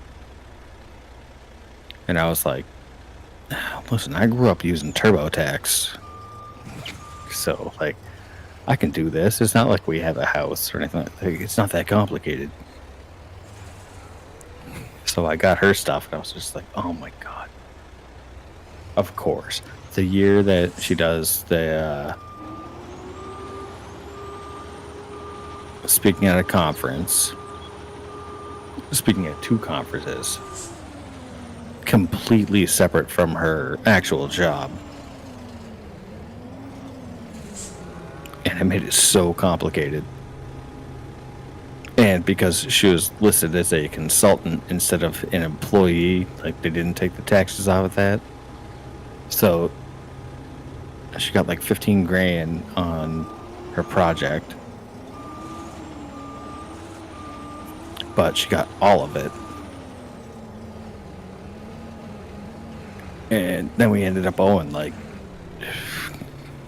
And I was like, listen, I grew up using TurboTax, so like I can do this. It's not like we have a house or anything. It's not that complicated. So I got her stuff, and I was just like, oh my god. Of course. The year that she does the speaking at a conference, speaking at 2 conferences, completely separate from her actual job. And it made it so complicated. And because she was listed as a consultant instead of an employee, like they didn't take the taxes off of that. So she got like $15,000 on her project, but she got all of it. And then we ended up owing like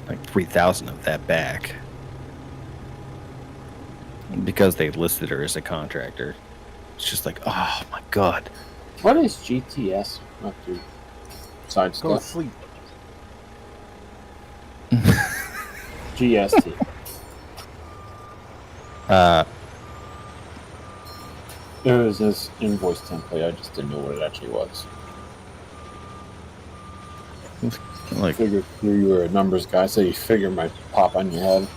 $3,000 of that back. Because they listed her as a contractor. It's just like, oh my god. What is GTS? Not to side Go to stuff. sleep. GST. It was this invoice template. I just didn't know what it actually was. Like, Figured you were a numbers guy, so you figure might pop on your head.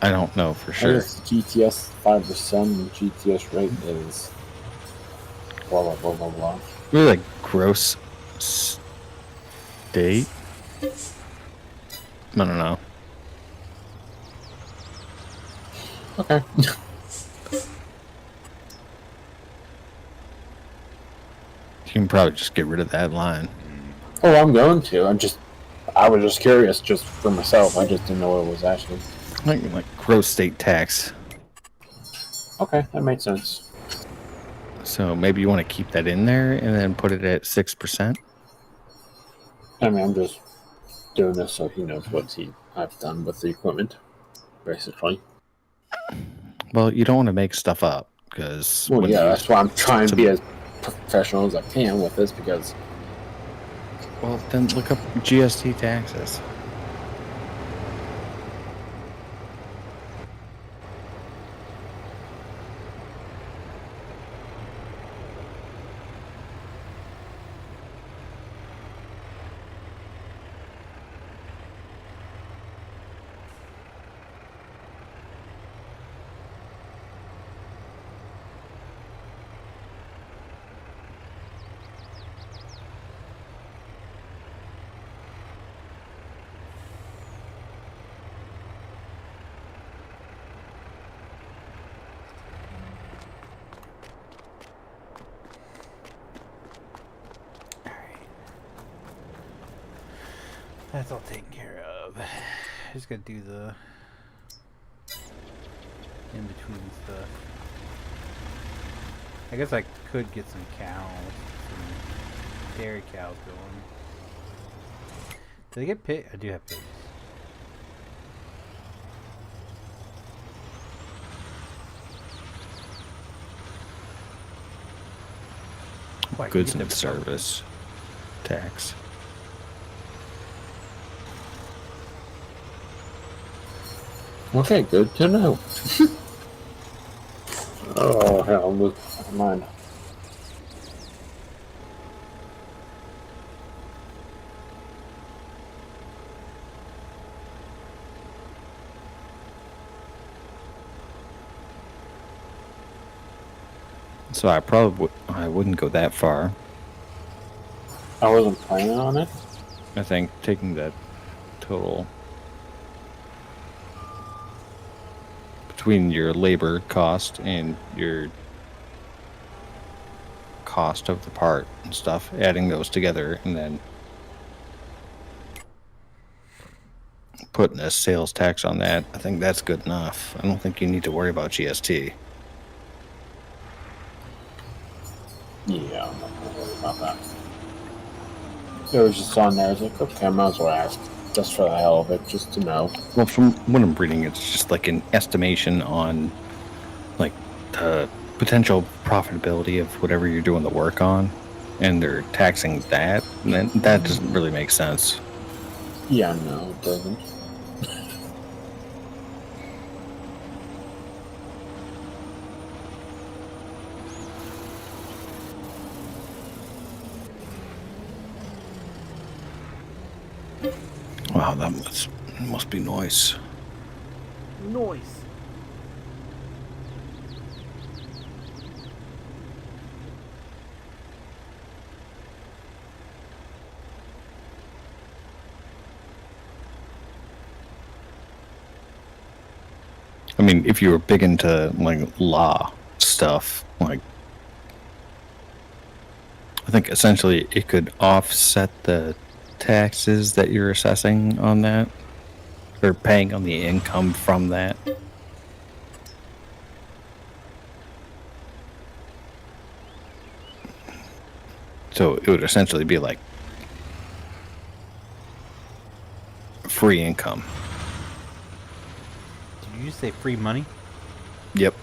I don't know for I sure. guess GTS 5% and GTS rate is blah blah blah blah blah. Really, like gross state. I don't know. Okay. You can probably just get rid of that line. Oh, I'm going to. I was just curious, just for myself. I just didn't know what it was actually. Like gross state tax. Okay, that makes sense. So maybe you want to keep that in there and then put it at 6%. I mean, I'm just doing this so he knows what I've done with the equipment, basically. Well, you don't want to make stuff up because. Well, yeah, that's why I'm trying to be as professional as I can with this because. Well, then look up GST taxes. That's all taken care of. Just gotta do the in between stuff. I guess I could get some cows, some dairy cows going. Do they get pig? I do have pigs. Why, Goods you get and the- service tax. Okay, good to know. Oh, hell, never mind. So I wouldn't go that far. I wasn't planning on it. I think taking that total between your labor cost and your cost of the part and stuff, adding those together and then putting a sales tax on that, I think that's good enough. I don't think you need to worry about GST. Yeah, I'm not gonna worry about that. It was just on there. I was like, okay, I might as well ask. Just for the hell of it, just to know. Well, from what I'm reading, it's just like an estimation on like the potential profitability of whatever you're doing the work on, and they're taxing that, and then that doesn't really make sense. Yeah, no, it doesn't. Wow, that must be noise. Noise. I mean, if you were big into like law stuff, like I think essentially it could offset the taxes that you're assessing on that, or paying on the income from that. So it would essentially be like free income. Did you just say free money? Yep.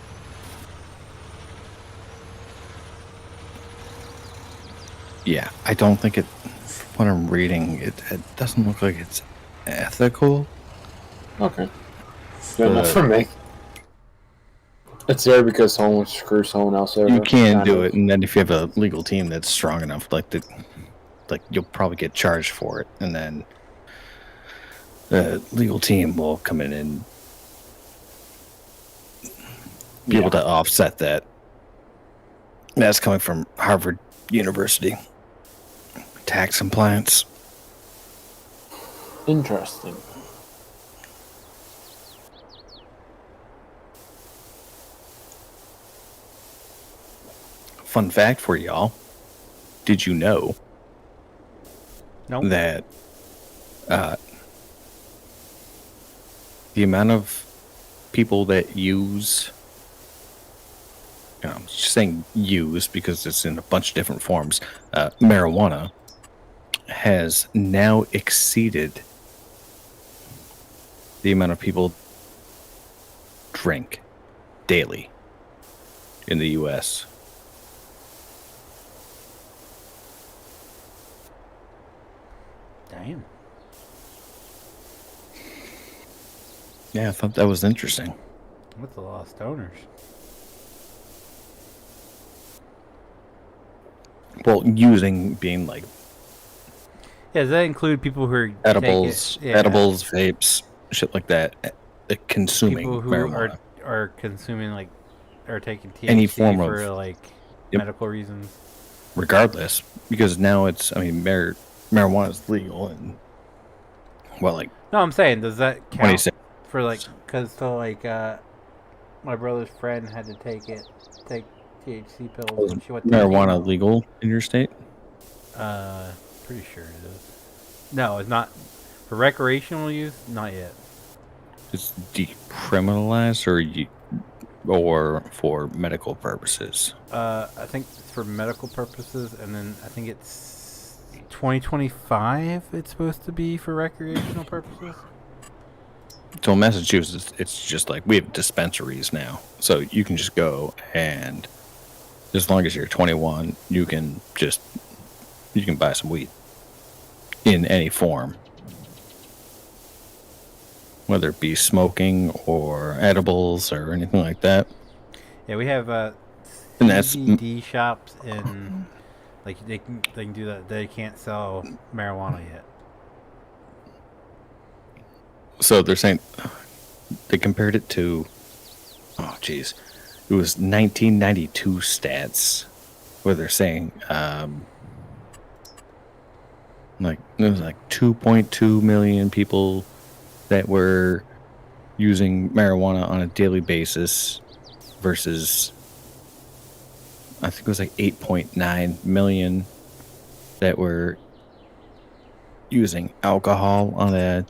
Yeah, I don't think it. What I'm reading, it doesn't look like it's ethical. Okay. Good enough for me. It's there because someone would screw someone else over. You can kind do of. it, and then if you have a legal team that's strong enough, like you'll probably get charged for it, and then the legal team will come in and be able to offset that. That's coming from Harvard University. Tax compliance. Interesting. Fun fact for y'all. Did you know No. that The amount of people that use, I'm just saying use because it's in a bunch of different forms, marijuana has now exceeded the amount of people drink daily in the U.S. Damn. Yeah, I thought that was interesting. What's a lot of stoners? Well, using being like Yeah, does that include people who are edibles, taking, yeah, edibles, vapes, shit like that, consuming people who marijuana? are consuming like are taking THC Any form for of- like Yep. medical reasons? Regardless, because now it's, I mean, marijuana is legal and, well, like No, I'm saying, does that count 26. for like, cause so like my brother's friend had to take THC pills. And she went to Marijuana chemo. legal in your state? Pretty sure it is. No, it's not for recreational use. Not yet. It's decriminalized, or for medical purposes? I think it's for medical purposes, and then I think it's 2025. It's supposed to be for recreational purposes. So in Massachusetts, it's just like we have dispensaries now, so you can just go and, as long as you're 21, you can buy some weed in any form, whether it be smoking or edibles or anything like that. Yeah, we have And that's- CBD shops, and like they can do that. They can't sell marijuana yet. So they're saying they compared it to, oh geez, it was 1992 stats where they're saying like there was like 2.2 million people that were using marijuana on a daily basis versus I think it was like 8.9 million that were using alcohol on a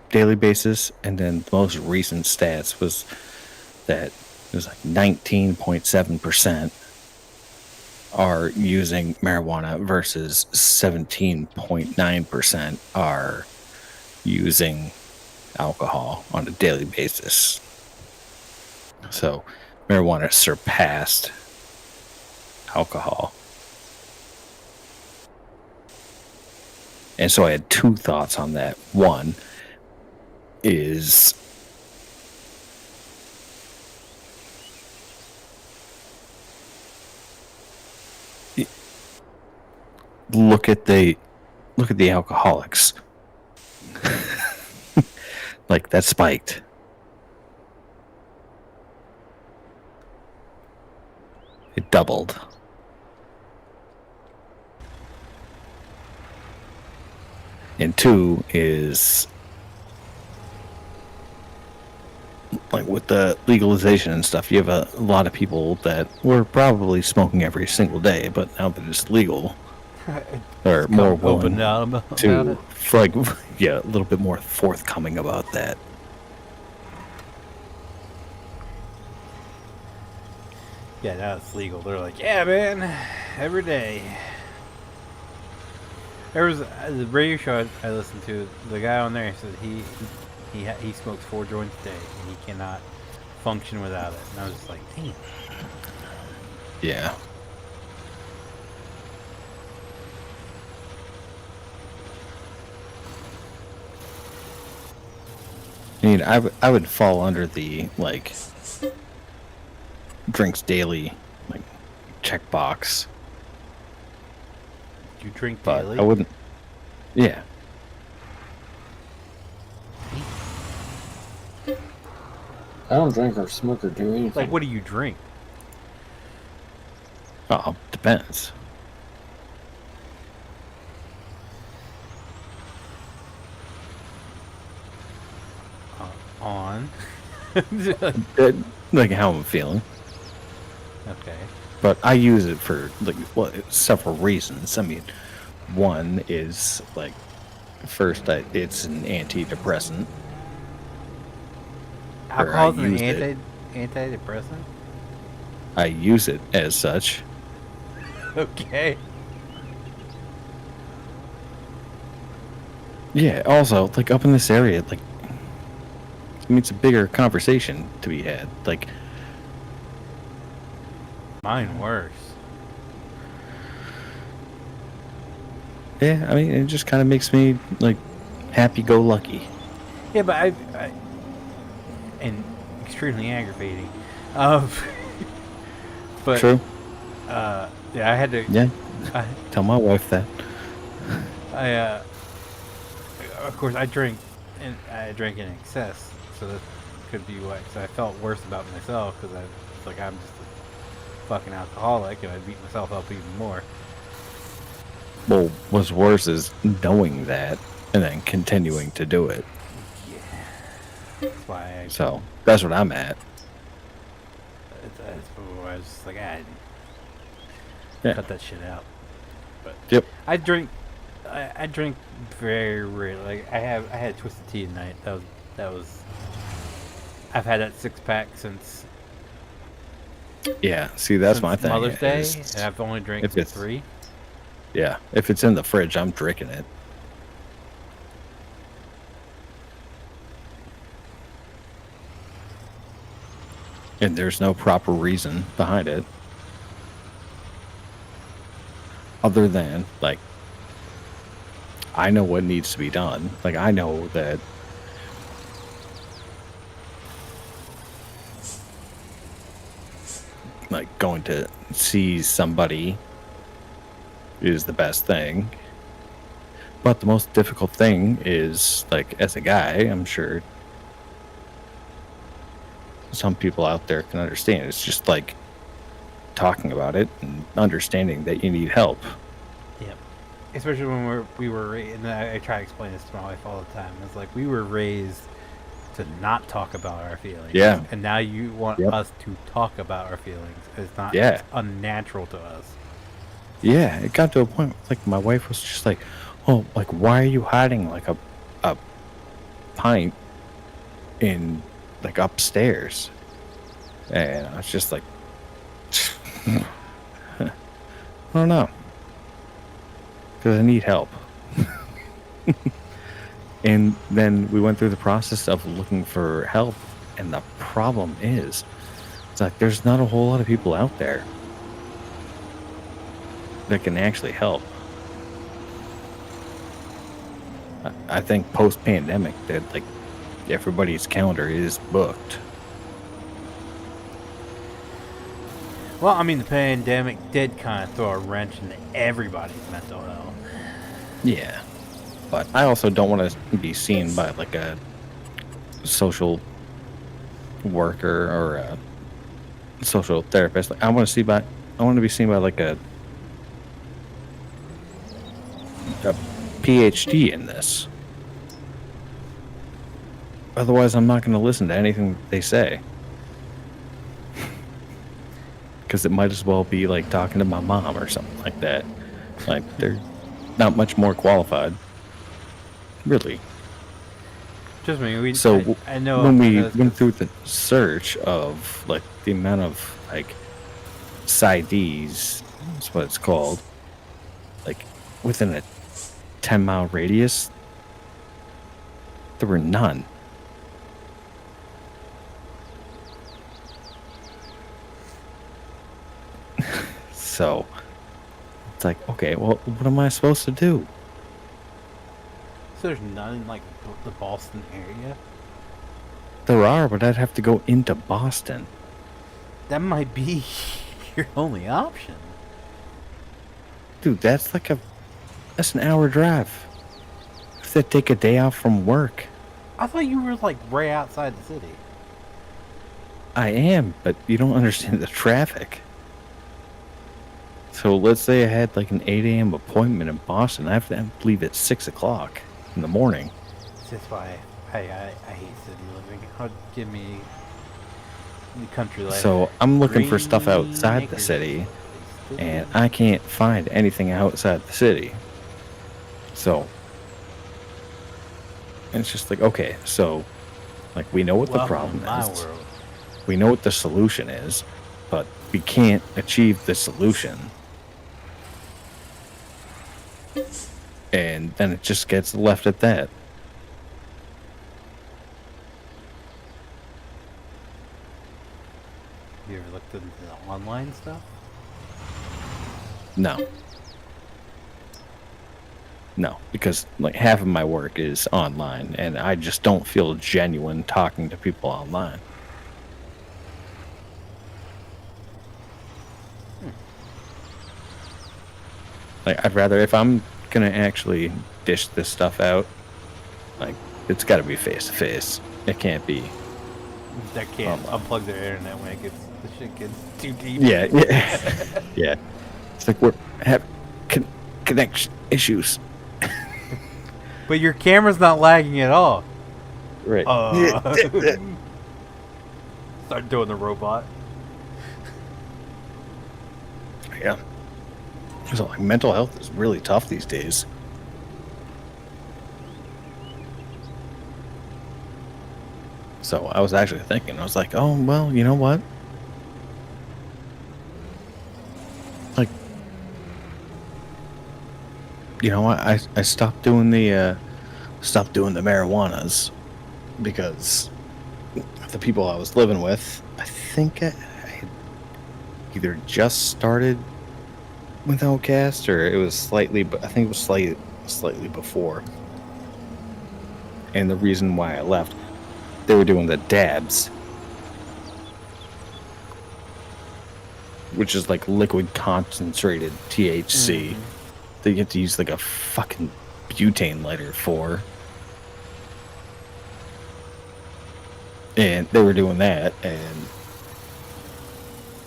daily basis, and then the most recent stats was that it was like 19.7% are using marijuana versus 17.9% are using alcohol on a daily basis. So marijuana surpassed alcohol. And so I had two thoughts on that. One is look at the alcoholics. Like that spiked. It doubled. And two is like with the legalization and stuff, you have a lot of people that were probably smoking every single day, but now that it's legal, they're more willing Open up about to, it. like, yeah, a little bit more forthcoming about that. Yeah, now it's legal. They're like, yeah, man, every day. There was the radio show I listened to. The guy on there said he smokes 4 joints a day and he cannot function without it. And I was just like, damn. Yeah. I mean, I would fall under the, like, drinks daily, like, checkbox. Do you drink But daily? I wouldn't. Yeah. I don't drink or smoke or do anything. Like, what do you drink? Oh, depends. On. Like how I'm feeling. Okay. But I use it for, like, well, several reasons. I mean, one is, like, first, it's an antidepressant. Alcohol is an use it. antidepressant? I use it as such. Okay. Yeah, also, like, up in this area, like, I mean, it's a bigger conversation to be had. Like, Mine worse. yeah, I mean, it just kind of makes me, like, happy-go-lucky. Yeah, but I and extremely aggravating. Um, but True. yeah, I had to. Yeah. I, Tell my wife that. of course, I drank in excess, so that could be why. So I felt worse about myself because I was like, I'm just a fucking alcoholic, and I beat myself up even more. Well, what's worse is knowing that and then continuing to do it. That's why. So that's what I'm at. That's why I was just like, I Yeah. cut that shit out. But Yep. I drink very rarely. Like I had twisted tea tonight. That was. I've had that 6-pack since. Yeah. See, that's since my thing. Mother's Day, is and I've only drank if it's- 3. Yeah. If it's in the fridge, I'm drinking it. And there's no proper reason behind it. Other than, like, I know what needs to be done. Like, I know that like going to see somebody is the best thing. But the most difficult thing is, like, as a guy, I'm sure some people out there can understand. It's just like talking about it and understanding that you need help. Yep. Especially when we were and I try to explain this to my wife all the time. It's like we were raised to not talk about our feelings. Yeah. And now you want Yep. us to talk about our feelings. It's not. Yeah. It's unnatural to us. Yeah, it got to a point where, like, my wife was just like, "Oh, like, why are you hiding like a pint in, like, upstairs?" And I was just like, I don't know, because I need help. And then we went through the process of looking for help, and the problem is, it's like there's not a whole lot of people out there that can actually help. I think post-pandemic that, like, everybody's calendar is booked. Well, I mean, the pandemic did kind of throw a wrench into everybody's mental health. Yeah, but I also don't want to be seen by, like, a social worker or a social therapist. Like, I want to be seen by, like, a PhD in this. Otherwise, I'm not going to listen to anything they say. Because it might as well be like talking to my mom or something like that. Like, they're not much more qualified. Really. Just me. So I know when we because- went through the search of, like, the amount of, like, PsyDs, that's what it's called, like, within a 10-mile radius, there were none. So it's like, okay, well, what am I supposed to do? So there's none in like the Boston area. There are, but I'd have to go into Boston. That might be your only option. Dude, that's an hour drive. I have to take a day off from work. I thought you were like right outside the city. I am, but you don't understand the traffic. So let's say I had like an 8 a.m. appointment in Boston. I have to leave at 6 o'clock in the morning. That's why I hate city living. Give me the country life. So I'm looking for stuff Green outside the acres. city, and I can't find anything outside the city. So And it's just like, okay, so like we know what the Welcome problem to my is. world. We know what the solution is, but we can't achieve the solution. And then it just gets left at that. You ever looked into the online stuff? No. No, because like half of my work is online, and I just don't feel genuine talking to people online. Like, I'd rather, if I'm gonna actually dish this stuff out, like, it's got to be face to face. It can't be. That can't unplug their internet when it gets the shit gets too deep. Yeah, yeah, yeah. It's like we're have connection issues. But your camera's not lagging at all. Right. Start doing the robot. Yeah. So like, mental health is really tough these days. So I was actually thinking, I was like, oh well, you know what? Like, you know what? I stopped doing the marijuanas because the people I was living with, I think I had either just started with Outcast or it was slightly, but I think it was slightly before. And the reason why I left, they were doing the dabs, which is like liquid concentrated THC. That you have to use like a fucking butane lighter for. And they were doing that, and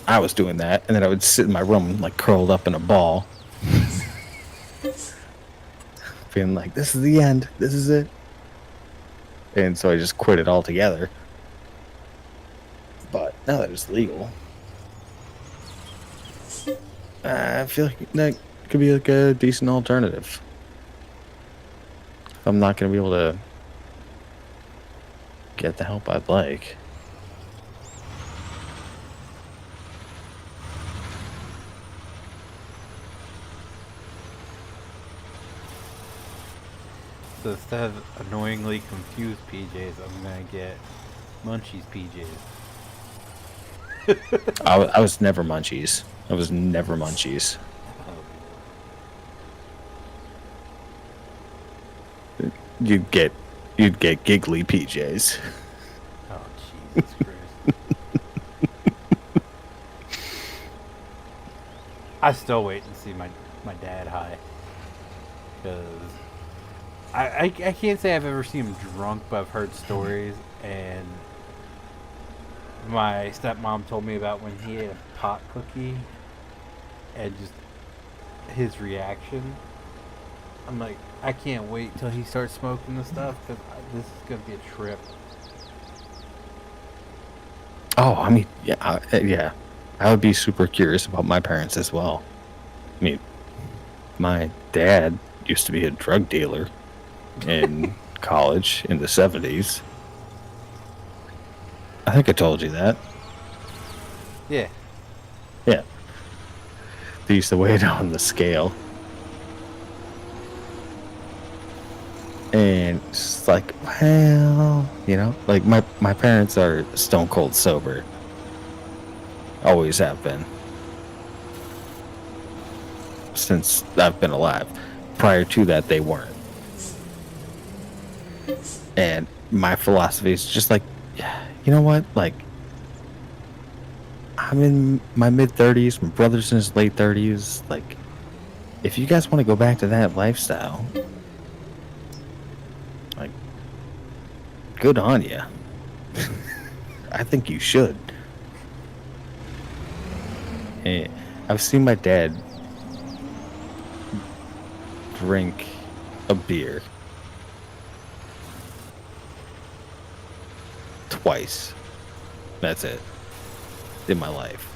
I was doing that, and then I would sit in my room like curled up in a ball, feeling like this is the end, this is it. And so I just quit it altogether. But now that it's legal, I feel like that could be like a decent alternative. I'm not going to be able to get the help I'd like. So instead of annoyingly confused PJs, I'm gonna get Munchies PJs. I was never Munchies. I was never Munchies. You'd get giggly PJs. Oh Jesus Christ! I still wait and see my dad high, because I can't say I've ever seen him drunk, but I've heard stories, and my stepmom told me about when he ate a pot cookie and just his reaction. I'm like, I can't wait till he starts smoking the stuff, because this is gonna be a trip. Oh, I mean, yeah, yeah. I would be super curious about my parents as well. I mean, my dad used to be a drug dealer in college in the 70s. I think I told you that. Yeah. Yeah. They used to weigh it on the scale. And it's like, well, you know, like my parents are stone cold sober. Always have been. Since I've been alive. Prior to that, they weren't. And my philosophy is just like, you know what? Like, I'm in my mid-30s. My brother's in his late 30s. Like, if you guys want to go back to that lifestyle, like, good on you. I think you should. And I've seen my dad drink a beer twice. That's it. In my life.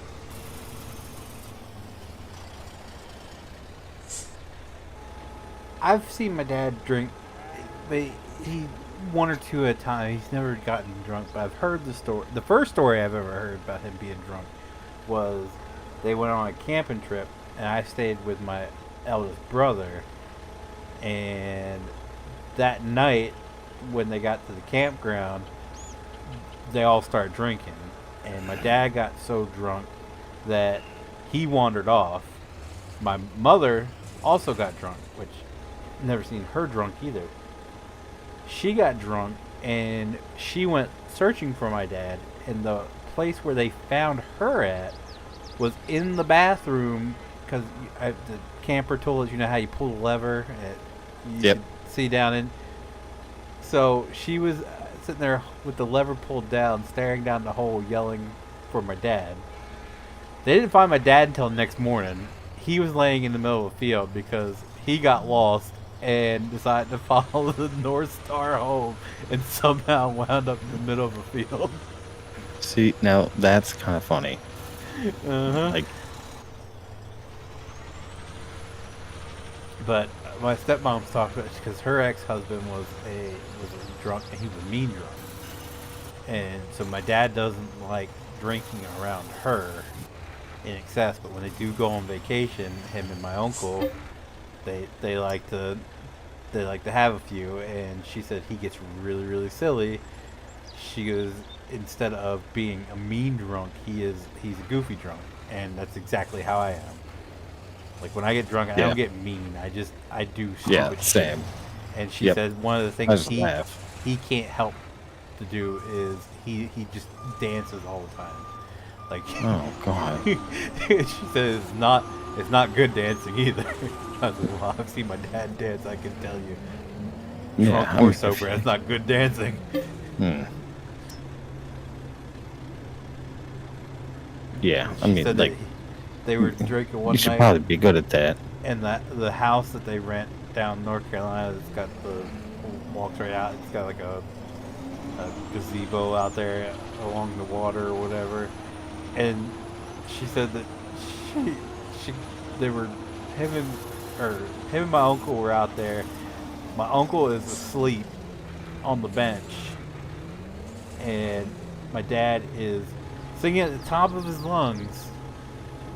I've seen my dad drink, but one or two at a time. He's never gotten drunk, but I've heard the story. The first story I've ever heard about him being drunk was they went on a camping trip, and I stayed with my eldest brother. And that night, when they got to the campground, they all started drinking. And my dad got so drunk that he wandered off. My mother also got drunk, which I've never seen her drunk either. She got drunk and she went searching for my dad, and the place where they found her at was in the bathroom, because the camper toilet, you know how you pull the lever and you Yep. can see down in. So she was sitting there with the lever pulled down, staring down the hole, yelling for my dad. They didn't find my dad until next morning. He was laying in the middle of a field because he got lost and decided to follow the North Star home and somehow wound up in the middle of a field. See, now that's kind of funny. Uh-huh. Like, But my stepmom's talked about it because her ex-husband was a drunk, and he was a mean drunk. And so my dad doesn't like drinking around her in excess, but when they do go on vacation, him and my uncle, they like to have a few. And she said he gets really, really silly. She goes, instead of being a mean drunk, he's a goofy drunk, and that's exactly how I am. Like when I get drunk, I Yeah. don't get mean. I do stupid yeah, shit. same. And she Yep. said one of the I things just laugh. he can't help to do is he just dances all the time. Like Oh God. she said it's not good dancing either. I was like, well, I've seen my dad dance. I can tell you, Yeah, drunk I or mean, sober, that's not good dancing. Hmm. Yeah, I She mean, said like, that they were drinking one you should night. probably be good at that. And the house that they rent down in North Carolina, it's got the walks right out. It's got like a gazebo out there along the water or whatever. And she said that they were him and my uncle were out there. My uncle is asleep on the bench, and my dad is singing at the top of his lungs.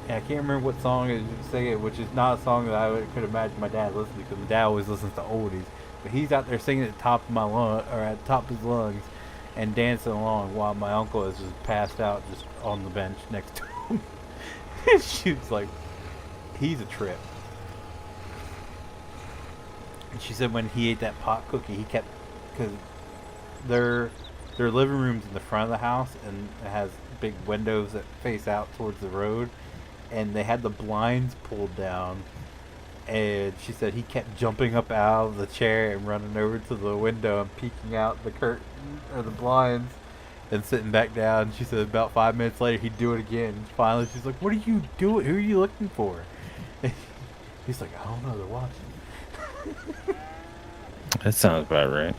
I can't remember what song it was singing, which is not a song that could imagine my dad listening to, because my dad always listens to oldies. But he's out there singing at the top of at the top of his lungs, and dancing along while my uncle is just passed out, just on the bench next to him. She was like, "He's a trip." And she said when he ate that pot cookie, he kept, because their living room's in the front of the house, and it has big windows that face out towards the road. And they had the blinds pulled down, and she said he kept jumping up out of the chair and running over to the window and peeking out the curtain or the blinds and sitting back down. She said about 5 minutes later he'd do it again. Finally she's like, "What are you doing? Who are you looking for?" He's like, "I don't know, they're watching." That sounds about right.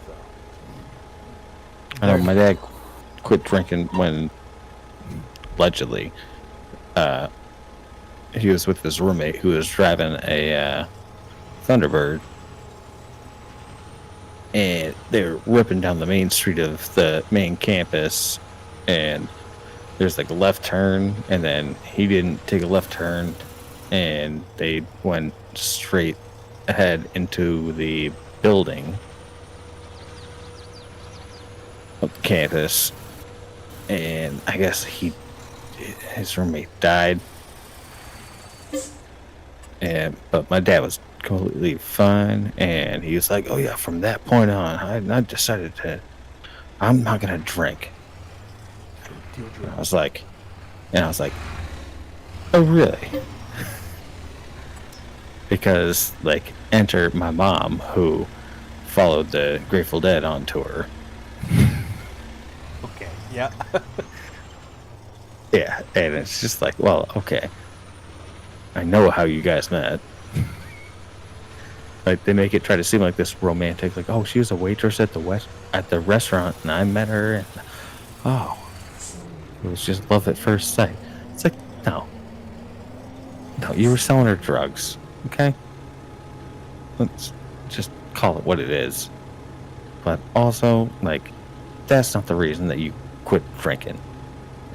So, I know my dad quit drinking when, allegedly, he was with his roommate who was driving a Thunderbird, and they were ripping down the main street of the main campus, and there's like a left turn, and then he didn't take a left turn, and they went straight ahead into the building of the campus. And I guess his roommate died, but my dad was completely fine, and he was like, "Oh yeah, from that point on, I decided I'm not gonna drink." And I was like, "Oh really?" Because like, enter my mom, who followed the Grateful Dead on tour. okay, yeah. Yeah, and it's just like, well, okay. I know how you guys met. Like, they make it try to seem like this romantic, like, oh, she was a waitress at the restaurant, and I met her, and oh, it was just love at first sight. It's like, no, you were selling her drugs, okay? let's just call it what it is. But also, like, that's not the reason that you quit drinking.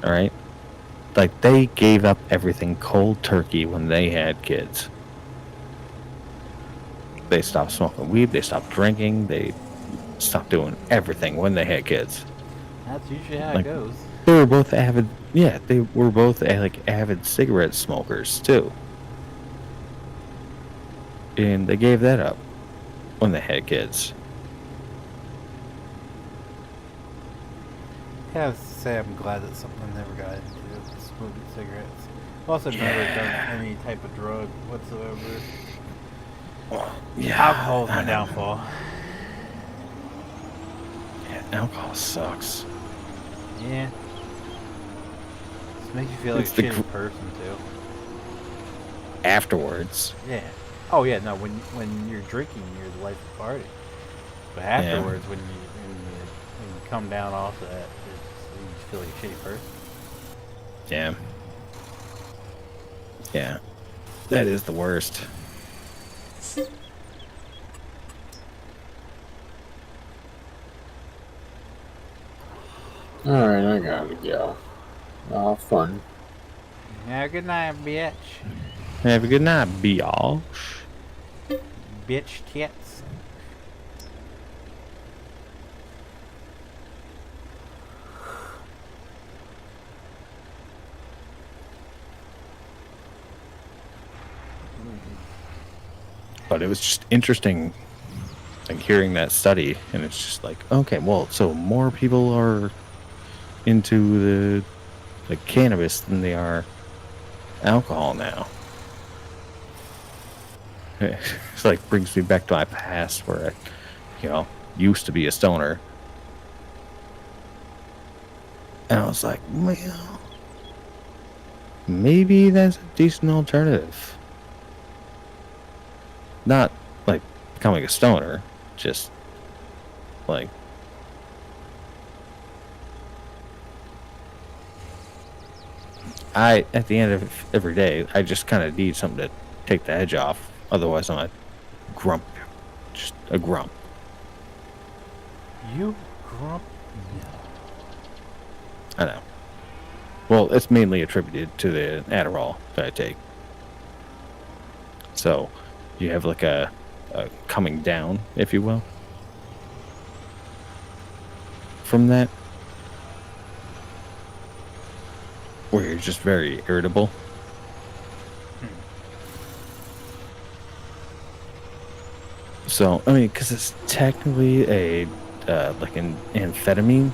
All right? Like, they gave up everything cold turkey when they had kids. They stopped smoking weed, they stopped drinking, they stopped doing everything when they had kids. That's usually how Like, it goes. They were both avid, yeah, they were both like avid cigarette smokers too. And they gave that up when they had kids. I have to say I'm glad that something I never got into smoking cigarettes. I've also never done any type of drug whatsoever. Yeah, Alcohol is my downfall. Yeah, alcohol sucks. Yeah. It makes you feel like It's a the shitty person too. Afterwards. Yeah. Oh yeah, no, when you're drinking you're the life of the party. But afterwards when you come down off that, you just feel like a shitty person. Yeah. Yeah. That is the worst. Alright, I gotta go. Fun. Yeah, good night, bitch. Have a good night, biatch. Bitch tits. But it was just interesting, like, hearing that study, and it's just like, okay, well, so more people are into the cannabis than they are alcohol now. It's like brings me back to my past where I, used to be a stoner. And I was like, well, maybe that's a decent alternative. Not like becoming a stoner, just like at the end of every day, I just kind of need something to take the edge off. Otherwise, I'm a grump. Just a grump. You grump? I know. Well, it's mainly attributed to the Adderall that I take. So, you have like a coming down, if you will, from that, where you're just very irritable. So, I mean, because it's technically a like an amphetamine.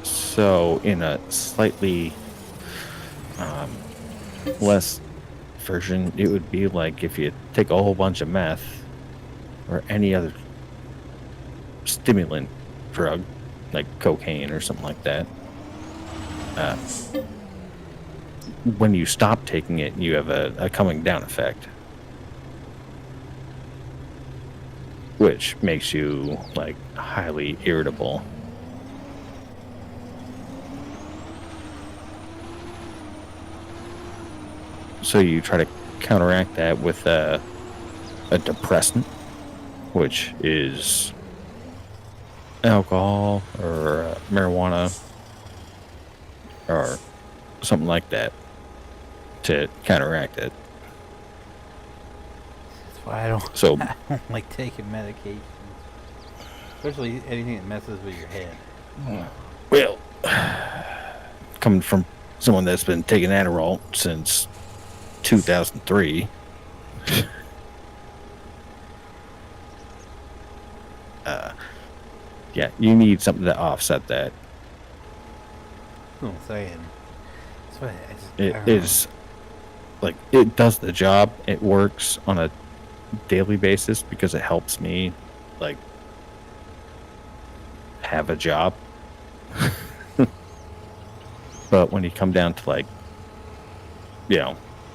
So, in a slightly less version, it would be like if you take a whole bunch of meth or any other stimulant drug, like cocaine or something like that. When you stop taking it, you have a coming down effect, which makes you like highly irritable. So you try to counteract that with a depressant, which is alcohol or marijuana or something like that, to counteract it. That's why I don't, So I don't like taking medications. Especially anything that messes with your head. well, coming from someone that's been taking Adderall since 2003, yeah, you need something to offset that. That's what I'm saying. That's why I just, It I don't know. is like, it does the job. It works on a daily basis because it helps me like have a job. But when you come down to like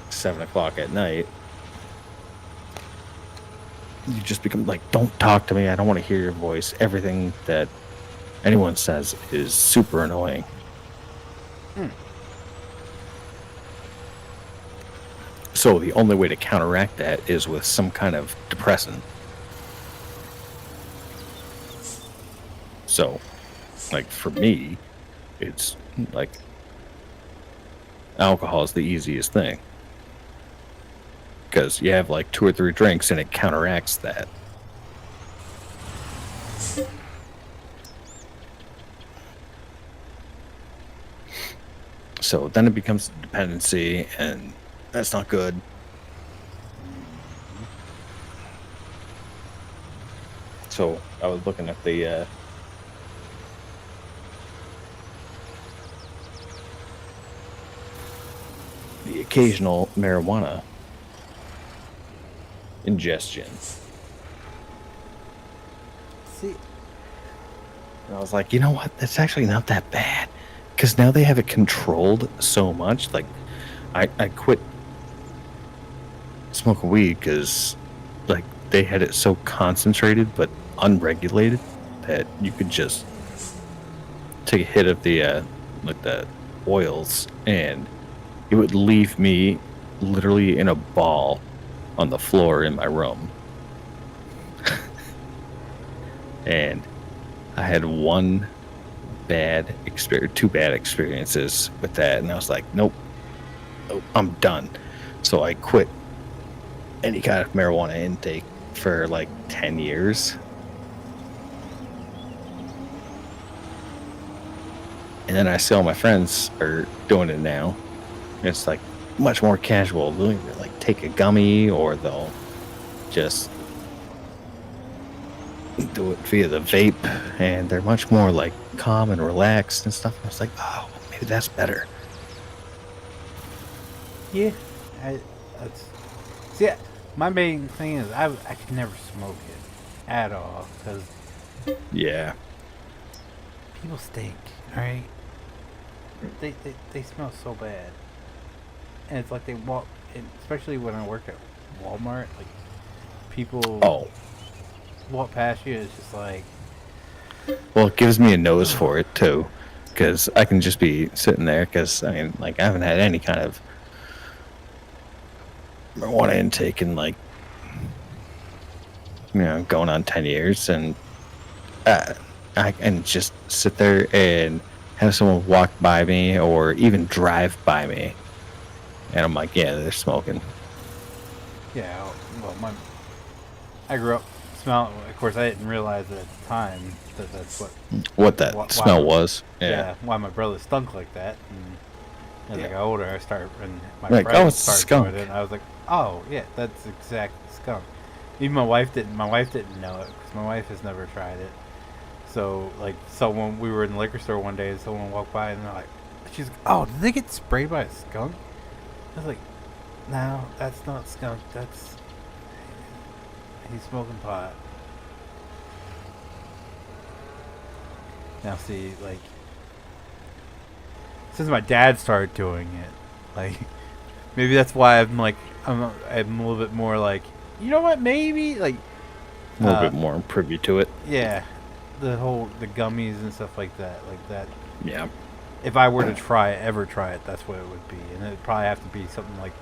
7 o'clock at night, you just become like, don't talk to me, I don't want to hear your voice. Everything that anyone says is super annoying. So the only way to counteract that is with some kind of depressant. So, like, for me, it's like alcohol is the easiest thing. Because you have like 2 or 3 drinks and it counteracts that. So then it becomes dependency, and that's not good. So I was looking at the occasional marijuana ingestion. See, And I was like, you know what? That's actually not that bad. Because now they have it controlled so much. Like, I quit smoking weed because, like, they had it so concentrated but unregulated that you could just take a hit of the, like, the oils, and it would leave me literally in a ball on the floor in my room. And I had 2 bad experiences with that, and I was like, nope, I'm done. So I quit any kind of marijuana intake for like 10 years. And then I see all my friends are doing it now. It's like much more casual. They'll either like take a gummy, or they'll just do it via the vape, and they're much more like calm and relaxed and stuff. I was like, oh, maybe that's better. yeah, that's see. My main thing is I could never smoke it at all because Yeah. people stink. All right, they smell so bad, and it's like they walk, and especially when I worked at Walmart, like people walk past you. It's just like, Well, it gives me a nose for it too, because I can just be sitting there. Because I mean, like, I haven't had any kind of marijuana intake in like, going on 10 years, and I can just sit there and have someone walk by me or even drive by me, and I'm like, yeah, they're smoking. yeah. Well, I grew up smelling. Of course, I didn't realize at the time that that's What that why- smell was. Yeah. why my brother stunk like that. And as I got older, I started, and my Like, friends oh, it's started skunk. doing it, and I was like, oh yeah, that's exactly skunk. Even my wife didn't. My wife didn't know it because my wife has never tried it. So like, someone, we were in the liquor store one day, and someone walked by, and they're like, she's like, oh, did they get sprayed by a skunk? I was like, no, that's not skunk. That's he's smoking pot. Now see, like, since my dad started doing it, like, maybe that's why I'm a little bit more like, you know what, maybe, like, A little bit more privy to it. yeah, the gummies and stuff like that, Yeah. if I were to ever try it, that's what it would be, and it'd probably have to be something like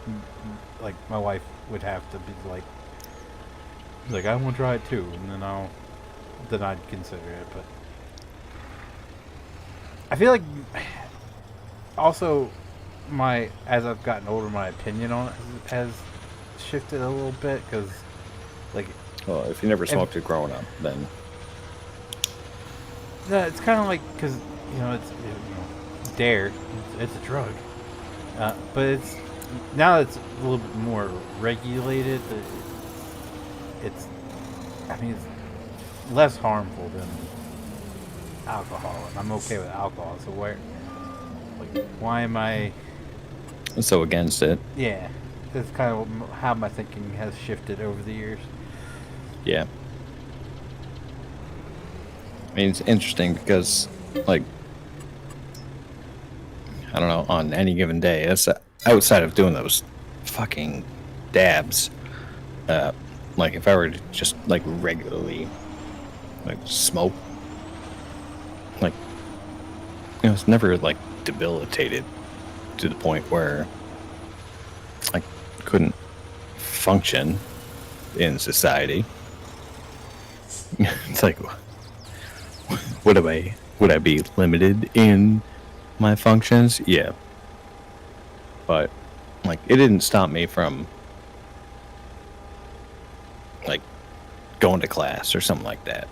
my wife would have to be like, I want to try it too, and then I'd consider it, but I feel like also as I've gotten older, my opinion on it has shifted a little bit, because like, Well, if you never smoked it growing up, then no, it's kind of like, because it's dare, it's a drug, but it's now it's a little bit more regulated. It's less harmful than alcohol, and I'm okay with alcohol. So why am I? so against it. Yeah, that's kind of how my thinking has shifted over the years. Yeah. I mean, it's interesting because, like, I don't know, on any given day, that's outside of doing those fucking dabs. Like, if I were to just, like, regularly, like, smoke, like, it's never, like, debilitated to the point where, like, couldn't function in society. It's like, would I be limited in my functions? Yeah. But like, it didn't stop me from like going to class or something like that.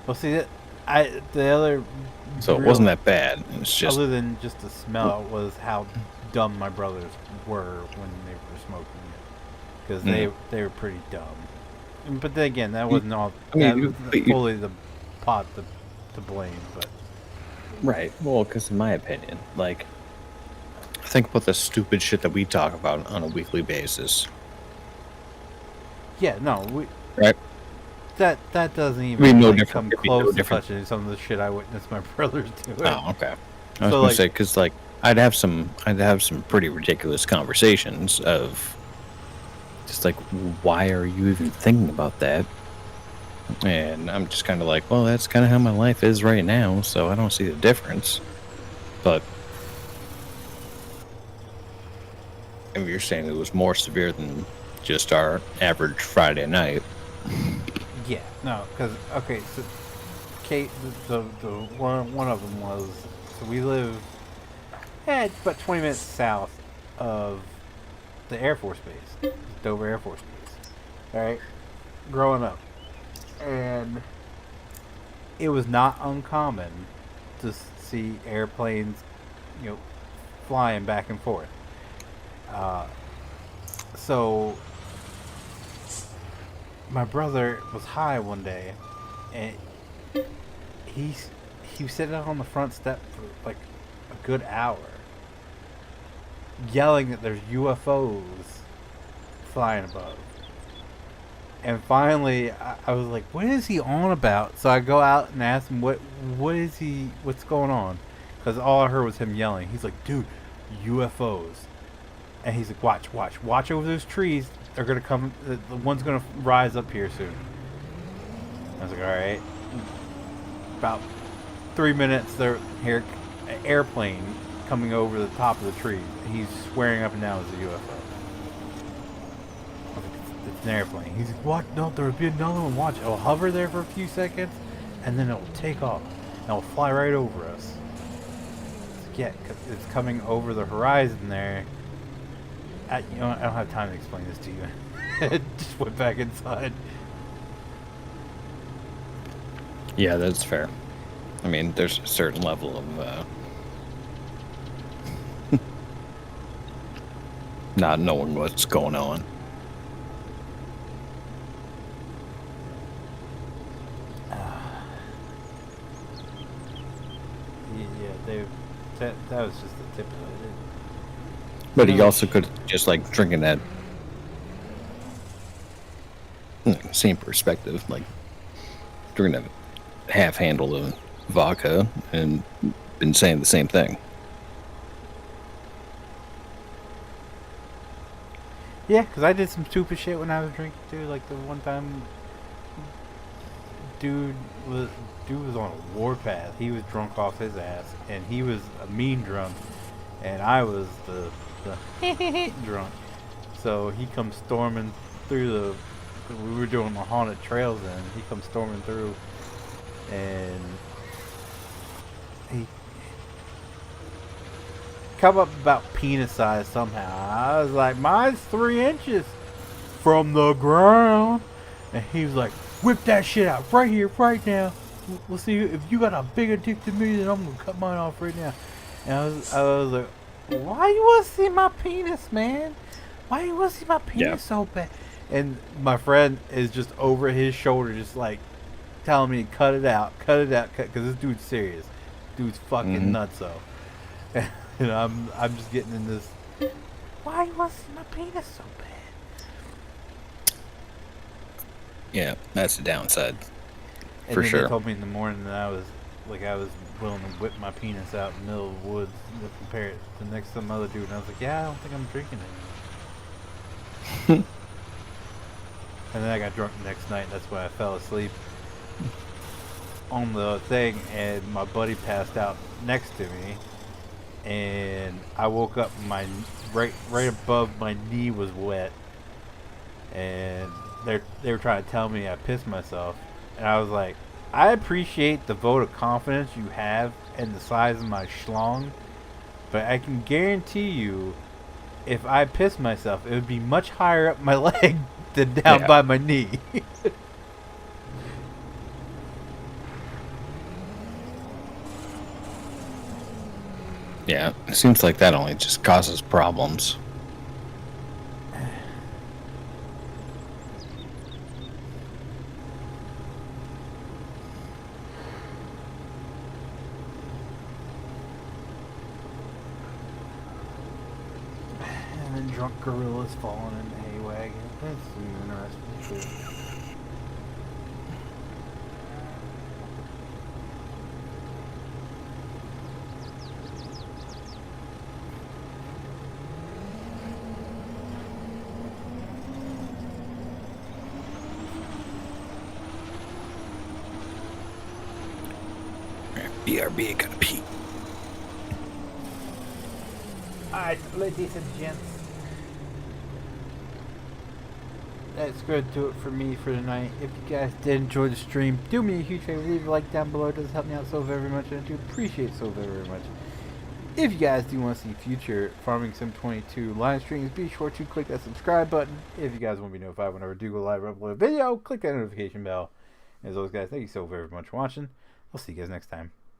Well, see that the other. So it wasn't that bad. It's just other than just the smell was how dumb my brothers were when they were smoking it, because they were pretty dumb. But then again, that wasn't all. I mean, fully the pot to blame, but right. Well, because in my opinion, like, think about the stupid shit that we talk about on a weekly basis. yeah, no, we Right. that doesn't even I mean, no like, different. come It'd be no close to different. touching some of the shit I witnessed my brothers doing. Oh, okay. I was So, gonna like- say, because like I'd have some pretty ridiculous conversations of just like, why are you even thinking about that? And I'm just kind of like, well, that's kind of how my life is right now, so I don't see the difference. But if you're saying it was more severe than just our average Friday night, Yeah, no, because okay, so Kate, the one of them was, so we live about 20 minutes south of the Air Force Base, Dover Air Force Base. All right, growing up, and it was not uncommon to see airplanes, flying back and forth. So my brother was high one day, and he was sitting on the front step for like a good hour, yelling that there's UFOs flying above. And finally, I was like, "What is he on about?" So I go out and ask him, what's going on? Because all I heard was him yelling. He's like, "Dude, UFOs." And he's like, watch over those trees. They're gonna come. The one's gonna rise up here soon. I was like, all right. About 3 minutes, they're here. An airplane coming over the top of the tree. He's swearing up and down it's a UFO. I was like, it's an airplane. He's like, what? No, there'll be another one. Watch. It'll hover there for a few seconds, and then it'll take off. And it'll fly right over us. Yeah, 'cause it's coming over the horizon there. I don't have time to explain this to you. Just went back inside. yeah, that's fair. I mean, there's a certain level of not knowing what's going on. Yeah, that was just the tip of it. But he also could just like drinking that same perspective, like drinking a half handle of vodka and been saying the same thing. Yeah, because I did some stupid shit when I was drinking too. Like the one time, dude was on a warpath. He was drunk off his ass, and he was a mean drunk, and I was the drunk. So he comes storming through we were doing the haunted trails, and he comes storming through, and he come up about penis size somehow. I was like, mine's 3 inches from the ground, and he was like, whip that shit out right here, right now. We'll see if you got a bigger dick than me, then I'm gonna cut mine off right now. And I was like, why you wanna see my penis, man? Why you wanna see my penis so bad? And my friend is just over his shoulder, just like telling me to cut it out, because this dude's serious. Dude's fucking nutso. And I'm just getting in this. Why you wanna see my penis so bad? Yeah, that's the downside. And For then sure. They told me in the morning that I was willing to whip my penis out in the middle of the woods to compare it to next to some other dude. And I was like, yeah, I don't think I'm drinking it. And then I got drunk the next night. And that's when I fell asleep on the thing, and my buddy passed out next to me. and I woke up, my right above my knee was wet, and they were trying to tell me I pissed myself, and I was like, I appreciate the vote of confidence you have and the size of my schlong, but I can guarantee you, if I pissed myself, it would be much higher up my leg than down by my knee. Yeah, it seems like that only just causes problems. And then drunk gorillas falling in the hay wagon. That's interesting too. BRB, gotta pee. Alright, ladies and gents. That's going to do it for me for tonight. If you guys did enjoy the stream, do me a huge favor, leave a like down below. It does help me out so very much, and I do appreciate it so very much. If you guys do want to see future Farming Sim 22 live streams, be sure to click that subscribe button. If you guys want to be notified whenever I do go live or upload a video, click that notification bell. As always, guys, thank you so very much for watching. I'll see you guys next time.